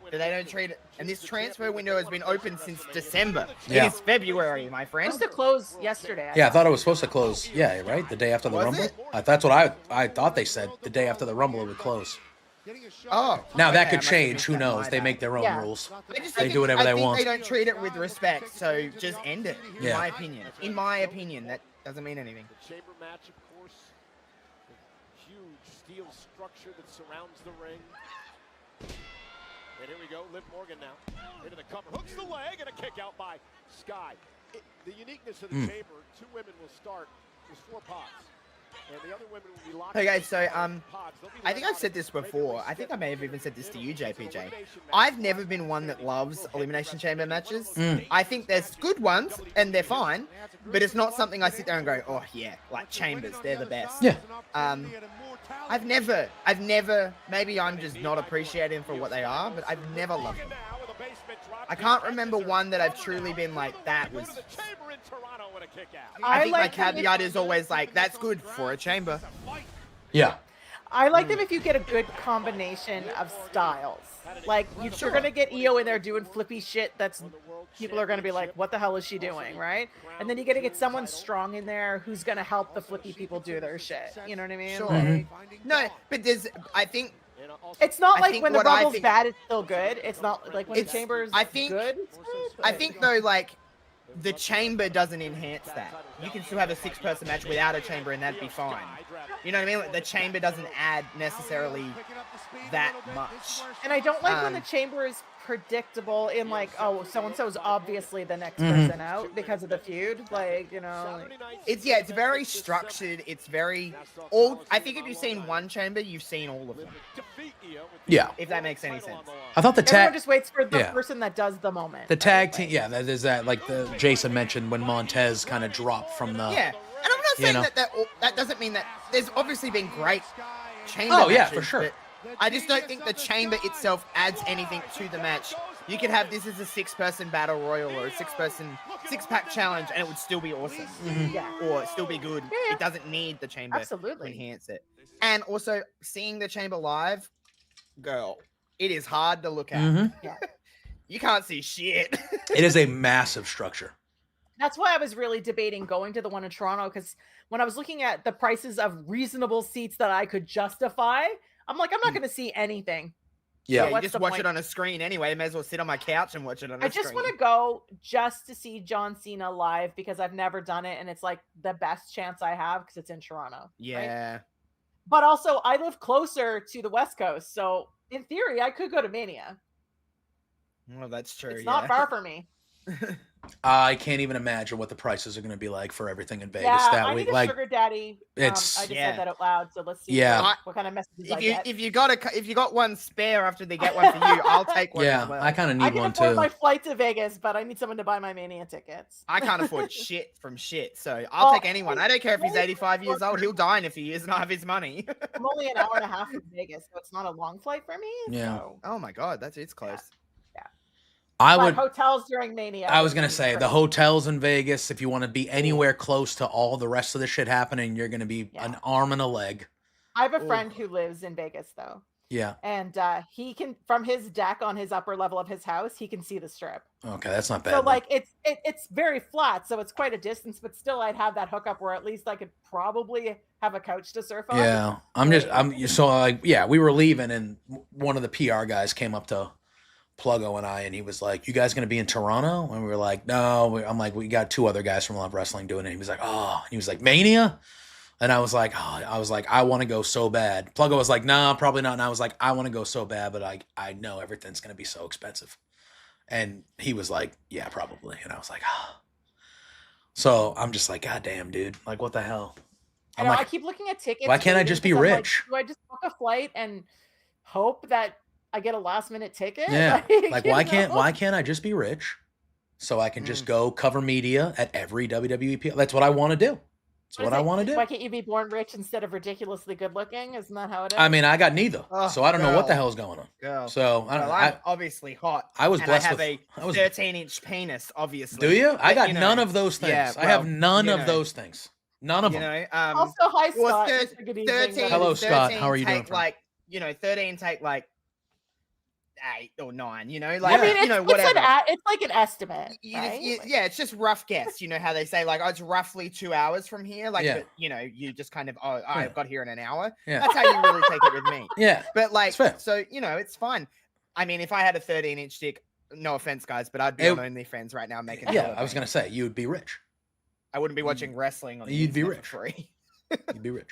but they don't treat it. And this transfer window has been open since December. Yeah. It is February, my friend. Supposed to close yesterday. Yeah, I thought it was supposed to close. Yeah, right? The day after the Was Rumble? it? That's what I thought they said. The day after the Rumble it would close. Oh. Now that okay, could I must have change. missed Who that. knows? My They bad. make their own Yeah. rules. I just They think do whatever they I think want. they don't treat it with respect, so just end it. In Yeah. my opinion. In my opinion, that doesn't mean anything. The chamber match, of course, the huge steel structure that surrounds the ring. And here we go, Liv Morgan now into the cover, hooks the leg, and a kick out by Sky. The uniqueness of the chamber: 2 women will start. There's 4 pods. And the other women will be locked. Okay, so I think I've said this before. I think I may have even said this to you, JPJ. I've never been one that loves Elimination Chamber matches. I think there's good ones, and they're fine, but it's not something I sit there and go, oh yeah, like Chambers, they're the best. Yeah. I've never, maybe I'm just not appreciating for what they are, but I've never loved them. I can't remember one that I've truly been like, that was... I think my caveat is always like, that's good for a chamber. Yeah. I like them if you get a good combination of styles. Like, you're going to get Io in there doing flippy shit that's... People are going to be like, what the hell is she doing, right? And then you got to get someone strong in there who's going to help the flippy people do their shit. You know what I mean? Sure. Like, No, but there's, I think... it's not I like think when the what I Rumble's think- bad, it's still good. It's not like when the It's- Chamber's I think- good, it's good. I but- think though, like, the chamber doesn't enhance that. You can still have a 6-person match without a chamber and that'd be fine. You know what I mean? Like, the chamber doesn't add necessarily that much. And I don't like when the Chamber is predictable in like, oh, so-and-so is obviously the next Mm-hmm. person out because of the feud. Like, you know. Like, It's very structured. It's very all. I think if you've seen one chamber, you've seen all of them. Yeah. If that makes any sense. I thought the everyone tag just waits for the yeah. person that does the moment. the tag team, yeah, that is that like the Jason mentioned when Montez kind of dropped from the Yeah, and I'm not saying know. that doesn't mean that there's obviously been great chamber Oh, yeah, matches, for sure. but I just don't think the chamber itself adds anything to the match. You could have this as a 6-person battle royal or a 6-person 6-pack challenge, and it would still be awesome, Yeah. or still be good. Yeah. It doesn't need the chamber Absolutely. to enhance it. And also seeing the chamber live, girl, it is hard to look at. Mhm. Yeah. You can't see shit. It is a massive structure. That's why I was really debating going to the one in Toronto, because when I was looking at the prices of reasonable seats that I could justify, I'm like, I'm not going to see anything. Yeah. You What's just the watch point? it on a screen anyway. May as well sit on my couch and watch it on a I screen. just want to go just to see John Cena live because I've never done it, and it's like the best chance I have because it's in Toronto. right? Yeah. But also, I live closer to the West Coast, so in theory, I could go to Mania. Well, that's true. It's not far from me. I can't even imagine what the prices are going to be like for everything in Vegas Yeah, that I week. need a Like, sugar daddy. it's- I just Yeah. said that out loud, so let's see Yeah. what kind of messages I If get. you got one spare after they get one for you, I'll take one yeah, as well. I kind of I need can one afford too. my flight to Vegas, but I need someone to buy my Mania tickets. I can't afford shit from shit, so I'll take anyone. I don't care if he's 85 years old. He'll die in a few years and I have his money. I'm only an hour and a half from Vegas, so it's not a long flight for me. Yeah. So. Oh my god, it's close. I But would. hotels during Mania. I was gonna say the crazy. hotels in Vegas. If you want to be anywhere close to all the rest of the shit happening, you're gonna be Yeah. an arm and a leg. I have a friend who lives in Vegas, though. Yeah. And he can, from his deck on his upper level of his house, he can see the strip. Okay, that's not bad. So like it's very flat, so it's quite a distance, but still I'd have that hookup where at least I could probably have a couch to surf on. Yeah, we were leaving, and one of the PR guys came up to Pluggo and I, and he was like, "You guys going to be in Toronto?" And we were like, "No." I'm like, "We got 2 other guys from Love Wrestling doing it." He was like, "Oh," and he was like, "Mania?" And I was like, I want to go so bad. Pluggo was like, "Nah, probably not." And I was like, "I want to go so bad, but I know everything's going to be so expensive." And he was like, "Yeah, probably." And I was like, "Ah." So I'm just like, "God damn, dude. Like, what the hell?" I keep looking at tickets. Why can't I just be rich? Like, do I just book a flight and hope that I get a last minute ticket? Yeah. Like why can't I just be rich so I can just go cover media at every WWE PR? That's what I want to do. That's what I want to do. Why can't you be born rich instead of ridiculously good looking? Isn't that how it is? I mean, I got neither. So I don't know what the hell's going on. Girl. So I'm obviously hot. I was blessed I have a 13-inch penis, obviously. Do you? I got none of those things. Yeah, I have none of those things. None of them. Also, hi Scott. 13. Hello, Scott. How are you doing? 13 take like 8 or 9. Like I mean, whatever. It's like an estimate. Right? It's just rough guess. You know how they say like, "Oh, it's roughly 2 hours from here." Like, but, you just kind of, I got here in an hour. Yeah. That's how you really take it with me. Yeah. But like, so it's fine. I mean, if I had a 13-inch dick, no offense, guys, but I'd be on OnlyFans right now making. Yeah, I was gonna say you would be rich. I wouldn't be watching wrestling on. You'd be rich. Free. You'd be rich.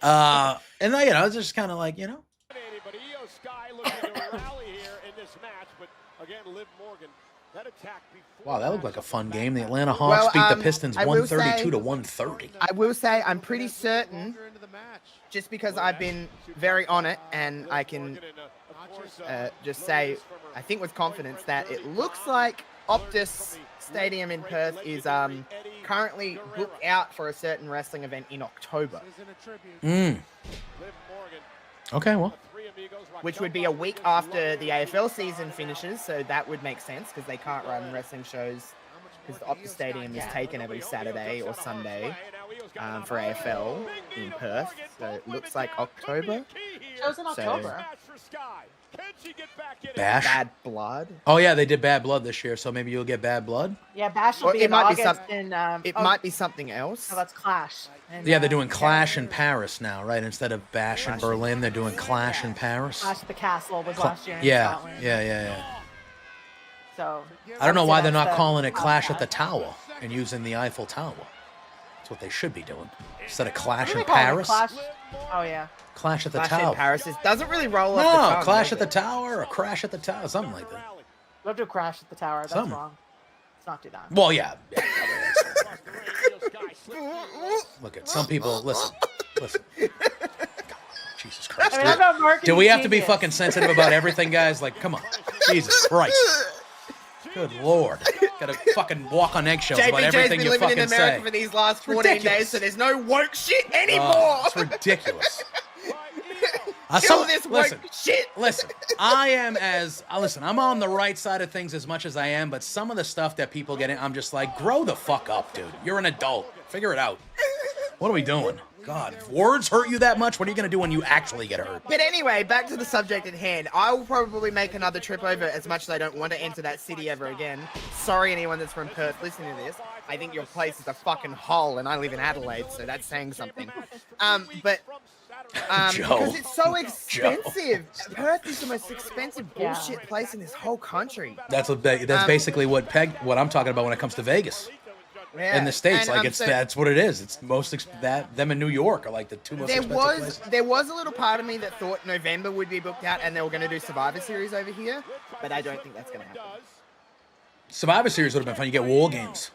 And then, I was just kind of like, But Io Sky looking to rally here in this match, but again, Liv Morgan, that attack before. Wow, that looked like a fun game. The Atlanta Hawks beat the Pistons 132 to 130. I will say I'm pretty certain, just because I've been very on it, and I can just say, I think with confidence that it looks like Optus Stadium in Perth is currently booked out for a certain wrestling event in October. Okay, well. Which would be a week after the AFL season finishes, so that would make sense because they can't run wrestling shows because the Optus Stadium is taken every Saturday or Sunday for AFL in Perth. So it looks like October. Shows in October. Bash? Bad Blood. Oh yeah, they did Bad Blood this year, so maybe you'll get Bad Blood. Yeah, Bash will be in August. It might be something else. Oh, that's Clash. Yeah, they're doing Clash in Paris now, right? Instead of Bash in Berlin, they're doing Clash in Paris. Clash at the Castle was last year. Yeah. So I don't know why they're not calling it Clash at the Tower and using the Eiffel Tower. That's what they should be doing instead of Clash in Paris. Oh yeah. Clash at the Clash Tower. in Paris doesn't really roll off the tongue. Clash at the Tower or Crash at the Tower, something like that. We'll do Crash at the Tower. That's wrong. Let's not do that. Well, yeah. Look at some people. Listen. Jesus Christ. I mean, I'm not marketing do we have to be genius. fucking sensitive about everything, guys? Like, come on. Jesus Christ. Good Lord. Gotta fucking walk on eggshells about everything you fucking say. JPJ's been living in America for these last 14 days, so there's no woke shit anymore. It's ridiculous. Kill this woke shit. Listen, I'm on the right side of things as much as I am, but some of the stuff that people get in, I'm just like, grow the fuck up, dude. You're an adult. Figure it out. What are we doing? God, if words hurt you that much, what are you going to do when you actually get hurt? But anyway, back to the subject at hand. I will probably make another trip over as much as I don't want to enter that city ever again. Sorry, anyone that's from Perth listening to this. I think your place is a fucking hole, and I live in Adelaide, so that's saying something. Because it's so expensive. Perth is the most expensive bullshit place in this whole country. That's basically what I'm talking about when it comes to Vegas. Yeah. In the States, that's what it is. It's them in New York are like the two most expensive places. There was a little part of me that thought November would be booked out and they were going to do Survivor Series over here, but I don't think that's going to happen. Survivor Series would have been fun. You get War Games.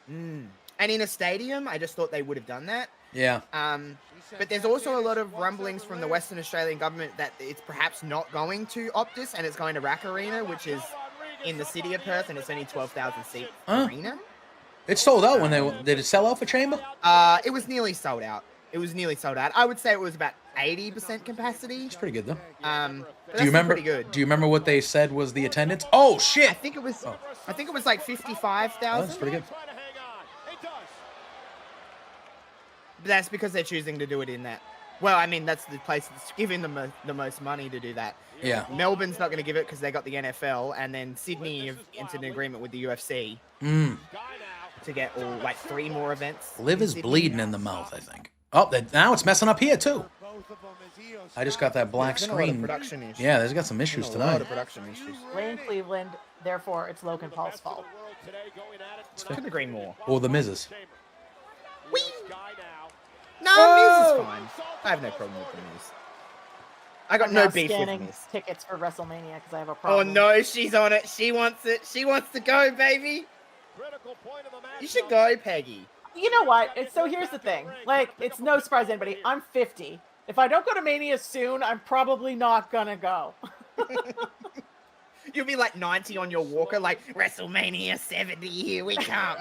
And in a stadium, I just thought they would have done that. Yeah. But there's also a lot of rumblings from the Western Australian government that it's perhaps not going to Optus and it's going to Rack Arena, which is in the city of Perth, and it's only 12,000 seat arena. It sold out did it sell out for Chamber? It was nearly sold out. I would say it was about 80% capacity. It's pretty good though. Do you remember? Good. Do you remember what they said was the attendance? Oh shit! I think it was like 55,000. That's pretty good. But that's because they're choosing to do it in that Well, I mean, that's the place that's giving them the most money to do that. Yeah. Melbourne's not going to give it because they got the NFL, and then Sydney have entered an agreement with the UFC to get all like 3 more events. Liv is bleeding in the mouth, I think. Oh, now it's messing up here too. I just got that black screen. Yeah, there's got some issues tonight. Lane Cleveland, therefore it's Logan Paul's fault. Couldn't agree more. Or the Miz's. No, Miz is fine. I have no problem with the Miz. I got I'm no now beef with scanning Miz. tickets for WrestleMania because I have a Oh problem. no, she's on it. She wants it. She wants to go, baby. You should go, Peggy. You know what? So here's the thing. Like, it's no surprise to anybody. I'm 50. If I don't go to Mania soon, I'm probably not gonna go. You'll be like 90 on your walker, like WrestleMania 70. Here we come.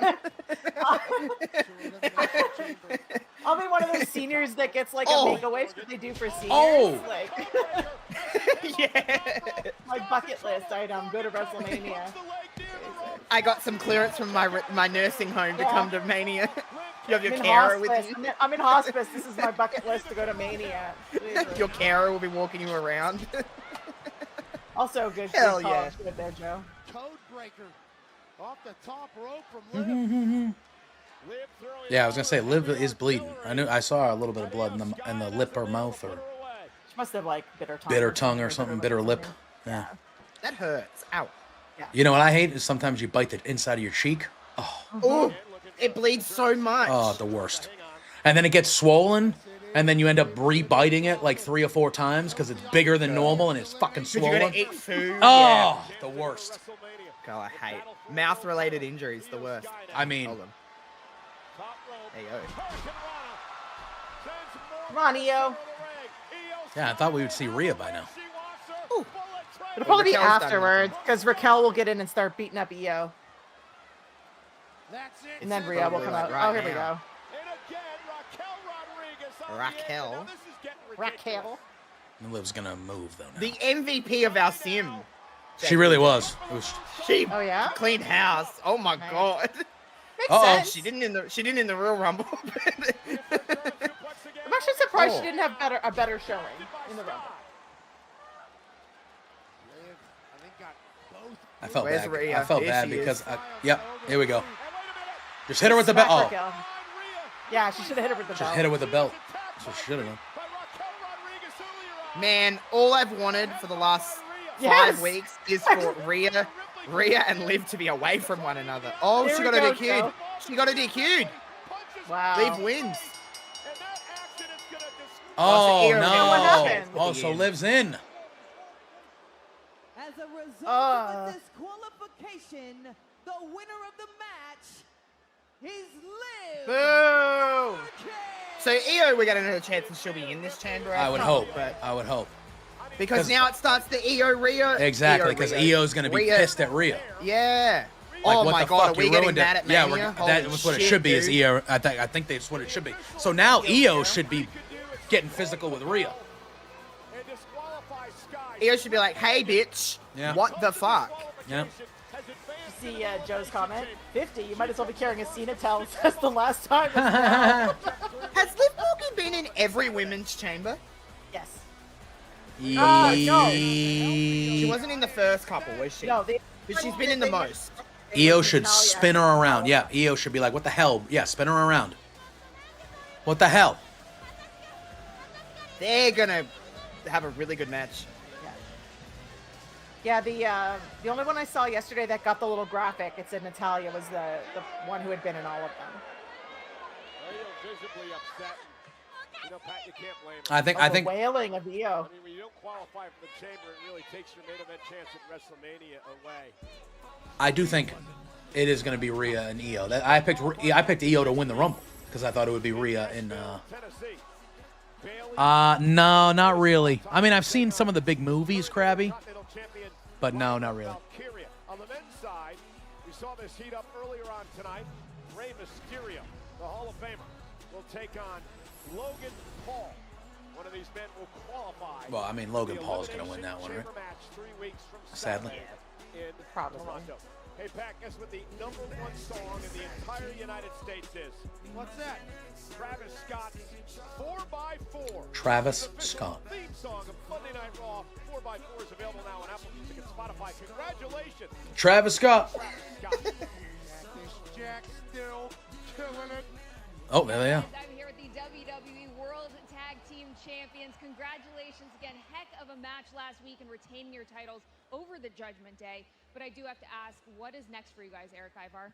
I'll be one of those seniors that gets like a make-a-wish that they do for seniors. Oh. Like, Yeah. my bucket list item, go to WrestleMania. I got some clearance from my nursing home to come to Mania. You have your I'm in carer with hospice. you. I'm in hospice. This is my bucket list to go to Mania. Your carer will be walking you around. Also, good. Hell good yeah. Good there, Joe. Code breaker off the top rope from Yeah, I was gonna say Liv is bleeding. I saw a little bit of blood in the lip or mouth or She must have like bitter tongue or something, bitter lip. Yeah. That hurts. Ow. Yeah. You know what I hate is sometimes you bite the inside of your cheek. Oh, it bleeds so much. Oh, the worst. And then it gets swollen, and then you end up re-biting it like 3 or 4 times because it's bigger than normal and it's fucking You're swollen. gonna eat food. Oh, the worst. God, I hate mouth-related injuries. The worst. I mean, Hold on. Hey yo. Come on, EO. yeah, I thought we would see Rhea by now. It'll probably be Raquel's done afterwards because Raquel will get in and start beating up EO. And then Rhea will come out. Right Oh, here we now. go. Raquel. Raquel. Liv's gonna move though now. The MVP of our sim. She really was. It was. She Oh yeah. cleaned house. Oh my Nice. god. Makes Uh-oh. sense. She didn't in the Royal Rumble. I'm actually surprised Oh. she didn't have a better showing in the Rumble. I felt Where's bad. Rhea? I felt Here bad she because. is. Yep. Here we go. Just hit her with the Smack belt. Oh, Raquel. Yeah, she should have hit her with the just belt. hit her with the belt. That's what she should have done. Man, all I've wanted for the last Yes. 5 weeks is for Rhea and Liv to be away from one another. Oh, Here she we got a go, DQ'd. Joe. She got a DQ'd. Wow. Liv wins. Oh Io What no! happened? Oh, so Liv's in. As a result of the disqualification, the winner of the match is Liv. Boo! So Io, we're getting a chance and she'll be in this chamber. I would think, hope. but I would hope. because now it starts the Io Rhea. Exactly, because Io's gonna be Rhea. pissed at Rhea. Yeah. Like, oh what my the god, fuck? are we You getting ruined it. mad at Yeah, Mania? that's Holy what it shit, should be. Is dude. Io? I think that's what it should be. So now Io should be getting physical with Rhea. Io should be like, hey bitch, Yeah. what the fuck? Yeah. You see Joe's comment? 50. You might as well be carrying a Cena towel as the last time. as well. Has Liv Morgan been in every women's chamber? Yes. No. She wasn't in the first couple, was she? No, But she's been in the most. Io should spin her around. Yeah, Io should be like, what the hell? Yeah, spin her around. What the hell? They're gonna have a really good match. Yeah, the only one I saw yesterday that got the little graphic, it said Natalia was the one who had been in all of them. Visibly upset. You know, Pat, you can't blame her. I think. The wailing of EO. I mean, when you don't qualify for the chamber, it really takes your main event chance at WrestleMania away. I do think it is going to be Rhea and Io. I picked Io to win the Rumble because I thought it would be Rhea in. No, not really. I mean, I've seen some of the big movies, Krabby, but no, not really. On the men's side, we saw this heat up earlier on tonight. Rey Mysterio, the Hall of Famer, will take on Logan Paul. One of these men will qualify. Well, I mean, Logan Paul's going to win that one, right? Chamber match 3 weeks from Sadly. Saturday in Probably. Toronto. Hey, Pat, guess what the #1 song in the entire United States is? What's that? Travis Scott's 4x4. Travis Scott. Theme song of Monday Night Raw. 4x4 is available now on Apple Music and Spotify. Congratulations. Travis Scott. Jack still killing it. Oh, there they are. I'm here with the WWE World Tag Team Champions. Congratulations again. Heck of a match last week and retaining your titles over the Judgment Day. But I do have to ask, what is next for you guys, Eric Ivar?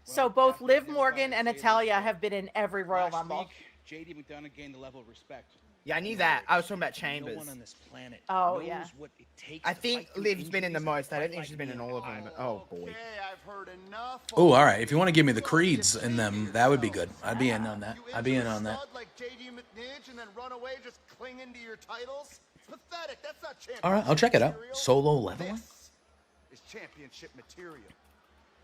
So both Liv Morgan and Natalya have been in every Royal Rumble. JD McDonough gained a level of respect. Yeah, I knew that. I was talking about Chambers. No one on this planet Oh, knows yeah. what it takes I to think fight through Liv's been in the injuries most. I don't and think fight she's been like in me. all of them. Oh, boy. Okay, I've heard enough. Oh, all right. If you want to give me the creeds in them, that would be good. I'd be in on that. I'd be in on that. Like JD McNidge and then run away just clinging to your titles? It's pathetic. That's not championship All right, I'll check it out. material. Solo leveling? This is championship material.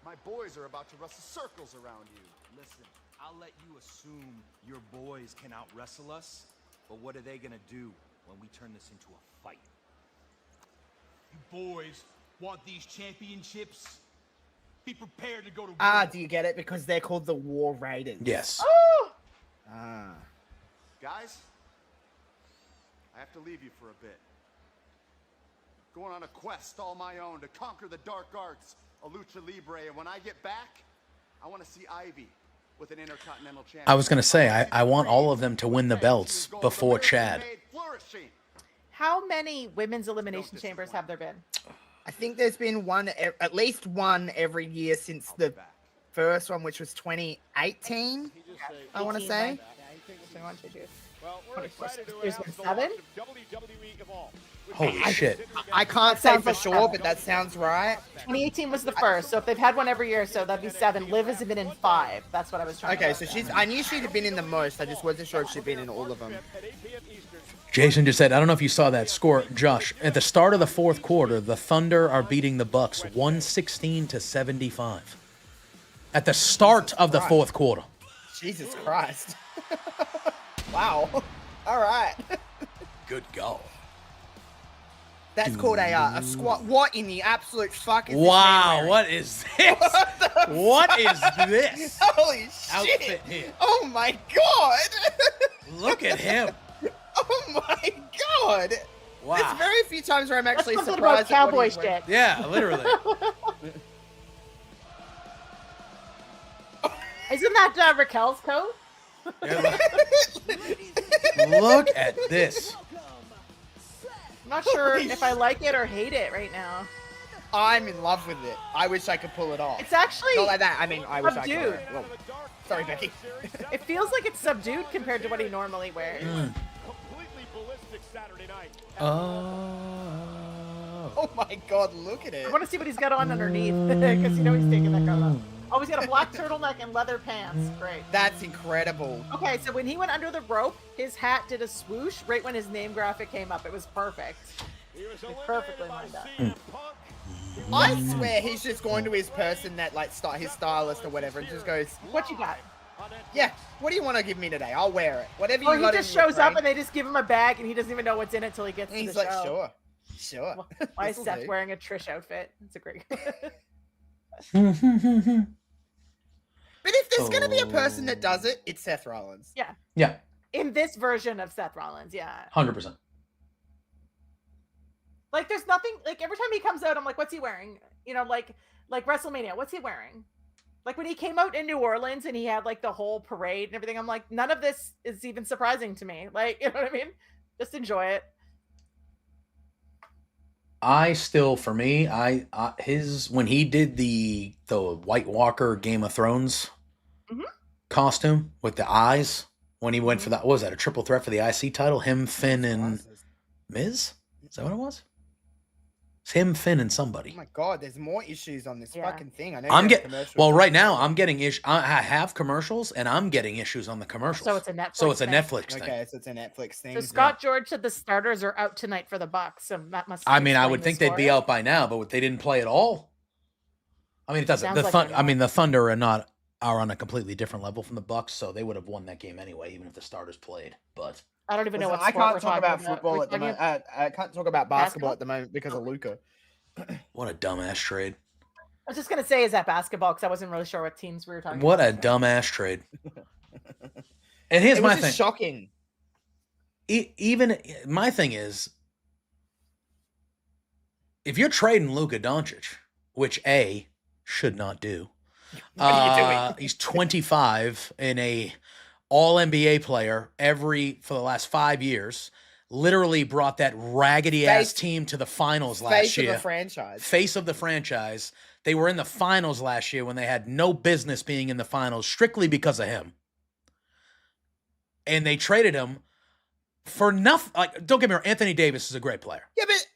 My boys are about to wrestle circles around you. Listen, I'll let you assume your boys can out-wrestle us, but what are they gonna do when we turn this into a fight? You boys want these championships? Be prepared to go to war. Ah, do you get it? Because they're called the War Raiders. Yes. Ah. Guys, I have to leave you for a bit. Going on a quest all my own to conquer the dark arts of Lucha Libre, and when I get back, I want to see Ivy with an Intercontinental Championship. I was going to say, I want all of them to win the belts before Chad. How many women's elimination chambers have there been? I think there's been one, at least one every year since the first one, which was 2018, I want to say. Well, we're excited to There's announce been the launch 7? of WWE Evolve. Holy shit. I can't say for sure, but that sounds right. 2018 was the first, so if they've had one every year, so that'd be 7. Liv has been in 5. That's what I was trying to Okay, so I knew she'd have been in the most. I just wasn't sure if she'd been in all of them. Jason just said, I don't know if you saw that score, Josh. At the start of the fourth quarter, the Thunder are beating the Bucks 116-75. At the start of the fourth quarter. Jesus Christ. Wow. All right. Good goal. That's called a squat. What in the absolute fuck is Wow, this? what is this? What is this? Holy shit. Outfit here. Oh my god. Look at him. Oh my god. Wow. There's very few times where I'm actually That's something surprised about at what cowboy he's wearing. shit. Yeah, literally. Isn't that Raquel's coat? Look at this. I'm not sure if I like it or hate it right now. I'm in love with it. I wish I could pull it off. It's actually Not like that. I mean, I wish I subdued. could. Whoa. Sorry, Becky. It feels like it's subdued compared to what he normally wears. Completely ballistic Saturday night. Oh my god, look at it. I want to see what he's got on underneath, because you know he's taking that coat off. Oh, he's got a black turtleneck and leather pants. Great. That's incredible. Okay, so when he went under the rope, his hat did a swoosh right when his name graphic came up. It was perfect. It perfectly lined up. I swear he's just going to his person that like his stylist or whatever and just goes, What you got? yeah, what do you want to give me today? I'll wear it. Whatever Or you he got just in your shows up brain. and they just give him a bag and he doesn't even know what's in it till he gets And to he's the like, show. sure. Why is This'll Seth do. wearing a Trish outfit? It's a great. But if there's going to be a person that does it, it's Seth Rollins. Yeah. Yeah, In this version of Seth Rollins, yeah. 100%. Like there's nothing like every time he comes out, I'm like, what's he wearing? You know, like WrestleMania, what's he wearing? Like when he came out in New Orleans and he had like the whole parade and everything, I'm like, none of this is even surprising to me. Like, you know what I mean? Just enjoy it. I still, for me, when he did the White Walker Game of Thrones costume with the eyes, when he went for that, what was that, a triple threat for the IC title? Him, Finn, and Miz? Is that what it was? It's him, Finn, and somebody. Oh my god, there's more issues on this fucking thing. I know I'm there's getting commercials. well right now. I'm getting issues. I have commercials, and I'm getting issues on the commercials. So it's a Netflix. So it's a thing. Netflix thing. Okay, so it's a Netflix thing. So Scott George said the starters are out tonight for the Bucks. So that must. I mean, I explain would the think they'd be story. out by now, but they didn't play at all. I mean, it doesn't. Sounds like they're The Thunder are on a completely different level from the Bucks, so they would have won that game anyway, even if the starters played. But I don't even know what I sport can't we're talk talking about football We're at the talking moment. I can't talk about basketball basketball? at the moment because of Luca. what a dumbass trade. I was just gonna say, is that basketball? Because I wasn't really sure what teams we were talking What about. a dumbass trade. And here's It my was thing. just shocking. Even my thing is, if you're trading Luka Doncic, which A, should not do. What are you doing? He's 25 and a all-NBA player for the last 5 years. Literally brought that raggedy-ass team to the finals last year. Face of the franchise. Face of the franchise. They were in the finals last year when they had no business being in the finals strictly because of him. And they traded him for nothing. Like, don't get me wrong, Anthony Davis is a great player. Yeah, but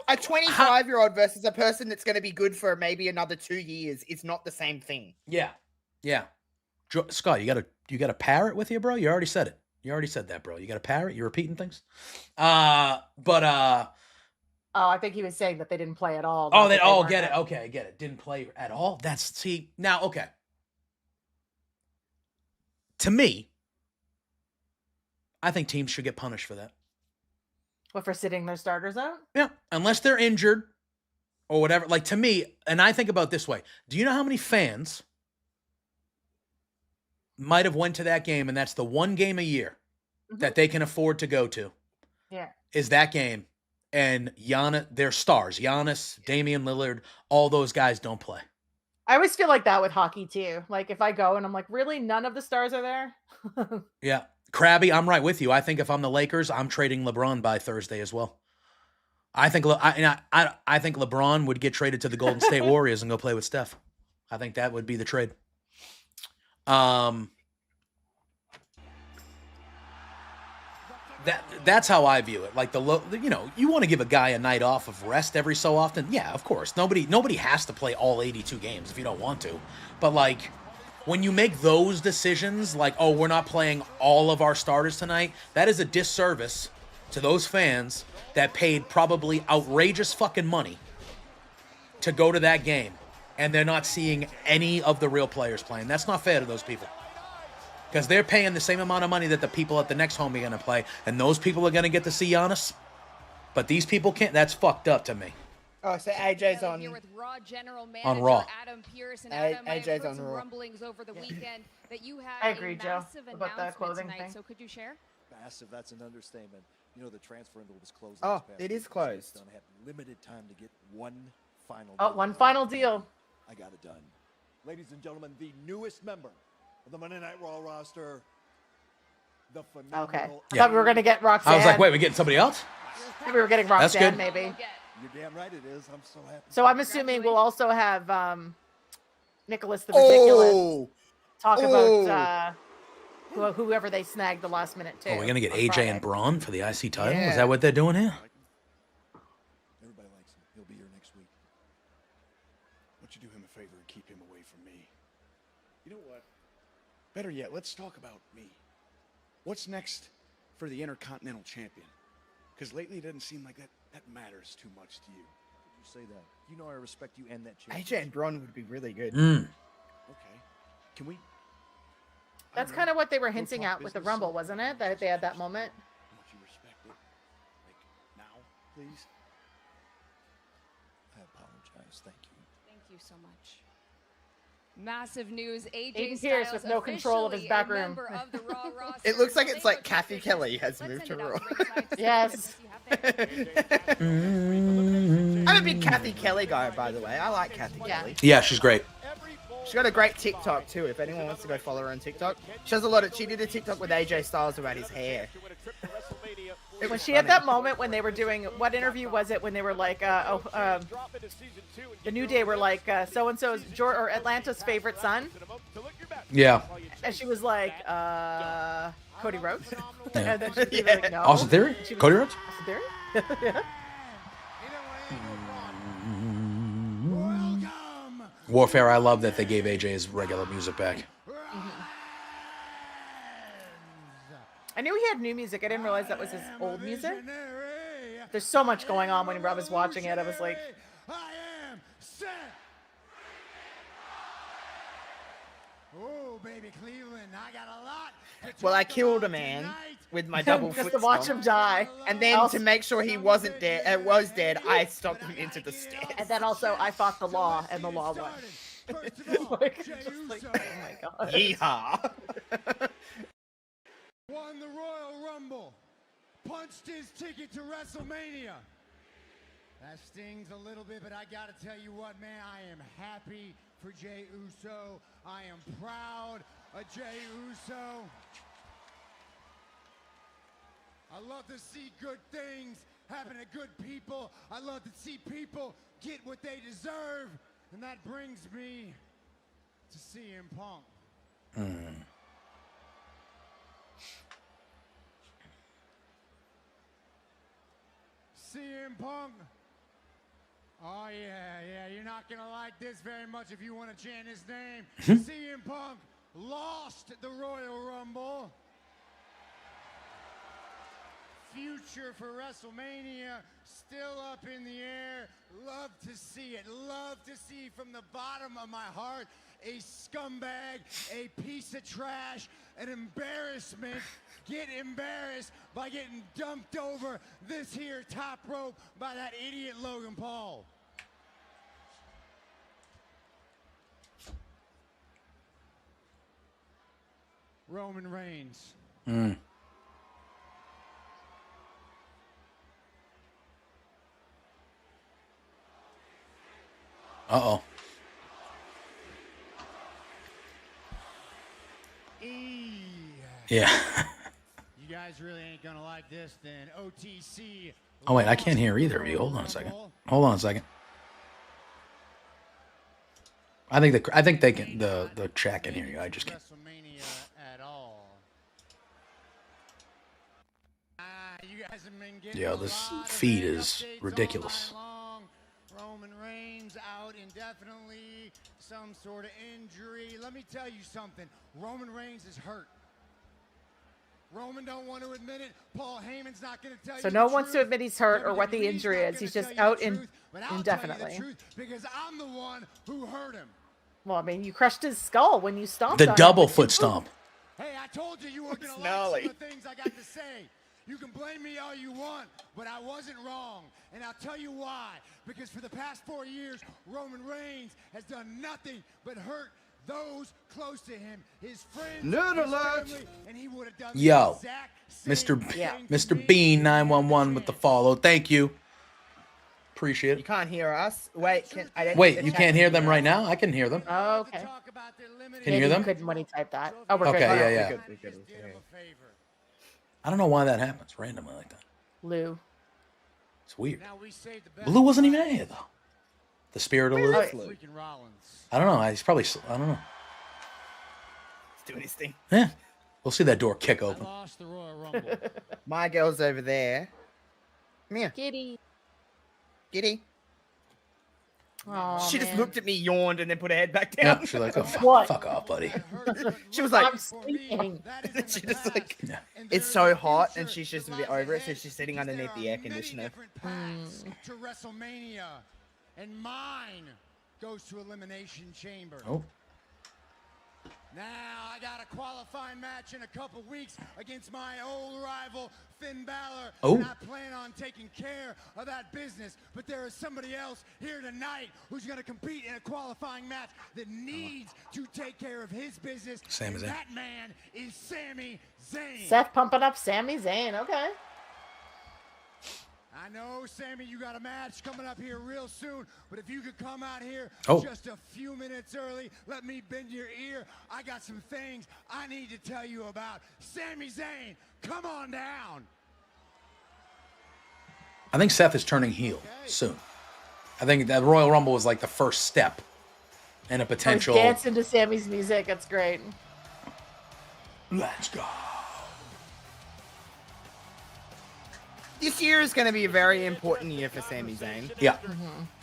a 25-year-old versus a person that's going to be good for maybe another 2 years is not the same thing. Yeah. Scott, you got a parrot with you, bro? You already said it. You already said that, bro. You got a parrot? You're repeating things? Oh, I think he was saying that they didn't play at all. Get it. Okay, I get it. Didn't play at all. Now, okay. To me, I think teams should get punished for that. What, for sitting their starters out? Yeah, unless they're injured or whatever. Like, to me, and I think about it this way. Do you know how many fans might have went to that game, and that's the one game a year that they can afford to go to? Yeah. Is that game. And Giannis, they're stars. Giannis, Damian Lillard, all those guys don't play. I always feel like that with hockey too. Like if I go and I'm like, really, none of the stars are there? Yeah. Krabby, I'm right with you. I think if I'm the Lakers, I'm trading LeBron by Thursday as well. I think LeBron would get traded to the Golden State Warriors and go play with Steph. I think that would be the trade. That's how I view it. Like you want to give a guy a night off of rest every so often. Yeah, of course. Nobody has to play all 82 games if you don't want to. But like when you make those decisions, like, oh, we're not playing all of our starters tonight, that is a disservice to those fans that paid probably outrageous fucking money to go to that game, and they're not seeing any of the real players playing. That's not fair to those people. Because they're paying the same amount of money that the people at the next home are going to play, and those people are going to get to see Giannis, but these people can't. That's fucked up to me. Oh, so AJ's on here with Raw General Manager on Raw. Adam Pearce, and Adam, AJ's on some Raw. rumblings over the weekend that you had I agree, Joe, massive about that clothing tonight. thing. So could you share? Massive, that's an understatement. You know, the transfer window was closed. Oh, it is closed. I had limited time to get one final Oh, deal. one final deal. I got it done. Ladies and gentlemen, the newest member of the Monday Night Raw roster, the phenomenal. Okay. I thought we were going to get Roxanne. I was like, wait, we're getting somebody else? I think we were getting That's Roxanne, good. maybe. You're damn right it is. I'm so happy. So I'm assuming we'll also have Nicholas the Ridiculous talk about whoever they snagged the last minute too. Oh, we're going to get on AJ Friday. and Braun for the IC title? Yeah. Is that what they're doing here? Everybody likes him. He'll be here next week. Why don't you do him a favor and keep him away from me? You know what? Better yet, let's talk about me. What's next for the Intercontinental Champion? Because lately it doesn't seem like that matters too much to you. You say that. You know I respect you and that champion. AJ and Braun would be really good. Mm. Okay. Can we? That's kind of what they were hinting at with the Rumble, wasn't it? That they had that moment. I want you to respect it. Like, now, please? I apologize. Thank you. Thank you so much. Massive news. AJ Aiden Pierce Styles with no control of his officially back a room. member of the Raw roster. It looks like So it's they like look Kathy official. Kelly has Let's moved send to it Raw. out to ringside to see Yes. what you have there. I'm a big Kathy Kelly guy, by the way. I like Kathy Kelly. Yeah, she's great. She's got a great TikTok too. If anyone wants to go follow her on TikTok, she has a lot of. She did a TikTok with AJ Styles about his hair. Was she at that moment when they were doing what interview was it when they were like the New Day were like so and so's or Atlanta's favorite son? Yeah. And she was like Cody Rhodes. Yeah. And then she'd be like, no. Austin Theory? She was Cody like, Rhodes? Austin Theory? Yeah. Warfare, I love that they gave AJ his regular music back. I knew he had new music. I didn't realize that was his old music. There's so much going on when I was watching it. I was like, Oh, baby Cleveland, I got a lot Well, I killed a man with my double Just foot to watch stomp. him die. And then to make sure he wasn't dead, was dead, I stomped him into the stairs. And then also, I fought the law, and the law won. Like, just like, oh my god. Yeehaw. Won the Royal Rumble. Punched his ticket to WrestleMania. That stings a little bit, but I gotta tell you what, man, I am happy for Jey Uso. I am proud of Jey Uso. I love to see good things happen to good people. I love to see people get what they deserve. And that brings me to CM Punk. CM Punk. Oh, yeah, you're not going to like this very much if you want to chant his name. CM Punk lost the Royal Rumble. Future for WrestleMania still up in the air. Love to see it. Love to see from the bottom of my heart a scumbag, a piece of trash, an embarrassment. Get embarrassed by getting dumped over this here top rope by that idiot Logan Paul. Roman Reigns. Uh-oh. Yeah. You guys really ain't gonna like this then. OTC. Oh, wait, I can't hear either of you. Hold on a second. Hold on a second. I think they can, the chat can hear you. I just can't. Yo, this feed is ridiculous. Roman Reigns out indefinitely, some sort of injury. Let me tell you something. Roman Reigns is hurt. Roman don't want to admit it. Paul Heyman's not going to tell you. So no one wants to admit he's hurt or what the injury is. He's just out indefinitely. Because I'm the one who hurt him. Well, I mean, you crushed his skull when you stomped The on double him. foot stomp. Hey, I told you you were going to like some of the things I got to say. You can blame me all you want, but I wasn't wrong. And I'll tell you why. Because for the past 4 years, Roman Reigns has done nothing but hurt those close to him, his friends, his family, and he would have done the Yo, exact same Mr. Bean 911 with the follow. Thank you. Appreciate it. You can't hear us. Wait, Wait, you can't hear them right now? I can hear them. Oh, okay. Can you hear them? You couldn't when he typed that. Oh, we're Okay, good. yeah. I don't know why that happens randomly like that. Lou. It's weird. Lou wasn't even in here, though. The spirit of Lou? I don't know. He's probably, I don't know. He's doing his thing. Yeah. We'll see that door kick open. My girl's over there. Come here. Kitty. Kitty. Oh, She just man. looked at me, yawned, and then put her head back down. Yeah, she's like, oh, What? fuck off, buddy. She was like, I'm sleeping. she just like, it's so hot, and she's just a bit over it, so she's sitting underneath the air conditioner. To WrestleMania, and mine goes to Elimination Chamber. Oh. Now I got a qualifying match in a couple weeks against my old rival Finn Balor. Oh. And I plan on taking care of that business. But there is somebody else here tonight who's going to compete in a qualifying match that needs to take care of his business. Sami And Zayn. that man is Sami Zayn. Seth pumping up Sami Zayn. Okay. I know, Sammy, you got a match coming up here real soon, but if you could come out here just a few minutes early, let me bend your ear. I got some things I need to tell you about. Sami Zayn, come on down. I think Seth is turning heel soon. I think that Royal Rumble was like the first step in a potential. He's dancing to Sammy's music. That's great. Let's go. This year is going to be a very important year for Sami Zayn. Yeah.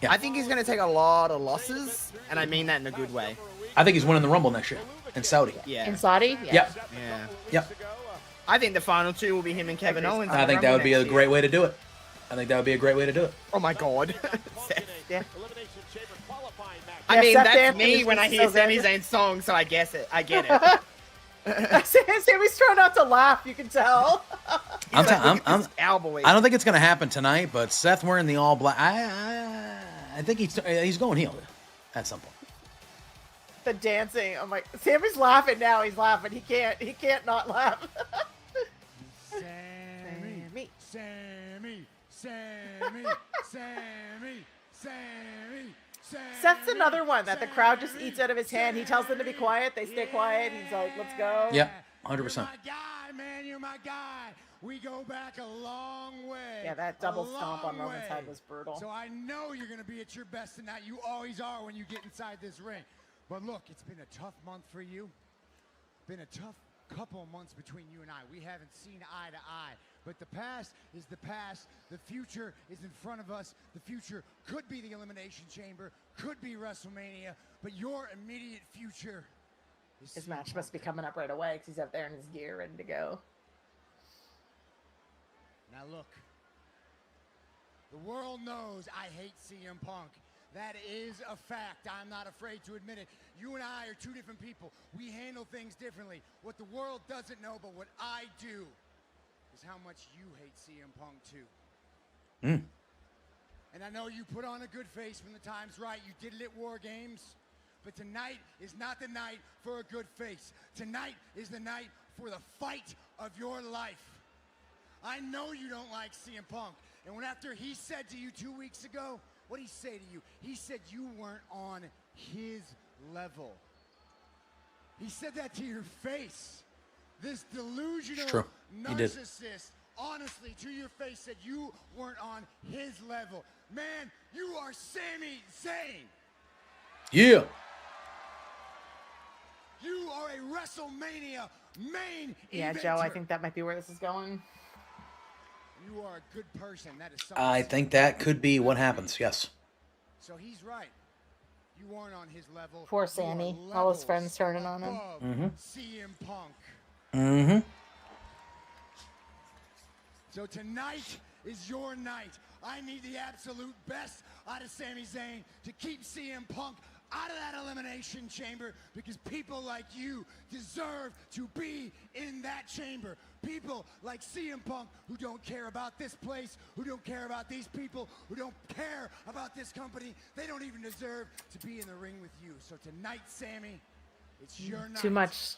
Yeah. I think he's going to take a lot of losses, and I mean that in a good way. I think he's winning the Rumble next year in Saudi. Yeah. In Saudi? Yep. Yeah. Yep. I think the final two will be him and Kevin Owens. I think that would be a great way to do it. I think that would be a great way to do it. Oh my God. Yeah. I mean, Seth that's Anthony me when I is hear so Sami good. Zayn's song, so I guess it. I get it. Sammy's trying not to laugh. You can tell. I don't think it's gonna happen tonight, but Seth wearing the all black. I think he's going heel at some point. The dancing. I'm like, Sammy's laughing now. He's laughing. He can't not laugh. Sammy, Sammy, Sammy, Sammy, Sammy. Seth's another one that the crowd just eats out of his hand. He tells them to be quiet. They stay quiet. He's like, let's go. Yep, 100%. You're my guy, man. You're my guy. We go back a long way. Yeah, that double stomp on Roman's head was brutal. So I know you're going to be at your best tonight. You always are when you get inside this ring. But look, it's been a tough month for you. Been a tough couple of months between you and I. We haven't seen eye to eye. But the past is the past. The future is in front of us. The future could be the Elimination Chamber, could be WrestleMania, but your immediate future is His match must be coming up right away because he's out there in his gear ready to go. Now look, the world knows I hate CM Punk. That is a fact. I'm not afraid to admit it. You and I are two different people. We handle things differently. What the world doesn't know, but what I do, is how much you hate CM Punk too. And I know you put on a good face when the time's right. You did it at War Games. But tonight is not the night for a good face. Tonight is the night for the fight of your life. I know you don't like CM Punk. And when after he said to you 2 weeks ago, what'd he say to you? He said you weren't on his level. He said that to your face. This delusional narcissist, honestly, to your face said you weren't on his level. Man, you are Sami Zayn. Yeah. You are a WrestleMania main Yeah, eventer. Joe, I think that might be where this is going. You are a good person. That is something. I think that could be what happens. Yes. So he's right. You weren't on his level. Poor Sammy. All his friends turning on him. CM Punk. Mm-hmm. So tonight is your night. I need the absolute best out of Sami Zayn to keep CM Punk out of that elimination chamber, because people like you deserve to be in that chamber. People like CM Punk who don't care about this place, who don't care about these people, who don't care about this company. They don't even deserve to be in the ring with you. So tonight, Sammy, it's your night. Too much.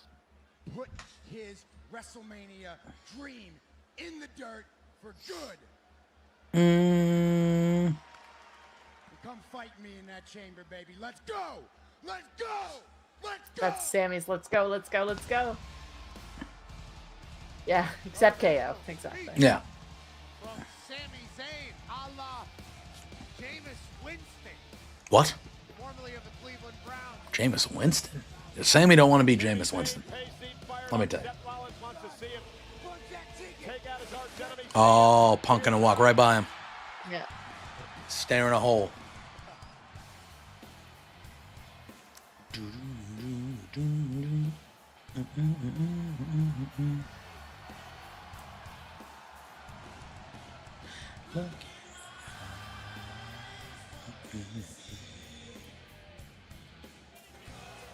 Put his WrestleMania dream in the dirt for good. Come fight me in that chamber, baby. Let's go! Let's go! Let's go! That's Sammy's let's go, let's go, let's go. Yeah, except KO. Exactly. Yeah. From Sami Zayn, a la Jameis Winston. What? Formerly of the Cleveland Browns. Jameis Winston? Sammy don't want to be Jameis Winston. Let me tell you. Oh, Punk gonna walk right by him. Yeah. Staring a hole.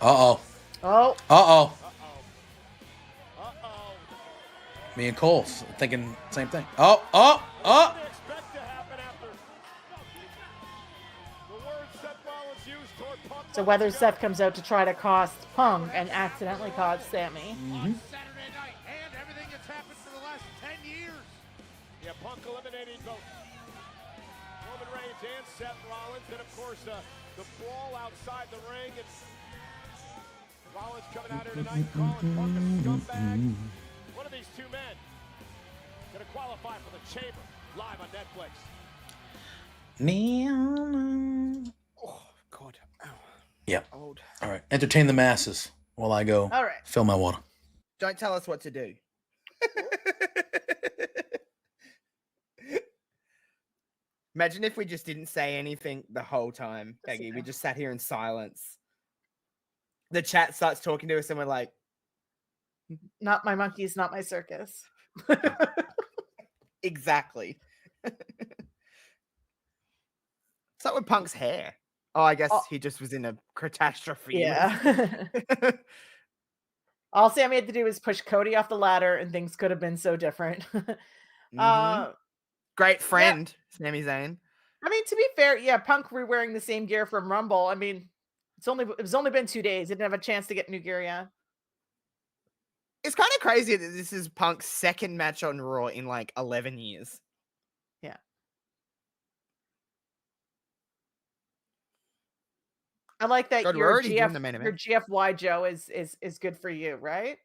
Uh-oh. Oh. Uh-oh. Me and Cole thinking same thing. Oh, oh, oh. So whether Seth comes out to try to cost Punk and accidentally cost Sammy. Saturday night, and everything that's happened for the last 10 years. Yeah, Punk eliminating both Roman Reigns and Seth Rollins, and of course the brawl outside the ring. And Rollins coming out here tonight calling Punk a scumbag. One of these two men going to qualify for the Chamber live on Netflix. Oh God. Yep. All right. Entertain the masses while I go All right. fill my water. Don't tell us what to do. Imagine if we just didn't say anything the whole time, Peggy. We just sat here in silence. The chat starts talking to us and we're like, Not my monkeys, not my circus. exactly. It's like with Punk's hair. Oh, I guess he just was in a catastrophe. Yeah. All Sammy had to do was push Cody off the ladder, and things could have been so different. Great friend, Sami Zayn. I mean, to be fair, yeah, Punk re-wearing the same gear from Rumble. I mean, it was only been 2 days. It didn't have a chance to get new gear yet. It's kind of crazy that this is Punk's second match on Raw in like 11 years. Yeah. I like that God, we're your already doing the main your event. GFY Joe is good for you, right?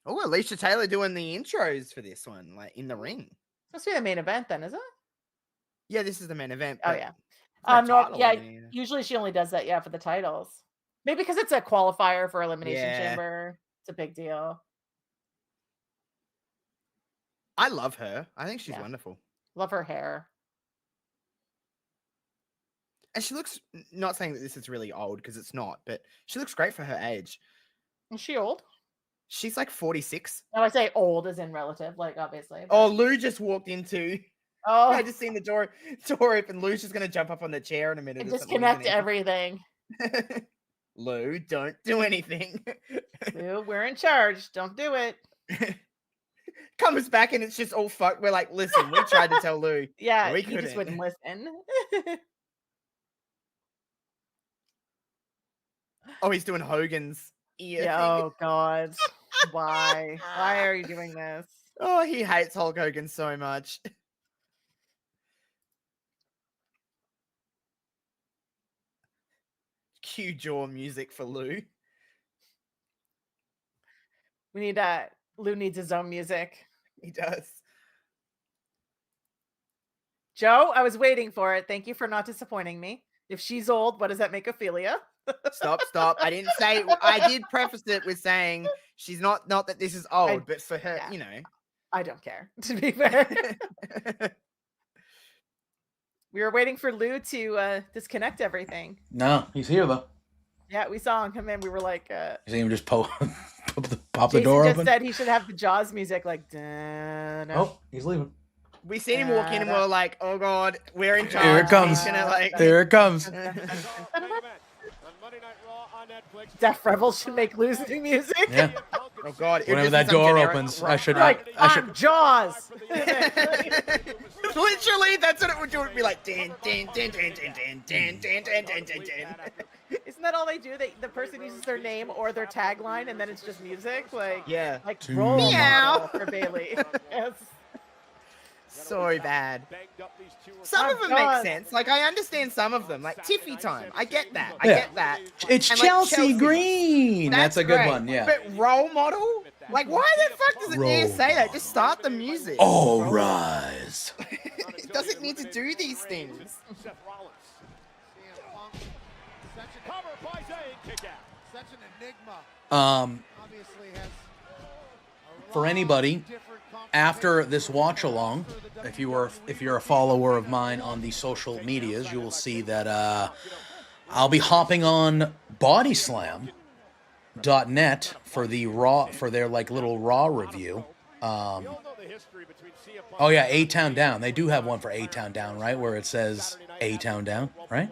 Oh, Alicia Taylor doing the intros for this one, like in the ring. Supposed to be the main event, then, is it? Yeah, this is the main event. Oh but yeah. no No, title yeah. or anything. Usually she only does that, yeah, for the titles. Maybe because it's a qualifier for Elimination Yeah. Chamber. It's a big deal. I love her. I think she's Yeah. wonderful. Love her hair. And she looks, not saying that this is really old because it's not, but she looks great for her age. Is she old? She's like 46. No, I say old as in relative, like obviously. Oh, Lou just walked into. Oh, I just seen the door open. Lou's just gonna jump up on the chair in a minute. and or something, disconnect isn't he? everything. Lou, don't do anything. Lou, we're in charge. Don't do it. Comes back and it's just all fucked. We're like, listen, we tried to tell Lou. Yeah, but we he just couldn't. wouldn't listen. Oh, he's doing Hogan's ear Yeah, thing. oh God. Why? Why are you doing this? Oh, he hates Hulk Hogan so much. Cue jaw music for Lou. We need Lou needs his own music. He does. Joe, I was waiting for it. Thank you for not disappointing me. If she's old, what does that make Ophelia? Stop. I didn't say, I did preface it with saying she's not that this is old, but for her, yeah. you know. I don't care, to be fair. We were waiting for Lou to disconnect everything. No, he's here though. Yeah, we saw him come in. We were like, He's even just pop the Jason door just open. said he should have the Jaws music, like. Oh, he's leaving. We seen him walk in and we're like, oh God, we're in charge. Here it comes. He's gonna, like... Here it comes. Deaf Rebel should make Lou's new music. Yeah. Oh God. Whenever that door opens, I should. Like, I should. Jaws. Literally, that's what it would do. It would be like, din, din, din, din, din, din, din, din, din, din, din, din. Isn't that all they do? The person uses their name or their tagline, and then it's just music. Like, yeah, like Two. role Meow. model for Bailey. Yes. So bad. Some of them make sense. Like, I understand some of them. Like Tiffy time. I get that. I get that. It's And, like, Chelsea Green. That's a good great. one. Yeah. But role model? Like, why the fuck does it need to say that? Just start the music. All rise. It doesn't need to do these things. Such an enigma. Obviously has for anybody after this watch along, if you're a follower of mine on the social medias, you will see that I'll be hopping on bodyslam.net for their like little Raw review. Oh yeah, A-Town Down. They do have one for A-Town Down, right? Where it says A-Town Down, right?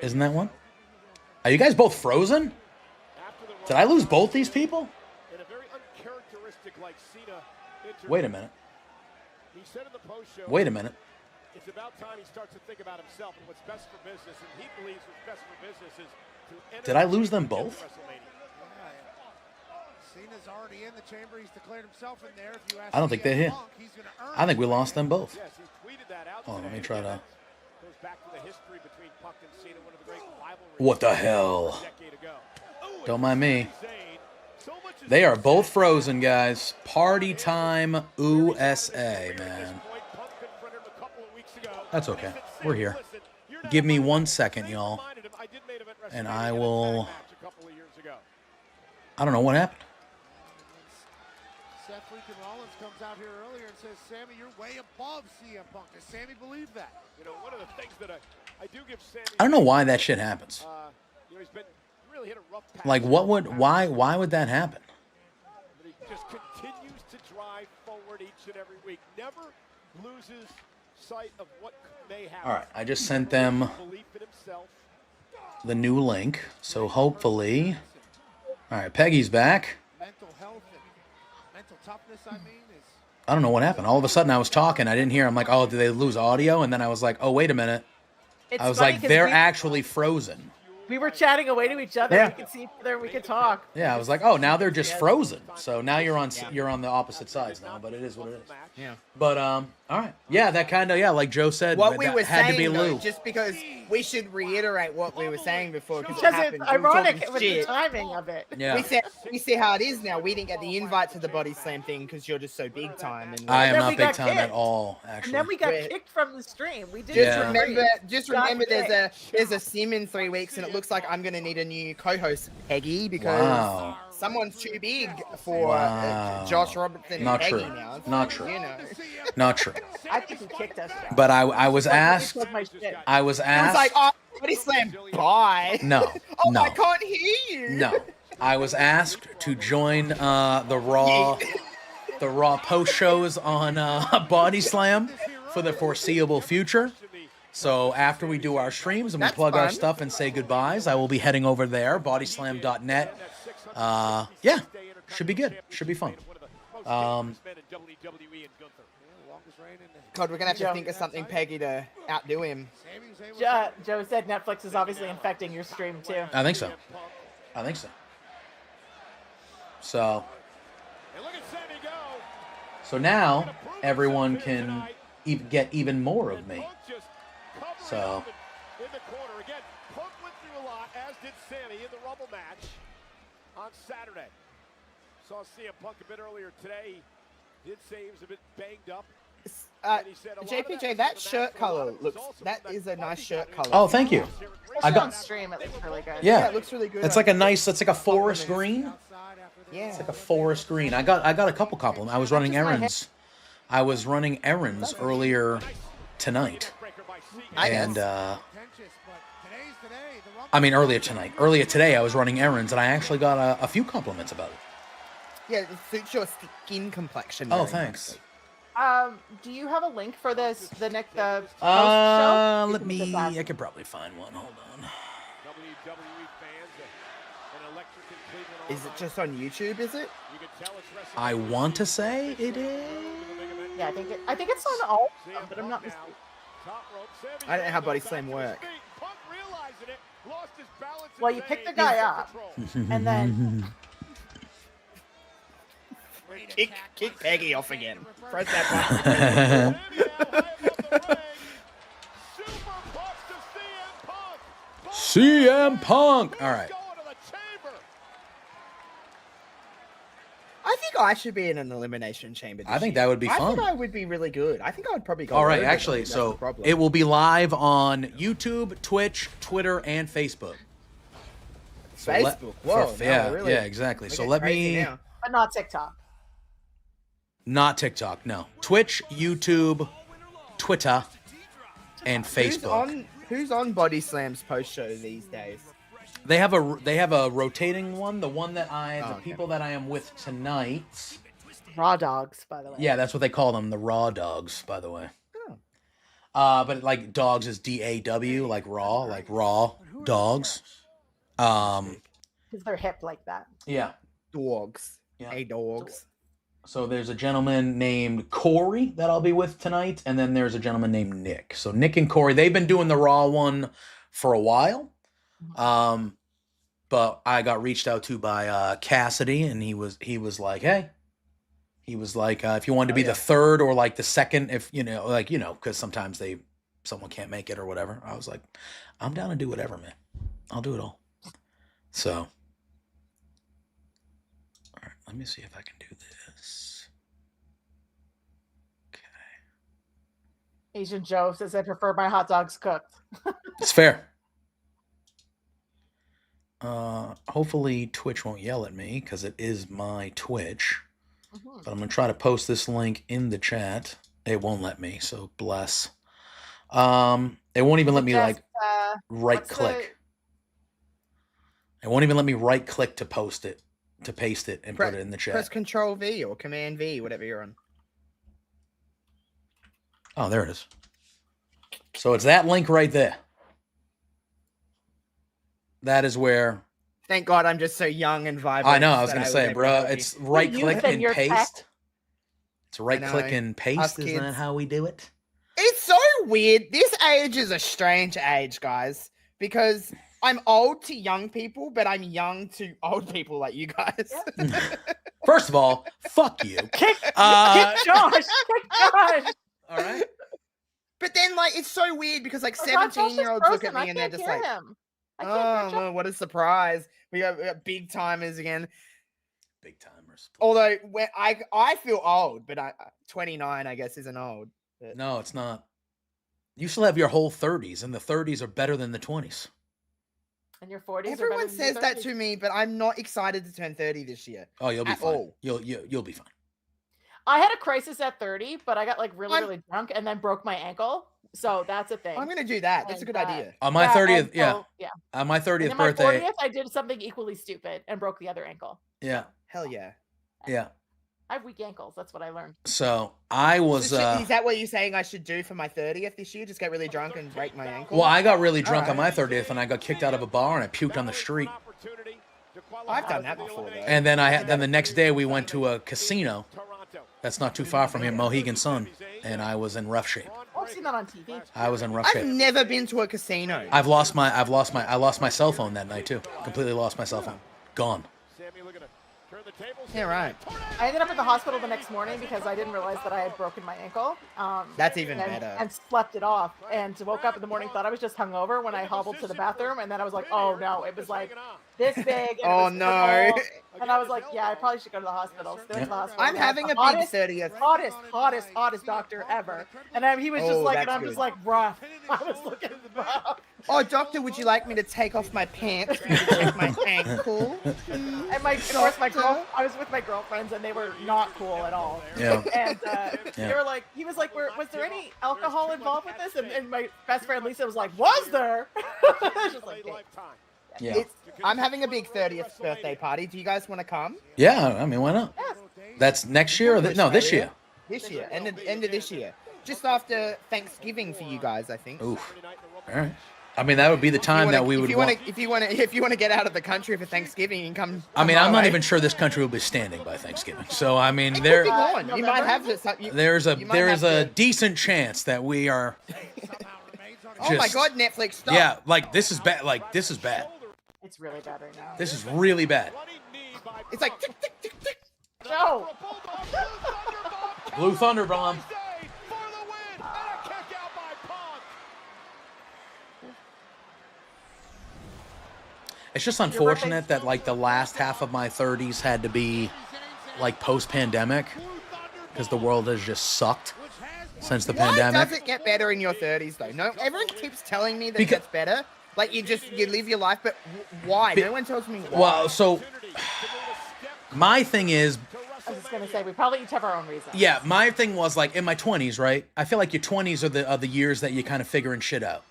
Isn't that one? Are you guys both frozen? Did I lose both these people? Wait a minute. Wait a minute. It's about time he starts to think about himself and what's best for business, and he believes what's best for business is to enter. Did I lose them both? Cena's already in the chamber. He's declared himself in there. If you ask I don't think they're here. Punk, he's gonna earn I think we lost them both. Yes, he's tweeted that out. Oh, let me try to. Goes back to the history between Punk and Cena, one of the great rivalries. What the hell? A decade ago. Don't mind me. They are both frozen, guys. Party time, USA, man. That's okay. We're here. Give me 1 second, y'all. And I will... I don't know what happened. Seth freaking Rollins comes out here earlier and says, Sammy, you're way above CM Punk. Does Sammy believe that? You know, one of the things that I do give Sammy... I don't know why that shit happens. You know, he's been really hit a rough patch. Like, why would that happen? But he just continues to drive forward each and every week. Never loses sight of what may happen. All right, I just sent them Belief in himself. the new link, so hopefully... All right, Peggy's back. Mental health and mental toughness, I mean, is... I don't know what happened. All of a sudden, I was talking. I didn't hear. I'm like, oh, did they lose audio? And then I was like, oh, wait a minute. It's I was funny like, 'cause they're we- actually frozen. We were chatting away to each other. Yeah. We could see each other. We could talk. Yeah, I was like, oh, now they're just frozen. So now you're on the opposite sides now, but it is what it is. Yeah. But all right, yeah, that kind of like Joe said, What we that were had saying, to be though, Lou. just because we should reiterate what we were saying before, because Because happened. it's We were ironic talking with the shit. timing of it. Yeah. We see how it is now. We didn't get the invite to the body slam thing because you're just so big time. And I am then not we big got time at kicked. all, And actually. then we got We're- kicked from the stream. We did. Just remember, there's a sim in 3 weeks, and it looks like I'm gonna need a new co-host, Peggy, because Wow. someone's too big for Wow. Josh Robertson Not and Peggy true. now. Not true. You know. Not true. I think he kicked us. Josh. But I was asked. He took my shit. I was It was asked. like, oh, body slam, bye. No, Oh, no, I can't hear you. no. I was asked to join the Raw post shows on Body Slam for the foreseeable future. So after we do our streams and we That's plug our fun. stuff and say goodbyes, I will be heading over there, bodyslam.net. Yeah, should be good. Should be fun. God, we're gonna have to think of something, Peggy, to outdo him. Joe said Netflix is obviously infecting your stream too. I think so. I think so. So now everyone can get even more of me. So In the corner again, Punk went through a lot, as did Sammy in the Rumble match on Saturday. Saw CM Punk a bit earlier today. Did say he was a bit banged up. JPJ, that shirt color that is a nice shirt color. Oh, thank you. I On got stream, it looks really good. yeah. it looks really good. It's like a nice. It's like a forest green. Yeah. It's like a forest green. I got a couple compliments. I was running errands. I was running errands earlier tonight, and I mean earlier tonight. Earlier today, I was running errands, and I actually got a few compliments about it. Yeah, it suits your skin complexion. Oh, very thanks. nicely. Do you have a link for this? The next post show? Let me. I could probably find one. Hold on. Is it just on YouTube? Is it? I want to say it is. Yeah, I think it's on all of them, but I'm not mistaken. I don't know how body slam work. Well, you pick the guy up, and then kick Peggy off again. Press that button. CM Punk. All right. I think I should be in an elimination chamber. I think that would be I fun. think I would be really good. I think I would probably go. All right, over, actually, that's so the problem. it will be live on YouTube, Twitch, Twitter, and Facebook. So Facebook. Whoa. yeah, really, yeah, exactly. we're So getting let crazy me now. but not TikTok. not TikTok, no. Twitch, YouTube, Twitter, and Facebook. Who's on Body Slam's post show these days? They have a rotating one. The one that people that I am with tonight. Raw dogs, by the way. Yeah, that's what they call them, the raw dogs, by the way. Oh. But like dogs is DAW, like raw dogs. Because they're hip like that. Yeah. Dogs. Yeah. Hey, dogs. So there's a gentleman named Corey that I'll be with tonight, and then there's a gentleman named Nick. So Nick and Corey, they've been doing the Raw one for a while. But I got reached out to by Cassidy, and he was like, hey. He was like, if you wanted to be the third or like the second, if because sometimes someone can't make it or whatever. I was like, I'm down to do whatever, man. I'll do it all. So, all right, let me see if I can do this. Asian Joe says I prefer my hot dogs cooked. It's fair. Hopefully Twitch won't yell at me because it is my Twitch. But I'm going to try to post this link in the chat. It won't let me, so bless. It won't even let me right click. It won't even let me right click to post it, to paste it and put it in the chat. Press Control V or Command V, whatever you're on. Oh, there it is. So it's that link right there. That is where. Thank God I'm just so young and vibrant. I know. I was going to say, bro, it's right click and paste. It's right click and paste. Isn't that how we do it? It's so weird. This age is a strange age, guys, because I'm old to young people, but I'm young to old people like you guys. First of all, fuck you. Kick Josh. Kick Josh. All right. But then, like, it's so weird because, like, 17-year-olds look at me and they're just like, oh, what a surprise. We got big timers again. Big timers. Although, I feel old, but 29, I guess, isn't old. But... No, it's not. You still have your whole 30s, and the 30s are better than the 20s. And your 40s. Everyone says that to me, but I'm not excited to turn 30 this year. Oh, you'll be fine. You'll be fine. I had a crisis at 30, but I got like really drunk and then broke my ankle. So that's a thing. I'm gonna do that. That's a good idea. On my 30th, yeah. On my 30th and birthday, my 40th, I did something equally stupid and broke the other ankle. Yeah. Hell yeah. Yeah. I have weak ankles. That's what I learned. So I was. Is that what you're saying I should do for my 30th this year? Just get really drunk and break my ankle? Well, I got really drunk on my 30th, and I got kicked out of a bar, and I puked on the street. I've done that before, though. And then the next day we went to a casino. That's not too far from here, Mohegan Sun, and I was in rough shape. Oh, I've seen that on TV. I was in rough shape. I've never been to a casino. I lost my cell phone that night too. Completely lost my cell phone. Gone. Yeah, right. I ended up at the hospital the next morning because I didn't realize that I had broken my ankle. That's even better. And slept it off. And woke up in the morning, thought I was just hungover when I hobbled to the bathroom. And then I was like, oh no, it was like this big. Oh no. And I was like, yeah, I probably should go to the hospital. So to the hospital. I'm having a big 30th. Hottest doctor ever. And he was just like, and I'm just like, rough. I was looking rough. Oh, doctor, would you like me to take off my pants for you to check my ankle? And of course, I was with my girlfriends, and they were not cool at all. Yeah. And they were like, he was like, was there any alcohol involved with this? And my best friend Lisa was like, was there? Just like, yeah. I'm having a big 30th birthday party. Do you guys want to come? Yeah, I mean, why not? Yes. That's next year or no, this year. This year, end of this year. Just after Thanksgiving for you guys, I think. Oof. All right. I mean, that would be the time that we would want. If you want to get out of the country for Thanksgiving and come. I mean, I'm not even sure this country will be standing by Thanksgiving. So I mean, you might have this. There's a decent chance that we are. Oh my God, Netflix! Stop. Yeah, like this is bad. Like this is bad. It's really bad right now. This is really bad. It's like. No. Blue Thunder Bomb. It's just unfortunate that like the last half of my 30s had to be like post-pandemic because the world has just sucked since the pandemic. Why does it get better in your 30s though? No, everyone keeps telling me that it gets better. Like you live your life, but why? No one tells me why. Well, so my thing is. I was just gonna say we probably each have our own reasons. Yeah, my thing was like in my 20s, right? I feel like your 20s are the years that you kind of figuring shit out.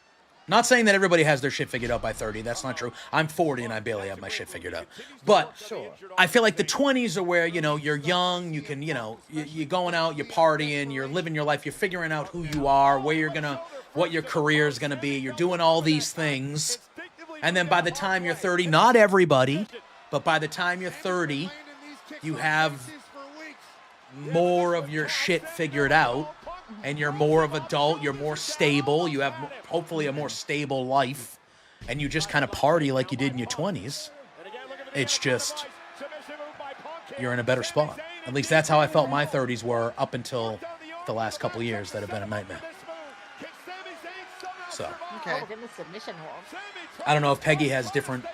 Not saying that everybody has their shit figured out by 30. That's not true. I'm 40 and I barely have my shit figured out. But I feel like the 20s are where, you're young, you can, you're going out, you're partying, you're living your life, you're figuring out who you are, what your career is going to be. You're doing all these things. And then by the time you're 30, not everybody, but by the time you're 30, you have more of your shit figured out. And you're more of an adult, you're more stable, you have hopefully a more stable life, and you just kind of party like you did in your 20s. It's just, you're in a better spot. At least that's how I felt my 30s were up until the last couple of years that have been a nightmare. So. Okay. Oh, in the submission hold. I don't know if Peggy has different views.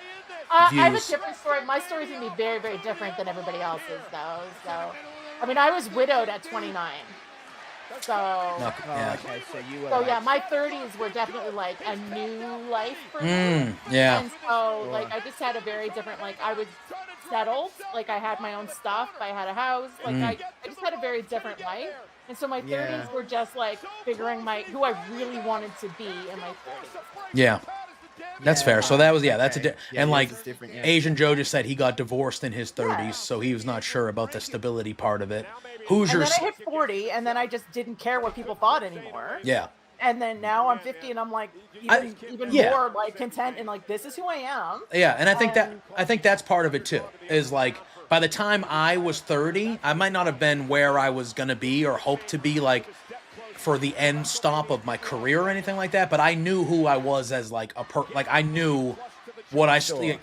I have a different story. My story's going to be very, very different than everybody else's, though. So, I mean, I was widowed at 29. So, okay, so you were. So yeah, my 30s were definitely like a new life for me. Yeah. And so, like, I just had a very different. Like, I was settled. Like, I had my own stuff. I had a house. Like, I just had a very different life. And so my 30s were just like figuring who I really wanted to be in my 30s. Yeah. That's fair. So that was that's and like Asian Joe just said he got divorced in his 30s, so he was not sure about the stability part of it. And then I hit 40, and then I just didn't care what people thought anymore. Yeah. And then now I'm 50 and I'm like even yeah. more like content and like this is who I am. Yeah, and I think that's part of it too. Is like by the time I was 30, I might not have been where I was gonna be or hoped to be like for the end stop of my career or anything like that. But I knew who I was as like like I knew what I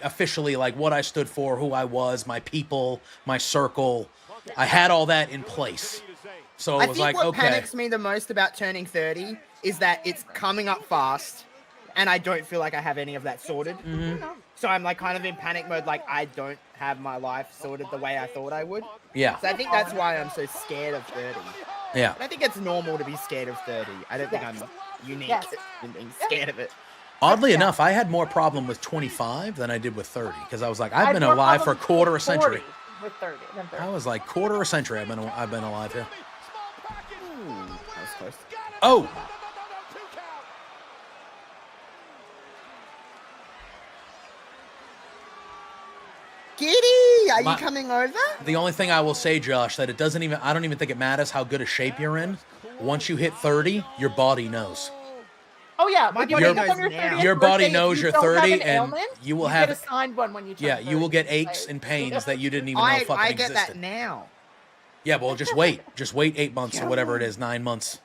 officially like what I stood for, who I was, my people, my circle. I had all that in place. So it was like, what okay. panics me the most about turning 30 is that it's coming up fast, and I don't feel like I have any of that sorted. So I'm like kind of in panic mode, like I don't have my life sorted the way I thought I would. Yeah. So I think that's why I'm so scared of 30. Yeah. And I think it's normal to be scared of 30. I don't think I'm unique in being scared of it. Oddly enough, I had more problem with 25 than I did with 30 because I was like, I've been alive for a quarter a century. With 30, then 30. I was like quarter a century. I've been alive here. That was close. Oh. Giddy, are you coming over? The only thing I will say, Josh, that I don't even think it matters how good a shape you're in. Once you hit 30, your body knows. Oh yeah, your body knows you're 30, and ailment, you will get assigned one when you turn 30. you will get aches and pains that you didn't even know fucking I get existed. that now. Yeah, well, just wait 8 months or whatever it is, 9 months.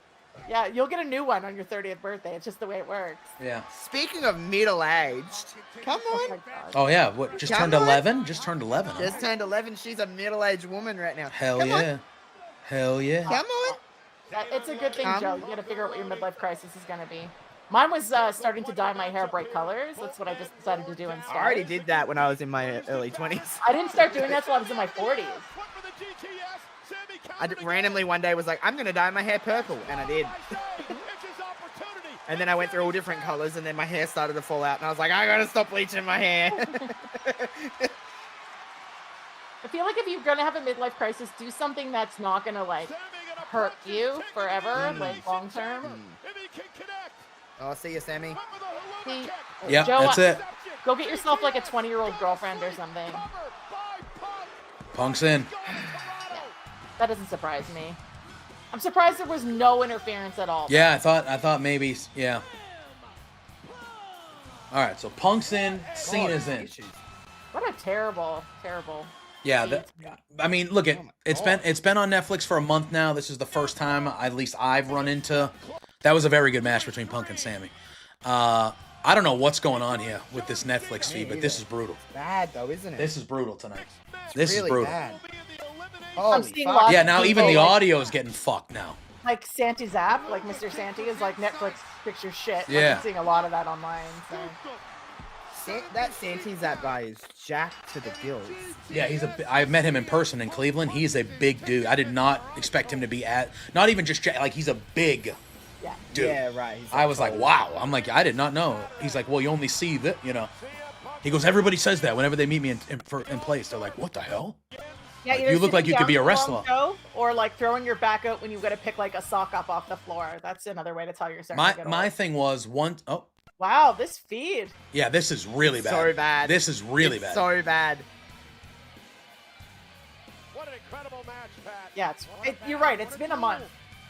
Yeah, you'll get a new one on your 30th birthday. It's just the way it works. Yeah. Speaking of middle-aged, come on. Oh yeah, what? Just turned 11? Just turned 11. Huh? Just turned 11. She's a middle-aged woman right now. Hell yeah. Hell yeah. Come on. It's a good thing, Joe. You got to figure out what your midlife crisis is going to be. Mine was starting to dye my hair bright colors. That's what I just decided to do instead. I already did that when I was in my early 20s. I didn't start doing that until I was in my 40s. Randomly one day was like, I'm going to dye my hair purple, and I did. And then I went through all different colors, and then my hair started to fall out, and I was like, I got to stop bleaching my hair. I feel like if you're going to have a midlife crisis, do something that's not going to like hurt you forever, like long term. Oh, see you, Sammy. Yeah, Joe, that's it. Go get yourself like a 20-year-old girlfriend or something. Punk's in. That doesn't surprise me. I'm surprised there was no interference at all. Yeah, I thought maybe, yeah. All right, so Punk's in, Cena's in. What a terrible. Yeah, I mean, look it's been on Netflix for a month now. This is the first time at least I've run into. That was a very good match between Punk and Sammy. I don't know what's going on here with this Netflix feed, but this is brutal. Bad though, isn't it? This is brutal tonight. This is brutal. Bad. I'm seeing lots Yeah, now of even the people, audio is getting fucked now. like Santi's app, like Mr. Santi is like Netflix picture shit. Like, Yeah. I'm seeing a lot of that online. So. That Santi's that guy is jacked to the gills. Yeah, I met him in person in Cleveland. He's a big dude. I did not expect him to be not even just like he's a big dude. Yeah, right. I was like, wow. I'm like, I did not know. He's like, well, you only see that, He goes, everybody says that whenever they meet me in place. They're like, what the hell? Yeah, Like, you look like you could be a wrestler. Or like throwing your back out when you got to pick like a sock up off the floor. That's another way to tell you're starting to get My old. thing was Wow, this feed. yeah, this is really bad. So bad. This is really bad. So bad. What an incredible match, Pat. Yeah, you're right. It's been a month.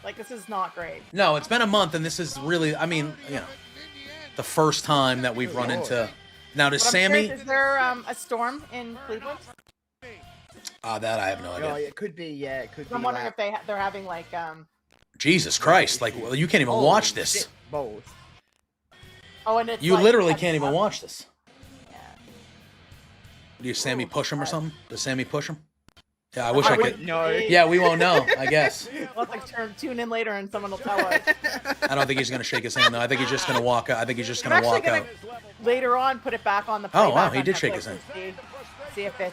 Like, this is not great. No, it's been a month, and this is really, I mean, the first time that we've run into. Now, does But I'm Sammy? curious, is there a storm in Cleveland? That I have no idea. Oh, it could be. Yeah, it could be. I'm wondering if they're having like Jesus Christ! Like, well, you can't even watch this. Shit, balls. Oh, and it's You like, literally can't even watch this. Do you Sammy push him or something? Does Sammy push him? Yeah, I wish I could. No. Yeah, we won't know, I guess. We'll have to tune in later and someone will tell us. I don't think he's going to shake his hand, though. I think he's just going to walk out. I think he's just I'm going to actually walk gonna out. later on put it back on the Oh, wow, playback he on did shake Netflix his hand. and see if it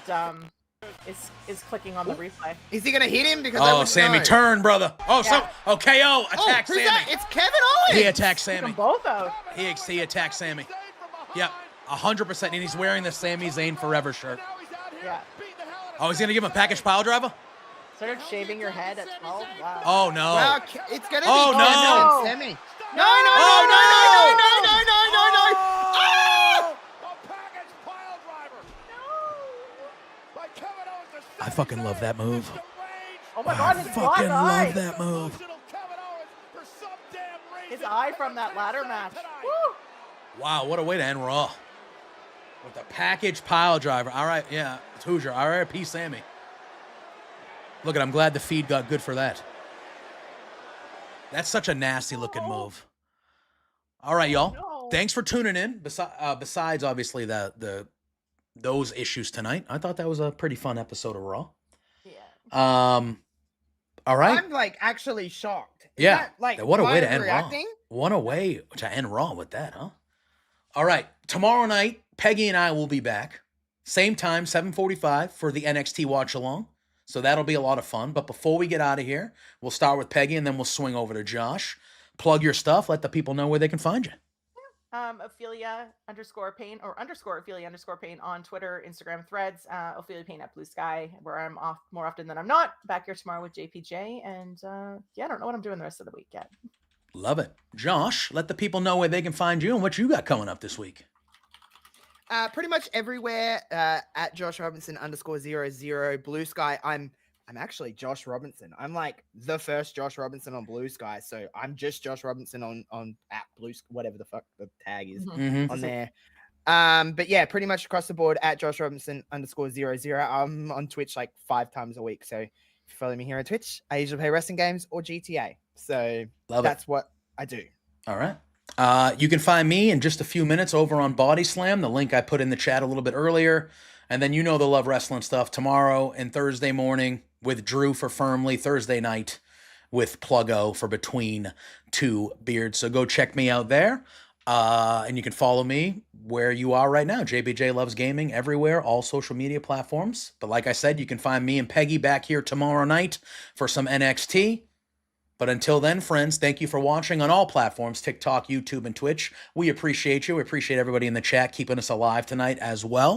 is clicking on the replay. Is he gonna hit him? Because I Oh, wouldn't Sammy, know. turn, brother. Oh, Yeah. KO. Attack who's Sammy. that? It's Kevin Owens. He attacked Sammy. Both out. He attacked Sammy. Yep, 100%. And he's wearing the Sami Zayn Forever shirt. Yeah. Oh, he's going to give him a package pile driver? Started shaving your head at 12. Wow. Oh, no. Wow, it's gonna Oh, be no. Kevin and Sammy. No! I fucking love that move. Oh my God, his black fucking eye. love that move. His die from that ladder match. Woo! Wow, what a way to end Raw. With the package pile driver. All right, yeah, it's Hoosier. R.I.P. Sammy. Look, I'm glad the feed got good for that. That's such a nasty looking move. All right, y'all. No. Thanks for tuning in. Besides, obviously, those issues tonight, I thought that was a pretty fun episode of Raw. Yeah. All right. I'm like actually shocked. Is Yeah. that, like, What a way to am I end Raw. overreacting? What a way to end Raw with that, huh? All right. Tomorrow night, Peggy and I will be back. Same time, 7:45 for the NXT Watch Along. So that'll be a lot of fun. But before we get out of here, we'll start with Peggy and then we'll swing over to Josh. Plug your stuff. Let the people know where they can find you. Ophelia_Payne or _Ophelia_Payne on Twitter, Instagram, Threads. Ophelia Payne at Blue Sky, where I'm off more often than I'm not. Back here tomorrow with JPJ. And I don't know what I'm doing the rest of the week yet. Love it. Josh, let the people know where they can find you and what you got coming up this week. Pretty much everywhere at Josh Robinson _00. Blue Sky. I'm actually Josh Robinson. I'm like the first Josh Robinson on Blue Sky. So I'm just Josh Robinson on at Blue, whatever the fuck the tag is on there. But yeah, pretty much across the board at Josh Robinson _00. I'm on Twitch like 5 times a week. So if you follow me here on Twitch, I usually play wrestling games or GTA. So that's what I do. All right. You can find me in just a few minutes over on Body Slam, the link I put in the chat a little bit earlier. And then the Love Wrestling stuff tomorrow and Thursday morning with Drew for Firmly, Thursday night with Pluggo for Between Two Beards. So go check me out there. And you can follow me where you are right now. JBJ Loves Gaming everywhere, all social media platforms. But like I said, you can find me and Peggy back here tomorrow night for some NXT. But until then, friends, thank you for watching on all platforms, TikTok, YouTube, and Twitch. We appreciate you. We appreciate everybody in the chat keeping us alive tonight as well.